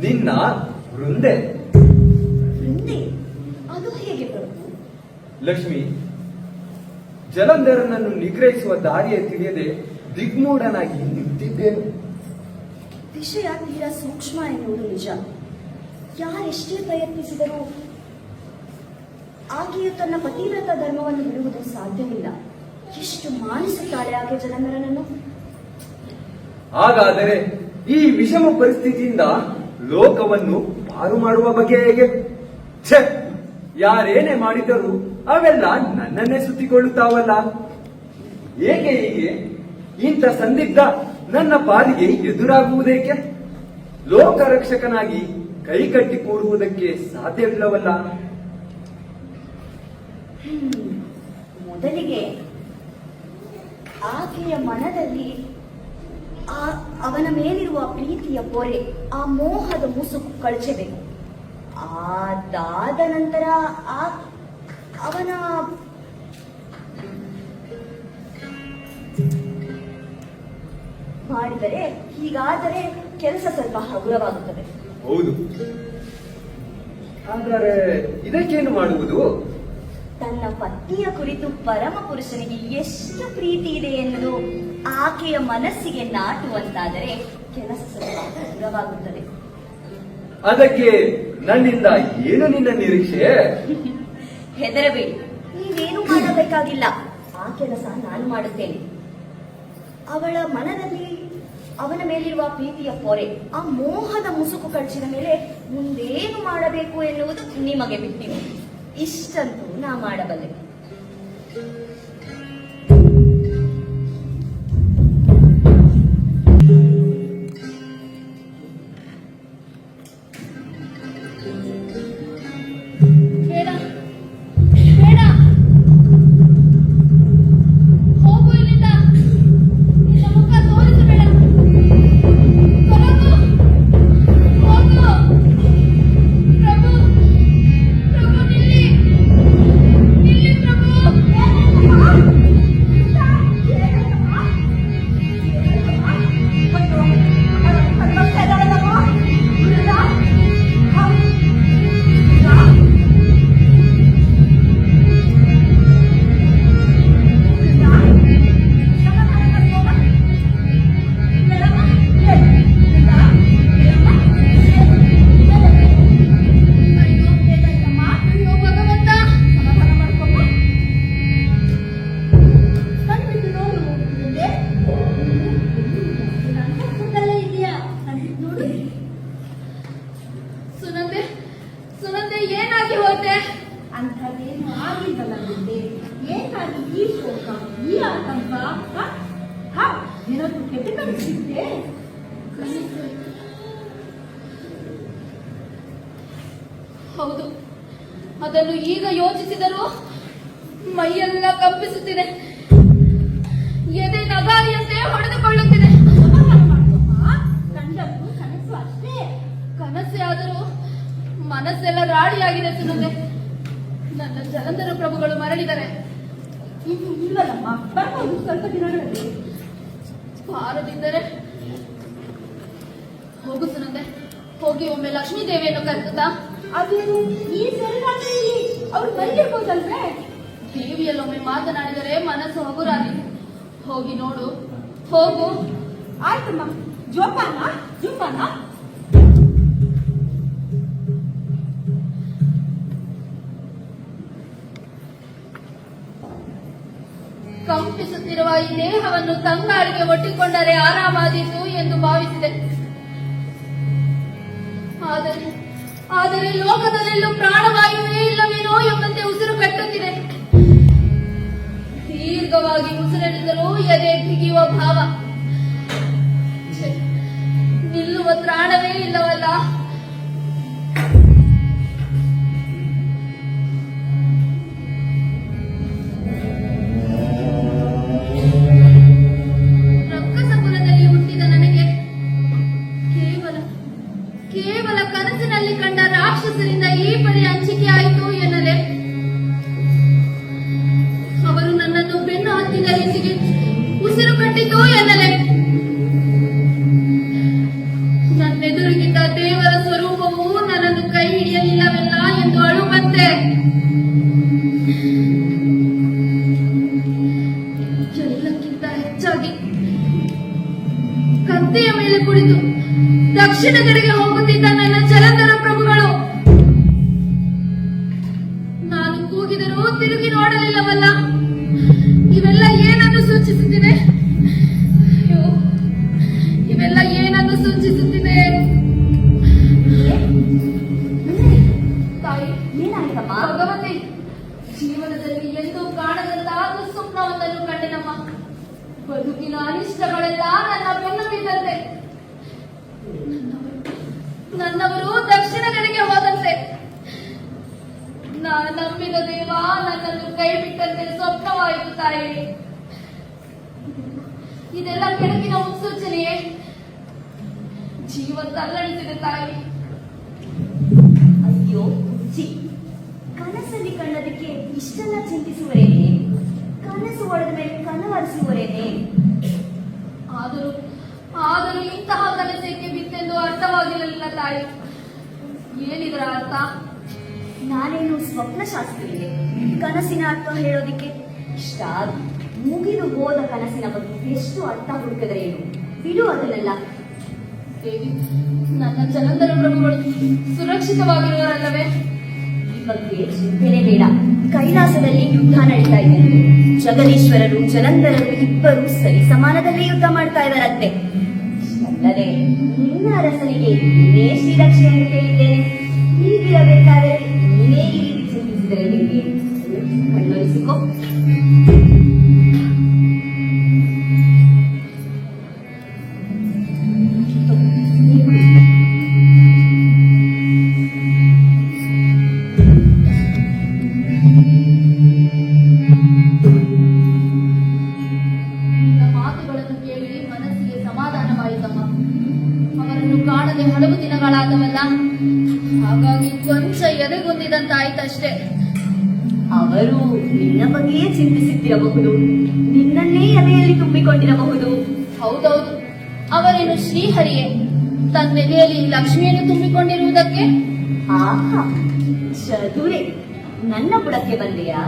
ನಿನ್ನ ವೃಂದೆ. ವೃಂದೆ? ಅದು ಹೇಗೆ ಪ್ರಭು? ಲಕ್ಷ್ಮಿ, ಜಲಂಧರನನ್ನು ನಿಗ್ರಹಿಸುವ ದಾರಿಯೇ ತಿಳಿಯದೆ ದಿಗ್ಮೂಢನಾಗಿ ನಿಂತಿದ್ದೇನೆ. ವಿಷಯ ತೀರಾ ಸೂಕ್ಷ್ಮ ಎನ್ನುವುದು ನಿಜ. ಯಾರೆಷ್ಟೇ ಪ್ರಯತ್ನಿಸಿದರೂ ಆಕೆಯು ತನ್ನ ಪತಿವ್ರತ ಧರ್ಮವನ್ನು ಬಿಡುವುದು ಸಾಧ್ಯವಿಲ್ಲ. ಎಷ್ಟು ಮಾನಿಸುತ್ತಾಳೆ ಆಕೆ ಜಲಂಧರನನ್ನು. ಹಾಗಾದರೆ ಈ ವಿಷಮ ಪರಿಸ್ಥಿತಿಯಿಂದ ಲೋಕವನ್ನು ಪಾರು ಮಾಡುವ ಬಗೆ ಹೇಗೆ? ಛೆ, ಯಾರೇನೇ ಮಾಡಿದರೂ ಅವೆಲ್ಲ ನನ್ನನ್ನೇ ಸುತ್ತಿಕೊಳ್ಳುತ್ತಾವಲ್ಲ. ಏಕೆ ಹೀಗೆ? ಇಂಥ ಸಂದಿಗ್ಧ ನನ್ನ ಪಾಲಿಗೆ ಎದುರಾಗುವುದೇಕೆ? ಲೋಕರಕ್ಷಕನಾಗಿ ಕೈಕಟ್ಟಿ ಕೂಡುವುದಕ್ಕೆ ಸಾಧ್ಯವಿಲ್ಲವಲ್ಲ. ಮೊದಲಿಗೆ ಆಕೆಯ ಮನದಲ್ಲಿ ಅವನ ಮೇಲಿರುವ ಪ್ರೀತಿಯ ಪೊರೆ, ಆ ಮೋಹದ ಮುಸುಕು ಕಳಚಬೇಕು. ಅದಾದ ನಂತರ ಅವನ ಮಾಡಿದರೆ, ಹೀಗಾದರೆ ಕೆಲಸ ಸ್ವಲ್ಪ ಹಗುರವಾಗುತ್ತದೆ. ಹೌದು, ಆದರೆ ಇದಕ್ಕೇನು ಮಾಡುವುದು? ತನ್ನ ಪತ್ನಿಯ ಕುರಿತು ಪರಮ ಪುರುಷನಿಗೆ ಎಷ್ಟು ಪ್ರೀತಿ ಇದೆ ಎನ್ನುವುದು ಆಕೆಯ ಮನಸ್ಸಿಗೆ ನಾಟುವಂತಾದರೆ ಕೆಲಸ ಸ್ವಲ್ಪ ಹಗುರವಾಗುತ್ತದೆ. ಅದಕ್ಕೆ ನನ್ನಿಂದ ಏನು ನಿನ್ನ ನಿರೀಕ್ಷೆ? ಹೆದರಬೇಡಿ, ನೀವೇನು ಮಾಡಬೇಕಾಗಿಲ್ಲ. ಆ ಕೆಲಸ ನಾನು ಮಾಡುತ್ತೇನೆ. ಅವಳ ಮನದಲ್ಲಿ ಅವನ ಮೇಲಿರುವ ಪ್ರೀತಿಯ ಪೊರೆ, ಆ ಮೋಹದ ಮುಸುಕು ಕಳಚಿದ ಮೇಲೆ ಮುಂದೇನು ಮಾಡಬೇಕು ಎನ್ನುವುದು ನಿಮಗೆ ಬಿಟ್ಟಿದೆ. ಇಷ್ಟಂತೂ ನಾ ಮಾಡಬಲ್ಲೆ. ಬೇಡ ಬೇಡ, ಹೋಗು ಇಲ್ಲಿಂದ. ನಿನ್ನ ಮುಖ ತೋರಿಸಬೇಡ. ಹೊರಗು, ಹೋಗು. ಪ್ರಭು, ಪ್ರಭು ನಿಲ್ಲಿ, ನಿಲ್ಲಿ ಪ್ರಭು. ಅಂಥದ್ದೇನು ಆಗಿದ್ದಲ್ಲ ಮುಂದೆ ಏಕಾಗಿ ಈ ಶೋಕ ಈ ಆತಂಕ ಏನಾದ್ರು ಕೆಟ್ಟ ಕಳಿಸಿದ್ದೆ ಹೌದು, ಅದನ್ನು ಈಗ ಯೋಚಿಸಿದರೂ ಮೈಯೆಲ್ಲ ಕಂಪಿಸುತ್ತಿದೆ, ಎದೆ ನಗಾರಿಯಂತೆ ಹೊಡೆದುಕೊಳ್ಳುತ್ತಿದೆ. ಕಂಡದ್ದು ಕನಸು ಅಷ್ಟೇ. ಕನಸೆ ಆದರೂ ಮನಸ್ಸೆಲ್ಲ ರಾಡಿಯಾಗಿದೆ ಸುನಂದೆ. ನನ್ನ ಜಲಂಧರ ಪ್ರಭುಗಳು ಮರಳಿದರೆ ಇನ್ನು ಇಲ್ಲದಮ್ಮ, ಬರ್ಬೋದು ಸ್ವಲ್ಪ ದಿನಗಳಲ್ಲಿ. ಬಾರದಿದ್ದರೆ ಹೋಗು ಸುನಂದೆ, ಹೋಗಿ ಒಮ್ಮೆ ಲಕ್ಷ್ಮೀ ದೇವಿಯನ್ನು ಕರೆದುತ್ತಾ. ಅದೇನು ಈ ಸೆರೆರಾತ್ರಿಯಲ್ಲಿ ಅವ್ರು ಬರಲಿರ್ಬೋದಲ್ವೇ? ದೇವಿಯಲ್ಲೊಮ್ಮೆ ಮಾತನಾಡಿದರೆ ಮನಸ್ಸು ಹಗುರಾದಿ. ಹೋಗಿ ನೋಡು, ಹೋಗು. ಆಯ್ತಮ್ಮ, ಜೋಪಾನ ಜೋಪಾನ. ಕಂಪಿಸುತ್ತಿರುವ ಈ ದೇಹವನ್ನು ತಂಗಾಳಿಗೆ ಒಟ್ಟಿಕೊಂಡರೆ ಆರಾಮಾದೀತು ಎಂದು ಭಾವಿಸಿದೆ. ಆದರೆ ಲೋಕದಲ್ಲೆಲ್ಲೂ ಪ್ರಾಣವಾಯುವೇ ಇಲ್ಲವೇನೋ ಎಂಬಂತೆ ಉಸಿರು ಕಟ್ಟುತ್ತಿದೆ. ದೀರ್ಘವಾಗಿ ಉಸಿರೆಳೆದರೂ ಎದೆ ಬಿಗಿಯುವ ಭಾವ. ಛೆ, ನಿಲ್ಲುವ ತ್ರಾಣವೇ ಇಲ್ಲವಲ್ಲ. ರಕ್ಕಸ ಕುಲದಲ್ಲಿ ಹುಟ್ಟಿದ ನನಗೆ ಕೇವಲ ಕನಸಿನಲ್ಲಿ ಕಂಡ ರಾಕ್ಷಸರಿಂದ ಈ ಪರಿ ಹಂಚಿಕೆ ಆಯಿತು ಎನ್ನಲೆ. ಅವರು ನನ್ನನ್ನು ಬೆನ್ನು ಹತ್ತಿದ ರೀತಿಗೆ ಉಸಿರು ಕಟ್ಟಿತು ಎನ್ನಲೆ. ನನ್ನೆದುರಿಗಿದ್ದ ದೇವರ ಸ್ವರೂಪವು ನನ್ನನ್ನು ಕೈ ಹಿಡಿಯಲಿಲ್ಲವೆಲ್ಲ ಎಂದು ಅಳುವಂತೆ. ಎಲ್ಲಕ್ಕಿಂತ ಹೆಚ್ಚಾಗಿ ಕತ್ತೆಯ ಮೇಲೆ ಕುಳಿತು ದಕ್ಷಿಣ ಕಡೆಗೆ ಹೋಗುತ್ತಿದ್ದ ನನ್ನ ಜಲಂಧರ ಪ್ರಭುಗಳು. ನಾನು ಕೂಗಿದರೂ ತಿರುಗಿ ನೋಡಲಿಲ್ಲವಲ್ಲ. ಇವೆಲ್ಲ ಏನನ್ನು ಸೂಚಿಸುತ್ತಿದೆ? ಅಯ್ಯೋ, ಇವೆಲ್ಲ ಏನನ್ನು ಸೂಚಿಸುತ್ತಿದೆ? ತಾಯಿ, ಏನಾಯ್ತಮ್ಮ? ಭಗವತಿ, ಜೀವನದಲ್ಲಿ ಎಂದೂ ಕಾಣದಂತಾದ ಸ್ವಪ್ನವೊಂದನ್ನು ಕಂಡೆನಮ್ಮ. ಬದುಕಿನ ಅನಿಷ್ಟಗಳೆಲ್ಲ ನನ್ನ ಬೆನ್ನು ಬಿದ್ದಂತೆ. ನನ್ನವರು ದಕ್ಷಿಣ ಕಡೆಗೆ ಹೋದಂತೆ. ನಂಬಿದ ದೇವ ನನ್ನನ್ನು ಕೈ ಬಿಟ್ಟಂತೆ ಸ್ವಪ್ನವಾಯಿತು ತಾಯಿ. ಇದೆಲ್ಲ ಕೆಳಗಿನ ಮುನ್ಸೂಚನೆಯೇ? ಜೀವ ತಲ್ಲಣಿಸಿದೆ ತಾಯಿ. ಅಯ್ಯೋ ಹುಚ್ಚಿ, ಕನಸಲ್ಲಿ ಕಂಡದಕ್ಕೆ ಇಷ್ಟೆಲ್ಲ ಚಿಂತಿಸುವರೇನೆ? ಕನಸು ಹೊಡೆದ ಮೇಲೆ ಕನವರಿಸುವರೇನೆ? ಆದರೂ ಇಂತಹ ಕನಸಕ್ಕೆ ಬಿತ್ತೆಂದು ಅರ್ಥವಾಗಿರಲಿಲ್ಲ ತಾಯಿ. ಏನಿದರ ಅರ್ಥ? ನಾನೇನು ಸ್ವಪ್ನಶಾಸ್ತ್ರಿಗೆ ಕನಸಿನ ಅರ್ಥ ಹೇಳೋದಿಕ್ಕೆ ಇಷ್ಟ. ಮುಗಿದು ಹೋದ ಕನಸಿನ ಬಗ್ಗೆ ಎಷ್ಟು ಅರ್ಥ ಹುಡುಕಿದರೇನು? ಬಿಡು ಅದನ್ನೆಲ್ಲ. ದೇವಿ, ನನ್ನ ಜಲಂಧರ ಪ್ರಭುಗಳು ಸುರಕ್ಷಿತವಾಗಿರುವರಲ್ಲವೇ? ಈ ಬಗ್ಗೆ ಚಿಂತೆನೇ ಬೇಡ. ಕೈಲಾಸದಲ್ಲಿ ಯುದ್ಧ ನಡೀತಾ ಇದೆ. ಜಗದೀಶ್ವರರು ಜಲಂಧರರು ಇಬ್ಬರು ಸರಿ ಸಮಾನದಲ್ಲಿ ಯುದ್ಧ ಮಾಡ್ತಾ ಇದ್ದಾರಂತೆ. ಅಲ್ಲದೆ ನಿನ್ನ ಅರಸನಿಗೆ ನೀನೇ ಶ್ರೀರಕ್ಷೆಯನ್ನು ಕೇಳಿದ್ದೇನೆ. ಹೀಗಿರಬೇಕಾದರೆ ನೀನೇ ಈ ರೀತಿ ಚಿಂತಿಸಿದರೆ ಹೇಗೆ? ಕಣ್ಣೊಲಿಸಿಕೋ. ಮಾತುಗಳನ್ನು ಕೇಳಿ ಮನಸ್ಸಿಗೆ ಸಮಾಧಾನವಾಯಿತಮ್ಮ. ಅವರನ್ನು ಕಾಣದೆ ಹಲವು ದಿನಗಳಾದವಲ್ಲ, ಹಾಗಾಗಿ ಕೊಂಚ ಎದೆಗುಂದಿದಂತಾಯ್ತಷ್ಟೇ. ಅವರು ನಿನ್ನ ಬಗ್ಗೆಯೇ ಚಿಂತಿಸುತ್ತಿರಬಹುದು, ನಿನ್ನನ್ನೇ ಎದೆಯಲ್ಲಿ ತುಂಬಿಕೊಂಡಿರಬಹುದು. ಹೌದೌದು, ಅವರೇನು ಶ್ರೀಹರಿಯೇ ತನ್ನೆದೆಯಲ್ಲಿ ಲಕ್ಷ್ಮಿಯನ್ನು ತುಂಬಿಕೊಂಡಿರುವುದಕ್ಕೆ? ಆಹಾ, ಚದುರೆ, ನನ್ನ ಬುಡಕ್ಕೆ ಬಂದೆಯಾ?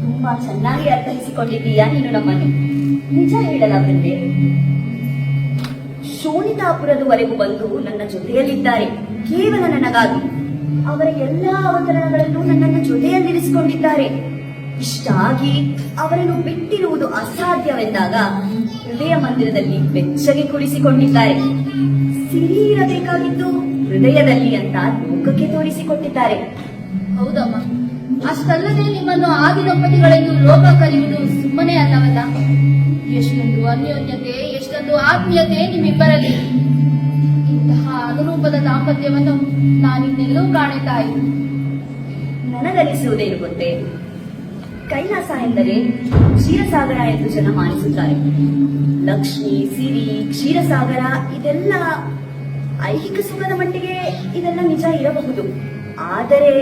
ತುಂಬಾ ಚೆನ್ನಾಗಿ ಅರ್ಥೈಸಿಕೊಂಡಿದ್ದೀಯಾ ನೀನು ನಮ್ಮನ್ನು. ನಿಜ ಹೇಳಲಾಗಂತೆ, ಶೋಣಿತಾಪುರದವರೆಗೂ ಬಂದು ನನ್ನ ಜೊತೆಯಲ್ಲಿದ್ದಾರೆ. ಕೇವಲ ನನಗಾಗಿ ಅವರ ಎಲ್ಲಾ ಅವತರಣಗಳಲ್ಲೂ ನನ್ನನ್ನು ಜೊತೆಯಲ್ಲಿರಿಸಿಕೊಂಡಿದ್ದಾರೆ. ಇಷ್ಟಾಗಿ ಅವರನ್ನು ಬಿಟ್ಟಿರುವುದು ಅಸಾಧ್ಯವೆಂದಾಗ ಹೃದಯ ಮಂದಿರದಲ್ಲಿ ಬೆಚ್ಚಗೆ ಕುಳಿಸಿಕೊಂಡಿದ್ದಾರೆ. ಸಿರಿ ಇರಬೇಕಾಗಿದ್ದು ಹೃದಯದಲ್ಲಿ ಅಂತ ಲೋಕಕ್ಕೆ ತೋರಿಸಿಕೊಟ್ಟಿದ್ದಾರೆ. ಹೌದಮ್ಮ, ಅಷ್ಟಲ್ಲದೆ ನಿಮ್ಮನ್ನು ಆದಿದಂಪತಿಗಳೆಂದು ಲೋಕ ಕರೆಯುವುದು ಸುಮ್ಮನೆ ಅಲ್ಲವಲ್ಲ. ಎಷ್ಟೊಂದು ಅನ್ಯೋನ್ಯತೆ, ಎಷ್ಟೊಂದು ಆತ್ಮೀಯತೆ ನಿಮ್ಮಿಬ್ಬರಲ್ಲಿ. ಇಂತಹ ಅನುರೂಪದ ದಾಂಪತ್ಯವನ್ನು ನಾನಿನ್ನೆಲ್ಲೂ ಕಾಣೆ ತಾಯಿ. ನನಗನಿಸುವುದೇನು ಗೊತ್ತೇ, ಕೈಲಾಸ ಎಂದರೆ ಕ್ಷೀರಸಾಗರ ಎಂದು ಜನ ಮಾನಿಸುತ್ತಾರೆ. ಲಕ್ಷ್ಮಿ, ಸಿರಿ, ಕ್ಷೀರಸಾಗರ ಇದೆಲ್ಲ ಐಹಿಕ ಸುಖದ ಮಟ್ಟಿಗೆ ಇದೆಲ್ಲ ನಿಜ ಇರಬಹುದು. ಆದರೆ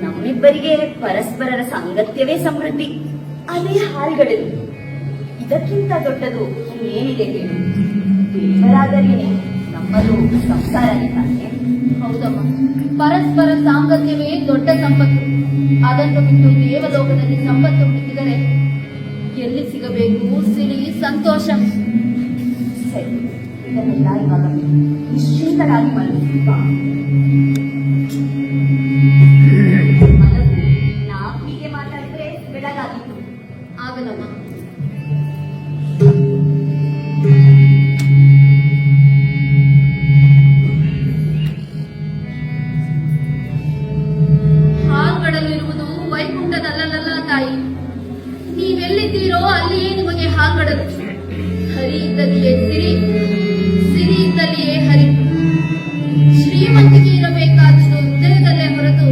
ನಮ್ಮಿಬ್ಬರಿಗೆ ಪರಸ್ಪರರ ಸಾಂಗತ್ಯವೇ ಸಮೃದ್ಧಿ, ಅದೇ ಹಾಲ್ಗಡಲು. ಇದಕ್ಕಿಂತ ದೊಡ್ಡದು ಏನಿದೆ ಹೇಳಿ? ದೇವರಾದರೆ ನಮ್ಮದು ಸಂಸಾರನೇ ತಾನೆ. ಹೌದಮ್ಮ, ಪರಸ್ಪರ ಸಾಂಗತ್ಯವೇ ದೊಡ್ಡ ಸಂಪತ್ತು. ಅದನ್ನು ಬಿಟ್ಟು ದೇವಲೋಕದಲ್ಲಿ ಸಂಪತ್ತು ಹುಡುಕಿದರೆ ಎಲ್ಲಿ ಸಿಗಬೇಕು ಸಿರಿ, ಸಂತೋಷ? ಸರಿ, ಇದನ್ನೆಲ್ಲ ಇವಾಗ ನಿಶ್ಚಿಂತರಾಗಿ ಮಲಗುತ್ತಾ ನಾವು ಹೀಗೆ ಮಾತಾಡಿದ್ರೆ ಬೆಳಗಾಗಿತ್ತು. ಆಗಲಮ್ಮ. ಹಾಲ್ಗಡಲಿರುವುದು ವೈಕುಂಠದಲ್ಲಲ್ಲ ತಾಯಿ. ನೀವೆಲ್ಲಿದ್ದೀರೋ ಅಲ್ಲಿಯೇ ನಿಮಗೆ ಹಾಲ್ಗಡಲು. ಹರಿ ಇದ್ದಲ್ಲಿಯೇ ಸಿರಿ, ಸಿರಿ ಇದ್ದಲ್ಲಿಯೇ ಹರಿ. ಶ್ರೀಮಂತಿಕೆ ಇರಬೇಕಾದುದು ಹೃದಯದಲ್ಲೇ ಹೊರತು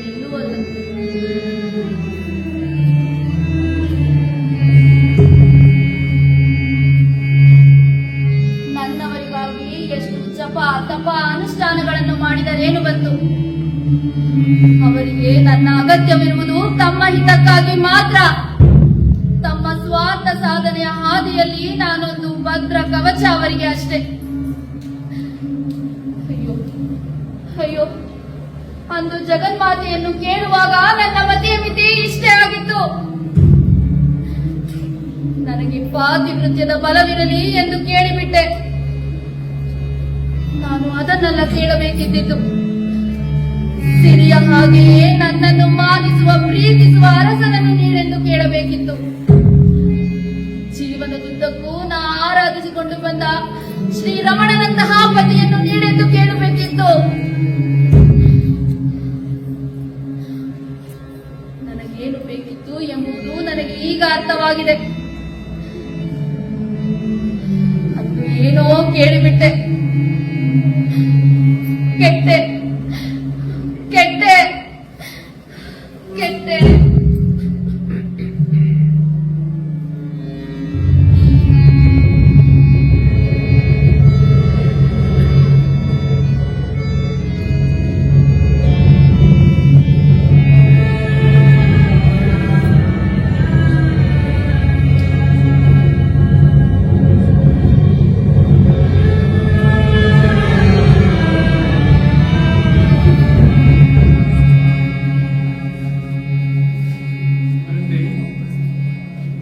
ಎಲ್ಲೂ ಅಲ್ಲ. ನನ್ನವರಿಗಾಗಿ ಎಷ್ಟು ಜಪ ತಪ ಅನುಷ್ಠಾನಗಳನ್ನು ಮಾಡಿದರೇನು ಬಂತು? ಅವರಿಗೆ ನನ್ನ ಅಗತ್ಯವಿರುವುದು ತಮ್ಮ ಹಿತಕ್ಕಾಗಿ ಮಾತ್ರ. ತಮ್ಮ ಸ್ವಾರ್ಥ ಸಾಧನೆಯ ಹಾದಿಯಲ್ಲಿ ನಾನೊಂದು ಭದ್ರ ಕವಚ ಅವರಿಗೆ ಅಷ್ಟೇ. ಅಯ್ಯೋ ಅಯ್ಯೋ, ಅಂದು ಜಗನ್ಮಾತೆಯನ್ನು ಕೇಳುವಾಗ ನನ್ನ ಮತಿಯ ಮಿತಿ ಇಷ್ಟೇ ಆಗಿತ್ತು. ನನಗೆ ಪಾತಿವೃತ್ಯದ ಬಲವಿರಲಿ ಎಂದು ಕೇಳಿಬಿಟ್ಟೆ. ನಾನು ಅದನ್ನೆಲ್ಲ ಕೇಳಬೇಕಿದ್ದಿತ್ತು. ಸಿರಿಯ ಹಾಗೆಯೇ ನನ್ನನ್ನು ಮಾನಿಸುವ, ಪ್ರೀತಿಸುವ ಅರಸನನ್ನು ನೀಡೆಂದು ಕೇಳಬೇಕಿತ್ತು. ಜೀವನದುದ್ದಕ್ಕೂ ನಾ ಆರಾಧಿಸಿಕೊಂಡು ಬಂದ ಶ್ರೀರಮಣನಂತಹ ಪತಿಯನ್ನು ನೀಡೆಂದು ಕೇಳಬೇಕಿತ್ತು. ನನಗೇನು ಬೇಕಿತ್ತು ಎಂಬುದು ನನಗೆ ಈಗ ಅರ್ಥವಾಗಿದೆ. ಅದು ಏನೋ ಕೇಳಿಬಿಟ್ಟೆ. ಕೆಟ್ಟೆ ಕೆಟ್ಟೆ ಕೆಟ್ಟೆ.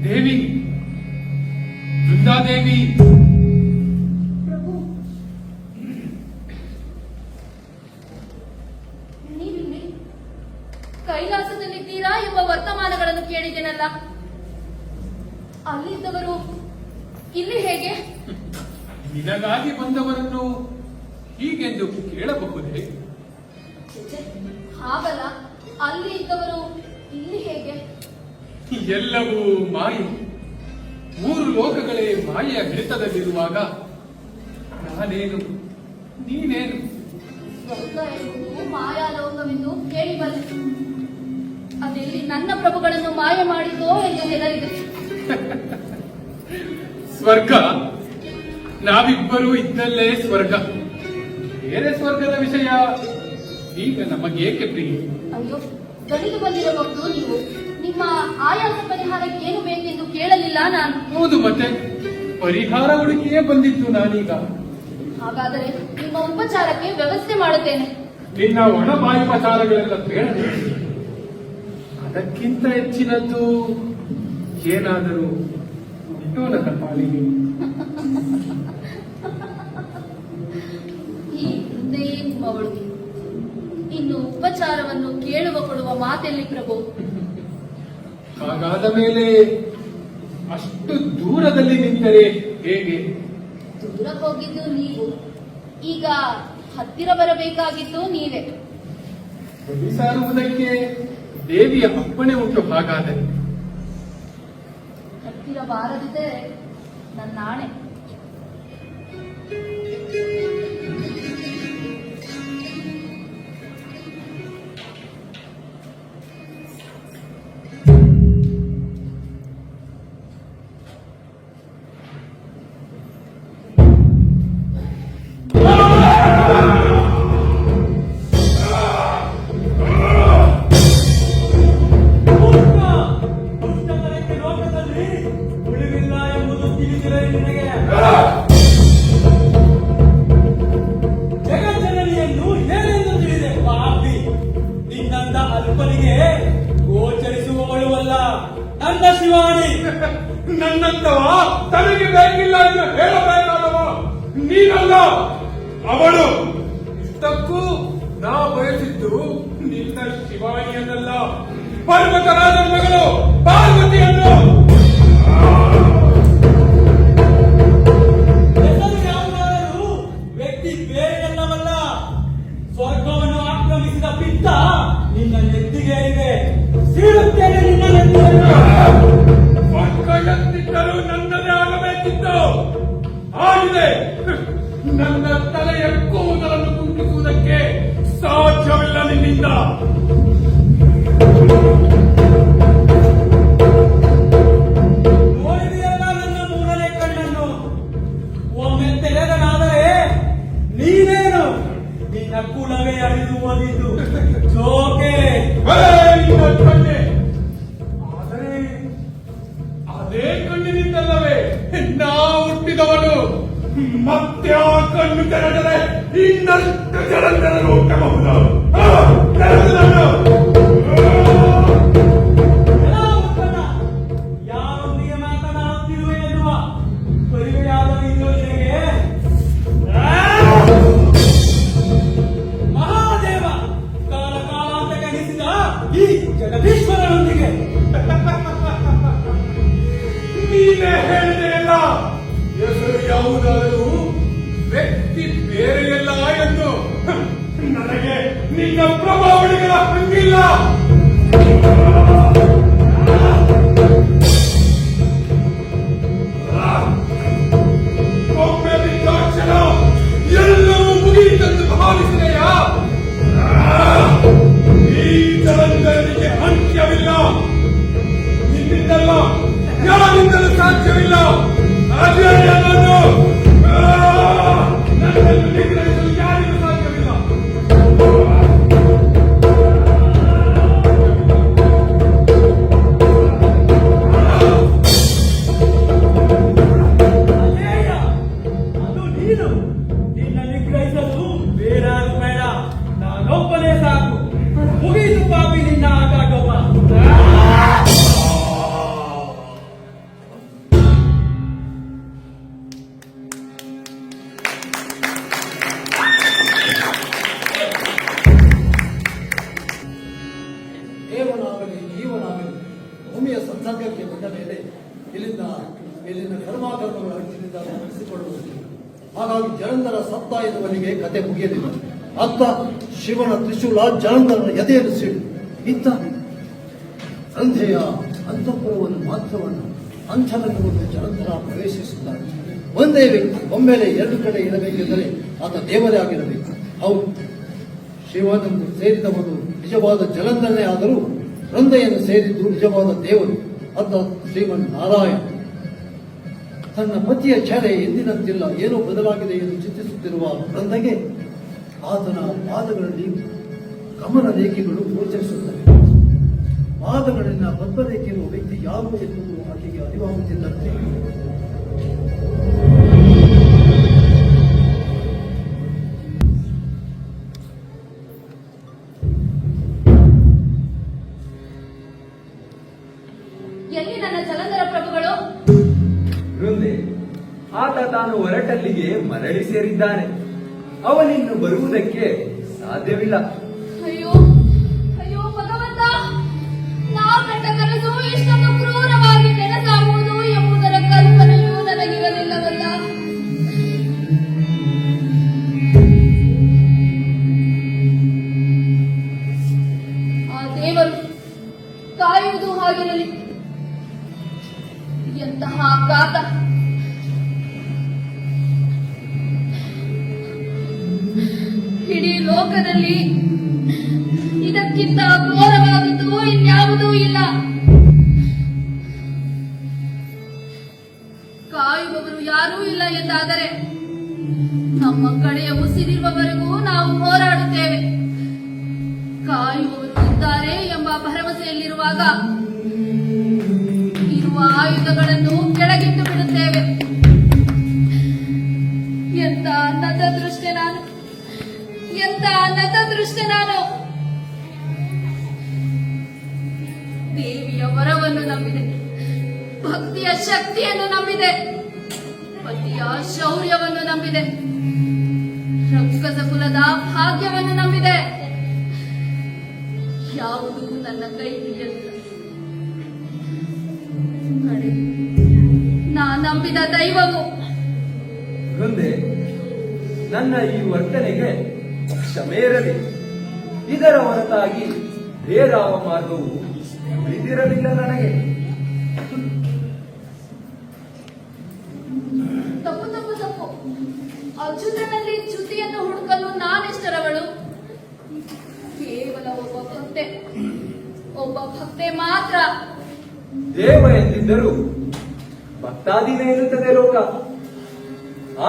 ದೇವಿ, ವೃಂದಾದೇವಿ, ಪ್ರಭು, ನೀವಿಲ್ಲಿ ಕೈಲಾಸದಲ್ಲಿದ್ದೀರಾ ಎಂಬ ವರ್ತಮಾನಗಳನ್ನು ಕೇಳಿದ್ದೇನಲ್ಲ, ಅಲ್ಲಿದ್ದವರು ಇಲ್ಲಿ ಹೇಗೆ? ನಿನಗಾಗಿ ಬಂದವರನ್ನು ಹೀಗೆಂದು ಕೇಳಬಹುದೇ? ಛೆ, ಹಾಗಲ್ಲ, ಅಲ್ಲಿ ಇದ್ದವರು ಇಲ್ಲಿ ಹೇಗೆ? ಎಲ್ಲವೂ ಮಾಯೆ. 3 ಲೋಕಗಳೇ ಮಾಯೆಯ ಹಿಡಿತದಲ್ಲಿರುವಾಗ ನಾನೇನು ನೀನೇನು? ಸ್ವರ್ಗ ಎಂಬುದು ಮಾಯಾಲೋಕವೆಂದು ಕೇಳಿಬಲ್ಲೆ. ಅದೆಲ್ಲಿ ನನ್ನ ಪ್ರಭುಗಳನ್ನು ಮಾಯ ಮಾಡಿದೋ ಎಂದು ಹೆದರಿದೆ. ಸ್ವರ್ಗ ನಾವಿಬ್ಬರೂ ಇದ್ದಲ್ಲೇ ಸ್ವರ್ಗ. ಬೇರೆ ಸ್ವರ್ಗದ ವಿಷಯ ಈಗ ನಮಗೇಕೆ ಪ್ರಿಯ? ಅಯ್ಯೋ, ಗಣಿದು ಬಂದಿರಬಹುದು ನೀವು. ನಿಮ್ಮ ಆಯಾಸ ಪರಿಹಾರಕ್ಕೆ ಏನು ಬೇಕೆಂದು ಕೇಳಲಿಲ್ಲ ನಾನು. ಹೌದು, ಮತ್ತೆ ಪರಿಹಾರ ಹುಡುಕಿಯೇ ಬಂದಿದ್ದು ನಾನೀಗ. ಹಾಗಾದರೆ ನಿಮ್ಮ ಉಪಚಾರಕ್ಕೆ ವ್ಯವಸ್ಥೆ ಮಾಡುತ್ತೇನೆ. ನಿನ್ನ ಒಣ ಬಾಯುಪಚಾರಗಳೆಲ್ಲ ಬೇಡ. ಅದಕ್ಕಿಂತ ಹೆಚ್ಚಿನದ್ದು ಏನಾದರೂ ಉಂಟು ನನ್ನ ಪಾಲಿಗೆ? ಈ ಹೃದಯ ನಿಮ್ಮವಳು. ಇನ್ನು ಉಪಚಾರವನ್ನು ಕೇಳುವ ಕೊಡುವ ಮಾತೆಲ್ಲಿ ಪ್ರಭು? ಹಾಗಾದ ಮೇಲೆ ಅಷ್ಟು ದೂರದಲ್ಲಿ ನಿಂತರೆ ಹೇಗೆ? ದೂರ ಹೋಗಿದ್ದು ನೀವು, ಈಗ ಹತ್ತಿರ ಬರಬೇಕಾಗಿದ್ದು ನೀವೇ. ಬಲಿ ಸಾರುವುದಕ್ಕೆ ದೇವಿಯ ಅಪ್ಪಣೆ ಉಂಟು. ಹಾಗಾದರೆ ಹತ್ತಿರ ಬಾರದಿದ್ದರೆ ನನ್ನ ಆಣೆ. ಉಳಿವಿಲ್ಲ ಎಂಬುದು ತಿಳಿದಿದೆ ನಿನಗೆ. ಜಗಜ್ಜನನಿಯನ್ನು ಏನೆಂದು ತಿಳಿದೆ ಪಾಪಿ. ನಿನ್ನಂತ ಅಲ್ಪನಿಗೆ ಗೋಚರಿಸುವವಳು ಅಲ್ಲ ನನ್ನ ಶಿವಾನಿ. ನನ್ನಂತವ ತನಗೆ ಬೇಕಿಲ್ಲ ಎಂದು ಹೇಳಬೇಕಾದವ ನೀನಲ್ಲ, ಅವಳು. ಇಷ್ಟಕ್ಕೂ ನಾ ಬಯಸಿದ್ದು ನಿನ್ನ ಶಿವಾಣಿಯನ್ನಲ್ಲ, ಪರ್ವತರಾಜನ ಮಗಳು ಪಾರ್ವತಿಯನ್ನು. ಹೆಸರು ಯಾವುದಾದರೂ ವ್ಯಕ್ತಿ ಬೇರೆಯಲ್ಲವಲ್ಲ. ಸ್ವರ್ಗವನ್ನು ಆಕ್ರಮಿಸಿದ ಪಿತ್ತ ನಿನ್ನ ನೆತ್ತಿಗೆ ಇದೆ. ಸೀಳುತ್ತೇನೆ ನಿನ್ನ ನೆತ್ತಿಯನ್ನು. ಸ್ವರ್ಗ ಎತ್ತಿದ್ದರೂ ನನ್ನದೇ ಆಗಬೇಕಿತ್ತು. ಆಗಿದೆ. ನನ್ನ ತಲೆಯ ಕೂದಲನ್ನು ಕುಂಟಿಸುವುದಕ್ಕೆ ಸಾಧ್ಯವಿಲ್ಲ ನಿನ್ನಿಂದ. ನೋಡಿದೆಯಲ್ಲ ನನ್ನ ಮೂರನೇ ಕಣ್ಣನ್ನು. ಒಮ್ಮೆ ತೆರೆದನಾದರೆ ನೀನೇನು ನಿನ್ನ ಕುಲವೇ ಅಳಿದು ಓದಿದ್ದು ಜೋಕೆ. ನಿನ್ನ ಕಣ್ಣೆ. ಆದರೆ ಅದೇ ಕಣ್ಣಿನಿಂದಲ್ಲವೇ ನಾ ಹುಟ್ಟಿದವನು. ಮತ್ತೆ ಆ ಕಣ್ಣು ತೆರೆದರೆ ಇನ್ನಷ್ಟು ಜಲಂಧರನ್ನು ಹುಟ್ಟಬಹುದು. ತೆರೆದು ನಾನು. ಯಾರೊಂದಿಗೆ ಮಾತನಾಡುತ್ತಿರುವೆ ಎನ್ನುವ ಪರಿವೆಯಾದ ನಿನಗೆ ಮಹಾದೇವ ಕಾಲ ಕಾಲಾಂತ ಗಣಿಸಿದ ಈ ಜಗದೀಶ್ವರನೊಂದಿಗೆ. ನೀನೇ ಹೇಳಿದೆಯಲ್ಲ, ಹೆಸರು ಯಾವುದಾದರೂ ವ್ಯಕ್ತಿ ಬೇರೆಯಲ್ಲ ಎಂದು. ನನಗೆ ನಿನ್ನ ಪ್ರಭಾವಳಿಗಳ ಹಂಗಿಲ್ಲ. ಒಮ್ಮೆ ಬಿದ್ದಾಕ್ಷಣ ಎಲ್ಲವೂ ಮುಗಿಯಿತೆಂದು ಭಾವಿಸಿದೆಯಾ? ಈ ಜಲಂಧರನಿಗೆ ಅಂತ್ಯವಿಲ್ಲ. ನಿನ್ನಿಂದಲ್ಲ, ಯಾರಿಂದಲೂ ಸಾಧ್ಯವಿಲ್ಲ. ಅದೇ ನನ್ನನ್ನು ನಿಗ್ರಹಿಸಲು ಯಾರಿಗೂ ಸಾಧ್ಯವಿಲ್ಲ. ಅದೇಯ, ಅದು ನೀನು. ನಿನ್ನ ನಿಗ್ರಹಿಸಲು ಬೇರಾರು ಬೇಡ, ನಾನೊಬ್ಬನೇ ಸಾಕು. ಮುಗಿಯಿತು ಪಾಪಿ ನಿನ್ನ ಆಟಾಟೋಪ. ದೇವನಾಗಲಿ ಜೀವನಾಗಲಿ ಭೂಮಿಯ ಸಂಸರ್ಗಕ್ಕೆ ಬಂದ ಮೇಲೆ ಇಲ್ಲಿನ ಕರ್ಮಾಕರ್ಮಗಳ ಅಂಚಿನಿಂದ ನಡೆಸಿಕೊಳ್ಳುವುದು. ಹಾಗಾಗಿ ಜಲಂಧರ ಸತ್ತ ಎನ್ನುವನಿಗೆ ಕತೆ ಮುಗಿಯಲಿಲ್ಲ. ಅತ್ತ ಶಿವನ ತ್ರಿಶೂಲ ಜಲಂಧರನ ಎದೆಯನ್ನು ಸಿಡು. ಇತ್ತ ಸಂಧ್ಯೆಯ ಅಂತಃಪುರವನ್ನು ಮಾತ್ರವನ್ನು ಅಂಚನನ್ನು ಒಂದು ಜಲಂಧರ ಪ್ರವೇಶಿಸುತ್ತಾನೆ. ಒಂದೇ ವ್ಯಕ್ತಿ ಒಮ್ಮೆಲೆ ಎರಡು ಕಡೆ ಇರಬೇಕೆಂದರೆ ಆತ ದೇವರೇ ಆಗಿರಬೇಕು. ಹೌದು, ಶಿವನನ್ನು ಸೇರಿದವನು ನಿಜವಾದ ಜಲಂಧರನೇ ಆದರೂ ವೃಂದೆಯನ್ನು ಸೇರಿದ್ದು ನಿಜವಾದ ದೇವರು. ಅತ್ತ ಶ್ರೀಮನ್ ನಾರಾಯಣ ತನ್ನ ಪತಿಯ ಛಾಯೆ ಎಂದಿನಂತಿಲ್ಲ, ಏನೋ ಬದಲಾಗಿದೆ ಎಂದು ಚಿಂತಿಸುತ್ತಿರುವ ವೃಂದಗೆ ಆತನ ಪಾದಗಳಲ್ಲಿ ಗಮನ ರೇಖೆಗಳು ಗೋಚರಿಸುತ್ತವೆ. ಪಾದಗಳಲ್ಲಿನ ಬದ್ಧರೇಖೆ ಇರುವ ವ್ಯಕ್ತಿ ಯಾರು ಎನ್ನುವುದು ಆಕೆಗೆ ಅರಿವಾಗುತ್ತಿದ್ದಂತೆ ಎಲ್ಲಿ ನನ್ನ ಜಲಂಧರ ಪ್ರಭುಗಳು? ವೃಂದೆ, ಆತ ತಾನು ಹೊರಟಲ್ಲಿಗೆ ಮರಳಿ ಸೇರಿದ್ದಾನೆ. ಅವನಿನ್ನು ಬರುವುದಕ್ಕೆ ಸಾಧ್ಯವಿಲ್ಲ. ಅಯ್ಯೋ ಅಯ್ಯೋ ಭಗವಂತ, ನಾ ಕಂಡ ಕನಸು ಇಷ್ಟೊಂದು ಕ್ರೂರವಾಗಿ ನೆನಸಾಗುವುದು ಎಂಬುದರ ಕಲ್ಪನೆಯೂ ನನಗಿರಲಿಲ್ಲವಲ್ಲ. ದೇವರು ಕಾಯುವುದು ಹಾಗಿರಲಿ. ಎಂತಹ ಘಾತ! ಇಡೀ ಲೋಕದಲ್ಲಿ ಇದಕ್ಕಿಂತ ಘೋರವಾದದ್ದು ಇನ್ಯಾವುದೂ ಇಲ್ಲ. ಕಾಯುವವರು ಯಾರೂ ಇಲ್ಲ ಎಂದಾದರೆ ನಮ್ಮ ಕಡೆಯ ಉಸಿರಿರುವವರೆಗೂ ನಾವು ಹೋರಾಡುತ್ತೇವೆ. ಕಾಯುವವರು ಇದ್ದಾರೆ ಎಂಬ ಭರವಸೆಯಲ್ಲಿರುವಾಗ ಇರುವ ಆಯುಧಗಳನ್ನು ಕೆಳಗಿಟ್ಟು ಬಿಡುತ್ತೇವೆ. ಎಂತ ನತದೃಷ್ಟೆ ನಾನು, ಎಂತ ನತದೃಷ್ಟೆ ನಾನು. ದೇವಿಯ ವರವನ್ನು ನಂಬಿದೆ, ಭಕ್ತಿಯ ಶಕ್ತಿಯನ್ನು ನಂಬಿದೆ, ಪತಿಯ ಶೌರ್ಯವನ್ನು ನಂಬಿದೆ, ರಕ್ಕಸ ಕುಲದ ಭಾಗ್ಯವನ್ನು ನಂಬಿದೆ. ಯಾವುದೂ ನನ್ನ ಕೈ ಹಿಡಿಯಲಿಲ್ಲ. ಕಡೆ ನಾ ನಂಬಿದ ದೈವವು. ಮುಂದೆ ನನ್ನ ಈ ವರ್ತನೆಗೆ ಕ್ಷಮೆ ಇರಲಿ. ಇದರ ಹೊರತಾಗಿ ಬೇರಾವ ಮಾರ್ಗವು ಉಳಿದಿರಲಿಲ್ಲ ನನಗೆ. ತಪ್ಪು ತಪ್ಪು ತಪ್ಪು. ಅಚ್ಯುತನಲ್ಲಿ ಚ್ಯುತಿಯನ್ನು ಹುಡುಕಲು ನಾನೆಷ್ಟರವಳು? ಕೇವಲ ಒಬ್ಬ ಭಕ್ತೆ ಮಾತ್ರ. ದೇವ ಎಂದಿದ್ದರೂ ಭಕ್ತಾಧೀನ ಎನ್ನುತ್ತದೆ ಲೋಕ.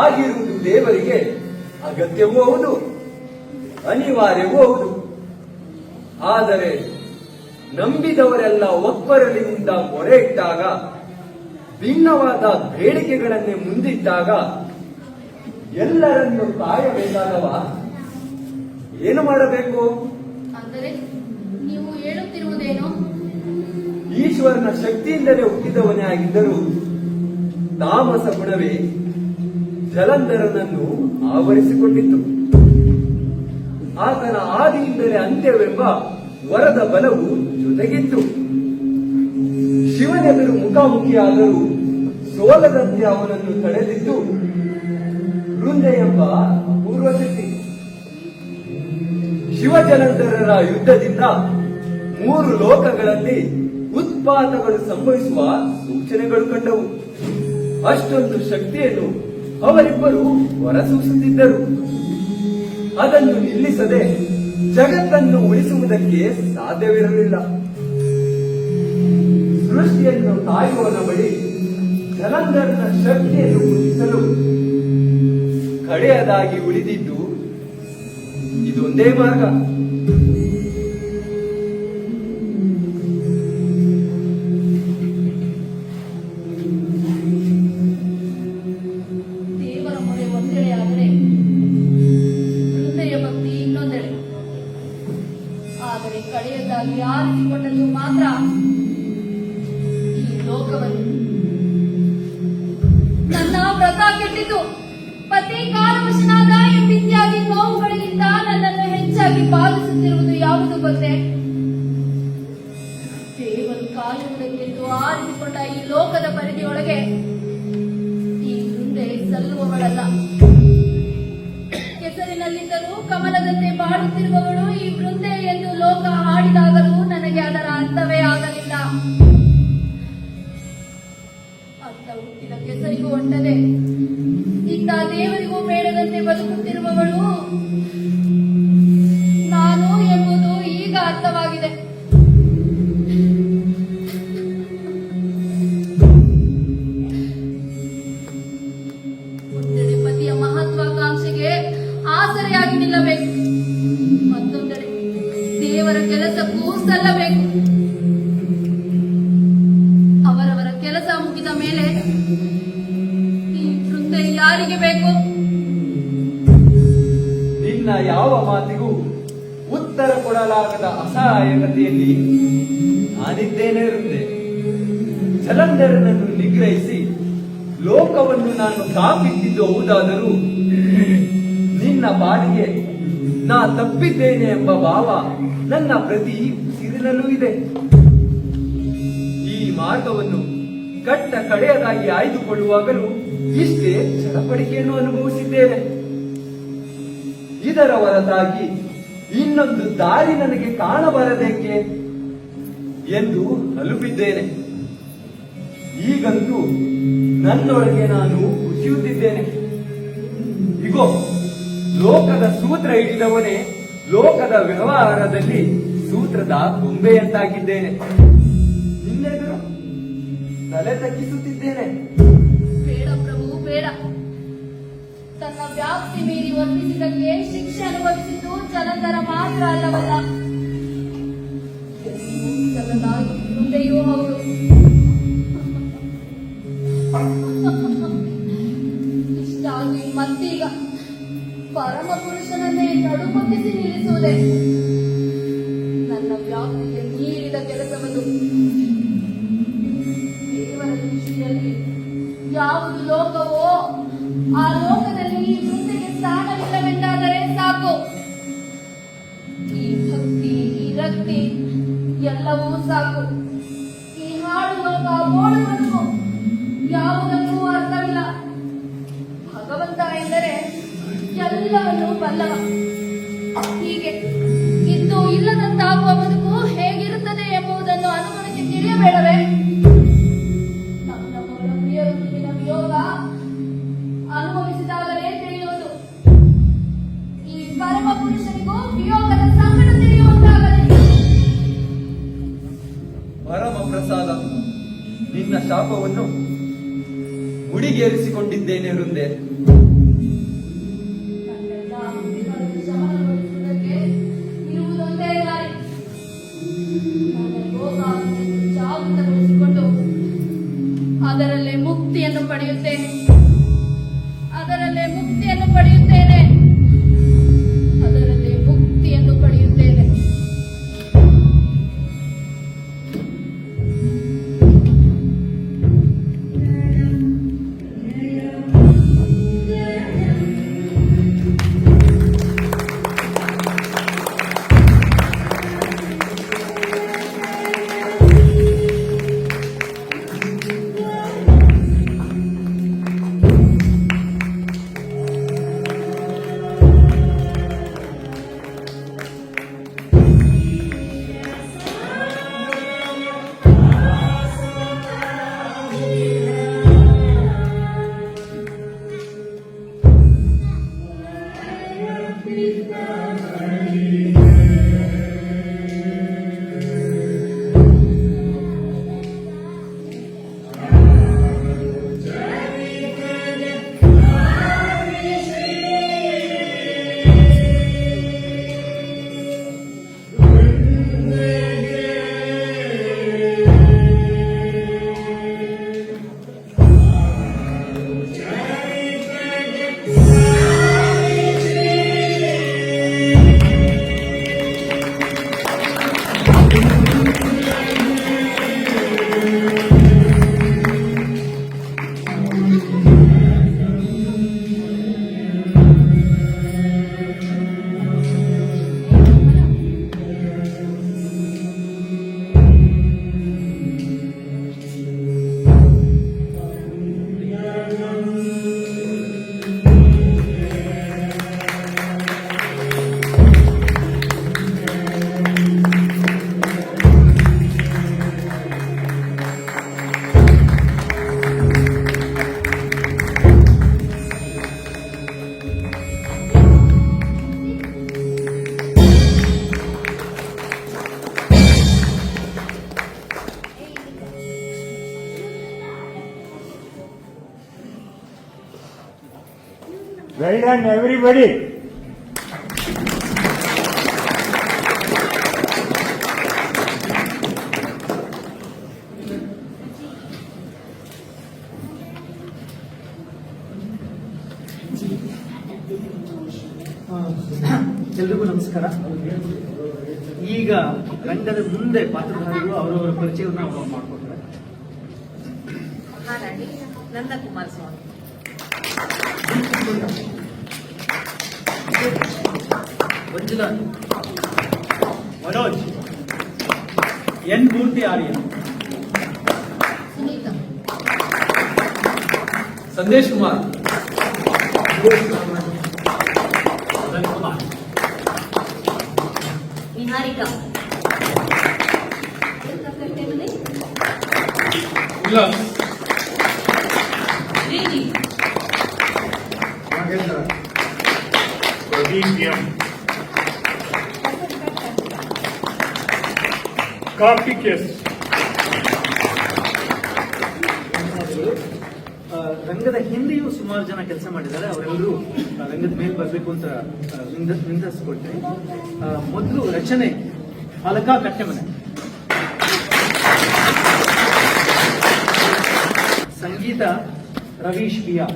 ಆಗಿರುವುದು ದೇವರಿಗೆ ಅಗತ್ಯವೂ ಹೌದು, ಅನಿವಾರ್ಯವೂ ಹೌದು. ಆದರೆ ನಂಬಿದವರೆಲ್ಲ ಒಬ್ಬರಲ್ಲಿ ಮುಂದ ಮೊರೆ ಇಟ್ಟಾಗ, ಭಿನ್ನವಾದ ಬೇಡಿಕೆಗಳನ್ನೇ ಮುಂದಿಟ್ಟಾಗ ಎಲ್ಲರನ್ನು ಕಾಯಬೇಕಾದವ ಏನು ಮಾಡಬೇಕು? ಅಂದರೆ ನೀವು ಹೇಳುತ್ತಿರುವುದೇನು? ಈಶ್ವರನ ಶಕ್ತಿಯಿಂದಲೇ ಹುಟ್ಟಿದವನೇ ಆಗಿದ್ದರೂ ತಾಮಸ ಗುಣವೇ ಜಲಂಧರನನ್ನು ಆವರಿಸಿಕೊಂಡಿತ್ತು. ಆತನ ಆದಿಯಿಂದಲೇ ಅಂತ್ಯವೆಂಬ ವರದ ಬಲವು ಜೊತೆಗಿತ್ತು. ಶಿವನೆದುರು ಮುಖಾಮುಖಿಯಾದರೂ ಸೋಲದಂತೆ ಅವನನ್ನು ತಡೆದಿದ್ದು ವೃಂದೆ ಎಂಬ ಅಪೂರ್ವ ಶಕ್ತಿ. ಶಿವಜಲಂಧರರ ಯುದ್ಧದಿಂದ 3 ಲೋಕಗಳಲ್ಲಿ ಉತ್ಪಾತಗಳು ಸಂಭವಿಸುವ ಸೂಚನೆಗಳು ಕಂಡವು. ಅಷ್ಟೊಂದು ಶಕ್ತಿಯನ್ನು ಅವರಿಬ್ಬರು ಹೊರಸೂಸುತ್ತಿದ್ದರು. ಅದನ್ನು ನಿಲ್ಲಿಸದೆ ಜಗತ್ತನ್ನು ಉಳಿಸುವುದಕ್ಕೆ ಸಾಧ್ಯವಿರಲಿಲ್ಲ. ಸೃಷ್ಟಿಯನ್ನು ಕಾಯುವವನ ಬಳಿ ಜಲಂಧರನ ಶಕ್ತಿಯನ್ನು ಕುಂದಿಸಲು ಕಡೆಯದಾಗಿ ಉಳಿದಿದ್ದು ಇದೊಂದೇ ಮಾರ್ಗ. ದೇವರ ಮೊರೆ ಒಂದೆಡೆಯಾದರೆ ಹೃದಯ ಭಕ್ತಿ ಇನ್ನೊಂದೆಡೆ. ಆದರೆ ಕಡೆಯದಾಗಿ ಆರಿಸಿಕೊಂಡದ್ದು ಮಾತ್ರ ಈ ಲೋಕವನ್ನು. ನನ್ನ ವ್ರತ ಕೆಟ್ಟಿತು. ಪತಿ ಕಾಲವಶನಾದ ಎಂಬಿತ್ಯಾದಿ ನೋವುಗಳಿಗಿಂತ ನನ್ನನ್ನು ಹೆಚ್ಚಾಗಿ ಬಾಧಿಸುತ್ತಿರುವುದು ಯಾವುದು ಗೊತ್ತೇ? ದೇವರು ಕಾಯುವುದಕ್ಕೆಂದು ಆರಿಸಿಕೊಂಡ ಈ ಲೋಕದ ಪರಿಧಿಯೊಳಗೆ ಈ ಮುಂದೆ ಸಲ್ಲುವವಳಲ್ಲ. ಕೆಸರಿನಲ್ಲಿದ್ದರೂ ಕಮಲದಂತೆ ಬಾಳುತ್ತಿರುವವಳು ಈ ವೃಂದೆ ಎಂದು ಲೋಕ ಹಾಡಿದಾಗಲೂ ನನಗೆ ಅದರ ಅರ್ಥವೇ ಆಗಲಿಲ್ಲ. ಅತ್ತ ಹುಟ್ಟಿದ ಕೆಸರಿಗೂ ಹೊಂಟದೆ ಇತ್ತ ದೇವರಿಗೂ ಬೇಡದಂತೆ ಬದುಕುತ್ತಿರುವವಳು ನಾನು ಎಂಬುದು ಈಗ ಅರ್ಥವಾಗಿದೆ. ಒಂದೆಡೆ ಪತಿಯ ಮಹತ್ವಾಕಾಂಕ್ಷೆಗೆ ಆಸರೆಯಾಗಿ ನಿಲ್ಲಬೇಕು, ಮತ್ತೊಂದೆಡೆ ದೇವರ ಕೆಲಸಕ್ಕೂ ಸಲ್ಲಬೇಕು. ಅವರವರ ಕೆಲಸ ಮುಗಿದ ಮೇಲೆ ಈ ವೃಂದೆ ಯಾರಿಗೆ ಬೇಕು? ನಿನ್ನ ಯಾವ ಮಾತಿಗೂ ಉತ್ತರ ಕೊಡಲಾಗದ ಅಸಹಾಯಕತೆಯಲ್ಲಿ ನಾನಿದ್ದೇನೆ ವೃಂದೆ. ಜಲಂಧರನನ್ನು ನಿಗ್ರಹಿಸಿ ಲೋಕವನ್ನು ನಾನು ಕಾಪಿಟ್ಟಿದ್ದು ಹೌದಾದರೂ ನಿನ್ನ ಬಾಳಿಗೆ ನಾ ತಪ್ಪಿದ್ದೇನೆ ಎಂಬ ಭಾವ ನನ್ನ ಪ್ರತಿ ಉಸಿರಿನಲ್ಲೂ ಇದೆ. ಈ ಮಾರ್ಗವನ್ನು ಕಟ್ಟ ಕಡೆಯದಾಗಿ ಆಯ್ದುಕೊಳ್ಳುವಾಗಲೂ ಇಷ್ಟೇ ಚಡಪಡಿಕೆಯನ್ನು ಅನುಭವಿಸಿದ್ದೇನೆ. ಇದರ ಹೊರತಾಗಿ ಇನ್ನೊಂದು ದಾರಿ ನನಗೆ ಕಾಣಬರಬೇಕೆ ಎಂದು ಅಲುಬಿದ್ದೇನೆ. ಈಗಂತೂ ನನ್ನೊಳಗೆ ನಾನು ಕುಸಿಯುತ್ತಿದ್ದೇನೆ. ಇಗೋ, ಲೋಕದ ಸೂತ್ರ ಹಿಡಿದವನೇ ಲೋಕದ ವ್ಯವಹಾರದಲ್ಲಿ ಸೂತ್ರದ ಗೊಂಬೆಯಂತಾಗಿದ್ದೇನೆ. ನಿನ್ನೆದುರು ತಲೆ ತಗ್ಗಿಸುತ್ತಿದ್ದೇನೆ. ಬೇಡ ಪ್ರಭು, ಬೇಡ. ತನ್ನ ವ್ಯಾಪ್ತಿ ಮೀರಿ ವರ್ತಿಸಿದಕ್ಕೆ ಶಿಕ್ಷೆ ಅನುಭವಿಸಿದ್ದು ಜಲಂಧರ ಮಾತ್ರ ಅಲ್ಲವಲ್ಲ, ಮುಂದೆಯೂ ಹೌದು. ಇಷ್ಟಾಗಿ ಮತ್ತೀಗ ಪರಮ ಪುರುಷನನ್ನೇ ನಡುಮುಟ್ಟಿಸಿ ನಿಲ್ಲಿಸುವುದೇ ನನ್ನ ವ್ಯಾಪ್ತಿಗೆ ಮೀರಿದ ಕೆಲಸವನ್ನು. ದೇವರ ದೃಷ್ಟಿಯಲ್ಲಿ ಯಾವುದು ಲೋಕವೋ ಆ ಲೋಕದಲ್ಲಿ ಈ ವೃತ್ತಿಗೆ ಸ್ಥಾನವಿಲ್ಲವೆಂದಾದರೆ ಸಾಕು. ಈ ಭಕ್ತಿ, ಈ ರಕ್ತಿ ಎಲ್ಲವೂ ಸಾಕು. ಈ ಹಾಡು ಲೋಕ, ಬೋಳು ಬದುಕು ಯಾವುದಕ್ಕೂ ಅರ್ಥವಿಲ್ಲ. ಭಗವಂತ ಎಂದರೆ ಎಲ್ಲವನ್ನೂ ಬಲ್ಲವ. ಹೀಗೆ ಇದ್ದು ಇಲ್ಲದಂತಾಗುವ ಬದುಕು ಹೇಗಿರುತ್ತದೆ ಎಂಬುದನ್ನು ಅನುಭವಿಸಿ ತಿಳಿಯಬೇಡವೇ? ನಮ್ಮ ಪ್ರಿಯರೊಂದಿಗಿನ ವಿಯೋಗ ಅನುಭವಿಸಿದಾಗಲೇ ತಿಳಿಯುವುದು. ಈ ಪರಮ ಪುರುಷನಿಗೂ ವಿಯೋಗದ ಸಂಕಟ ತಿಳಿಯುವಂತಾಗಲಿ. ಪರಮ ಪ್ರಸಾದ, ನಿನ್ನ ಶಾಪವನ್ನು ಮುಡಿಗೇರಿಸಿಕೊಂಡಿದ್ದೇನೆ ವೃಂದೆ. ನನ್ನೆಲ್ಲ ಭಕ್ತಿಗಳನ್ನು ಶಮನಗೊಳಿಸುವುದಕ್ಕೆ ಇರುವುದೊಂದೇ ದಾರಿ. ನನ್ನ ಲೋಕಾಭಿವೃದ್ಧಿ ಜಾಗೃತಗೊಳಿಸಿಕೊಂಡು ಅದರಲ್ಲೇ ಮುಕ್ತಿಯನ್ನು ಪಡೆಯುತ್ತೇನೆ. ಅದರಲ್ಲೇ ಮುಕ್ತಿಯನ್ನು ಪಡೆಯುತ್ತೇನೆ. ಅದರಲ್ಲೇ ಮುಕ್ತಿಯನ್ನು ಪಡೆಯುತ್ತೇನೆ. Well done, everybody. ಎಲ್ರಿಗೂ ನಮಸ್ಕಾರ. ಈಗ ರಂಗದ ಮುಂದೆ ಪಾತ್ರಧಾರಿಗಳು ಅವರವರ ಪರಿಚಯವನ್ನು ಅವರು ಮಾಡ್ಕೊತಾರೆ. ಹಾಗಾಗಿ ನಂದ ಕುಮಾರಸ್ವಾಮಿ, ಮಂಜುನಾಥ್, ಮನೋಜ್, ಎನ್ ಮೂರ್ತಿ ಆರ್ಯ, ಸುನೀತಾ, ಸಂದೇಶ್ ಕುಮಾರ್, ಮದನ್ ಕುಮಾರ್, ರಾಧಿಕಾ. ಕಟ್ಟೆ ಮನೆ ಇಲ್ಲ, ಶ್ರೀನಿ. ಪ್ರದೀಪ್ ಎಂ. ಕಾರ್ತಿಕ್ ಎಸ್. ರಂಗದ ಹಿಂದೆಯೂ ಸುಮಾರು ಜನ ಕೆಲಸ ಮಾಡಿದ್ದಾರೆ. ಅವರೆಲ್ಲರೂ ರಂಗದ ಮೇಲೆ ಬರಬೇಕು ಅಂತ ವಿನಂತಿಸ್ಕೊಳ್ತೀನಿ. ಮೊದಲು ರಚನೆ ಫಲಕ ಕಟ್ಟೆಮನೆ, ಸಂಗೀತ ರವೀಶ್ ಬಿಯಾ,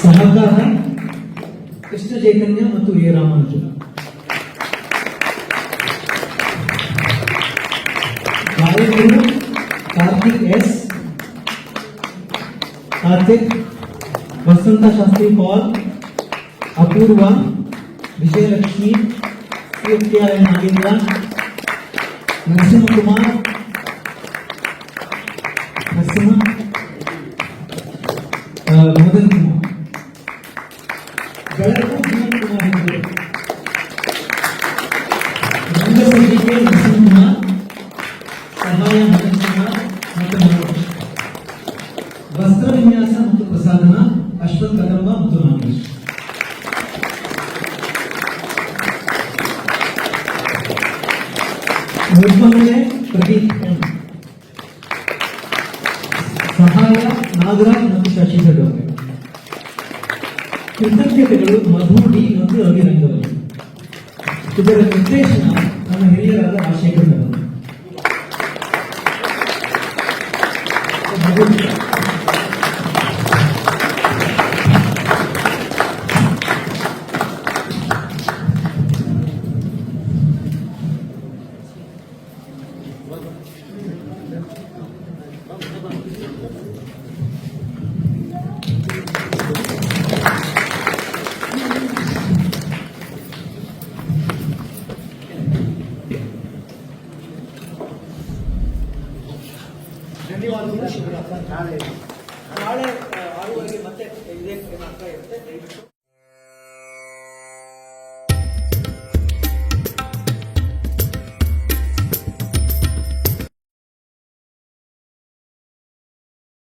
ಸಹಕಾರ ಕೃಷ್ಣ ಚೈತನ್ಯ ಮತ್ತು ಎ ರಾಮಾನುಜನ್. ಗಾಯಕರು ಕಾರ್ತಿಕ್ ಎಸ್, ಕಾರ್ತಿಕ್, ವಸಂತ ಶಾಸ್ತ್ರಿ ಪಾಲ್, ಅಪೂರ್ವ, ವಿಜಯಲಕ್ಷ್ಮಿ, ಸಿಎಫ್ಟಿಆರ್ ನಾಗೇಂದ್ರ, ನರಸಿಂಹಕುಮಾರ್, ಮದನ್ ಕುಮಾರ್, ಬೆಳಕು ಜೀವನ್ ಕುಮಾರ್ ಹೆಗಡೆ, ರಂಗಸಂಗೀತೆ ನರಸಿಂಹಕುಮಾರ್, ಸಹಾಯ ಮದನ್ ಕುಮಾರ್ ಮತ್ತು ಮನೋಜ್, ವಸ್ತ್ರ ವಿನ್ಯಾಸ ಮತ್ತು ಪ್ರಸಾದನ ಅಶ್ವಥ್ ಕದಂಬ ಮತ್ತು ನಾಗೇಶ್. ನಿರ್ವಹಣೆ ಪ್ರದೀಪ್ ಎಂ, ಸಹಾಯ ನಾಗರಾಜ್ ಮತ್ತು ಶಶಿಧರ್ ಡೋರೆ. ಕೃತಜ್ಞತೆಗಳು ಮಧು ಡಿ ಮತ್ತು ರವಿ ರಂಗವಲ್ಲಿ. ಇದರ ನಿರ್ದೇಶನ ನಮ್ಮ ಹಿರಿಯರಾದ ರಾಜಶೇಖರ್ ಅವರು. ಧನ್ಯವಾದಗಳು. ನಾಳೆ 6:30 ಮತ್ತೆ ಇದೇ ಇರುತ್ತೆ. ದಯವಿಟ್ಟು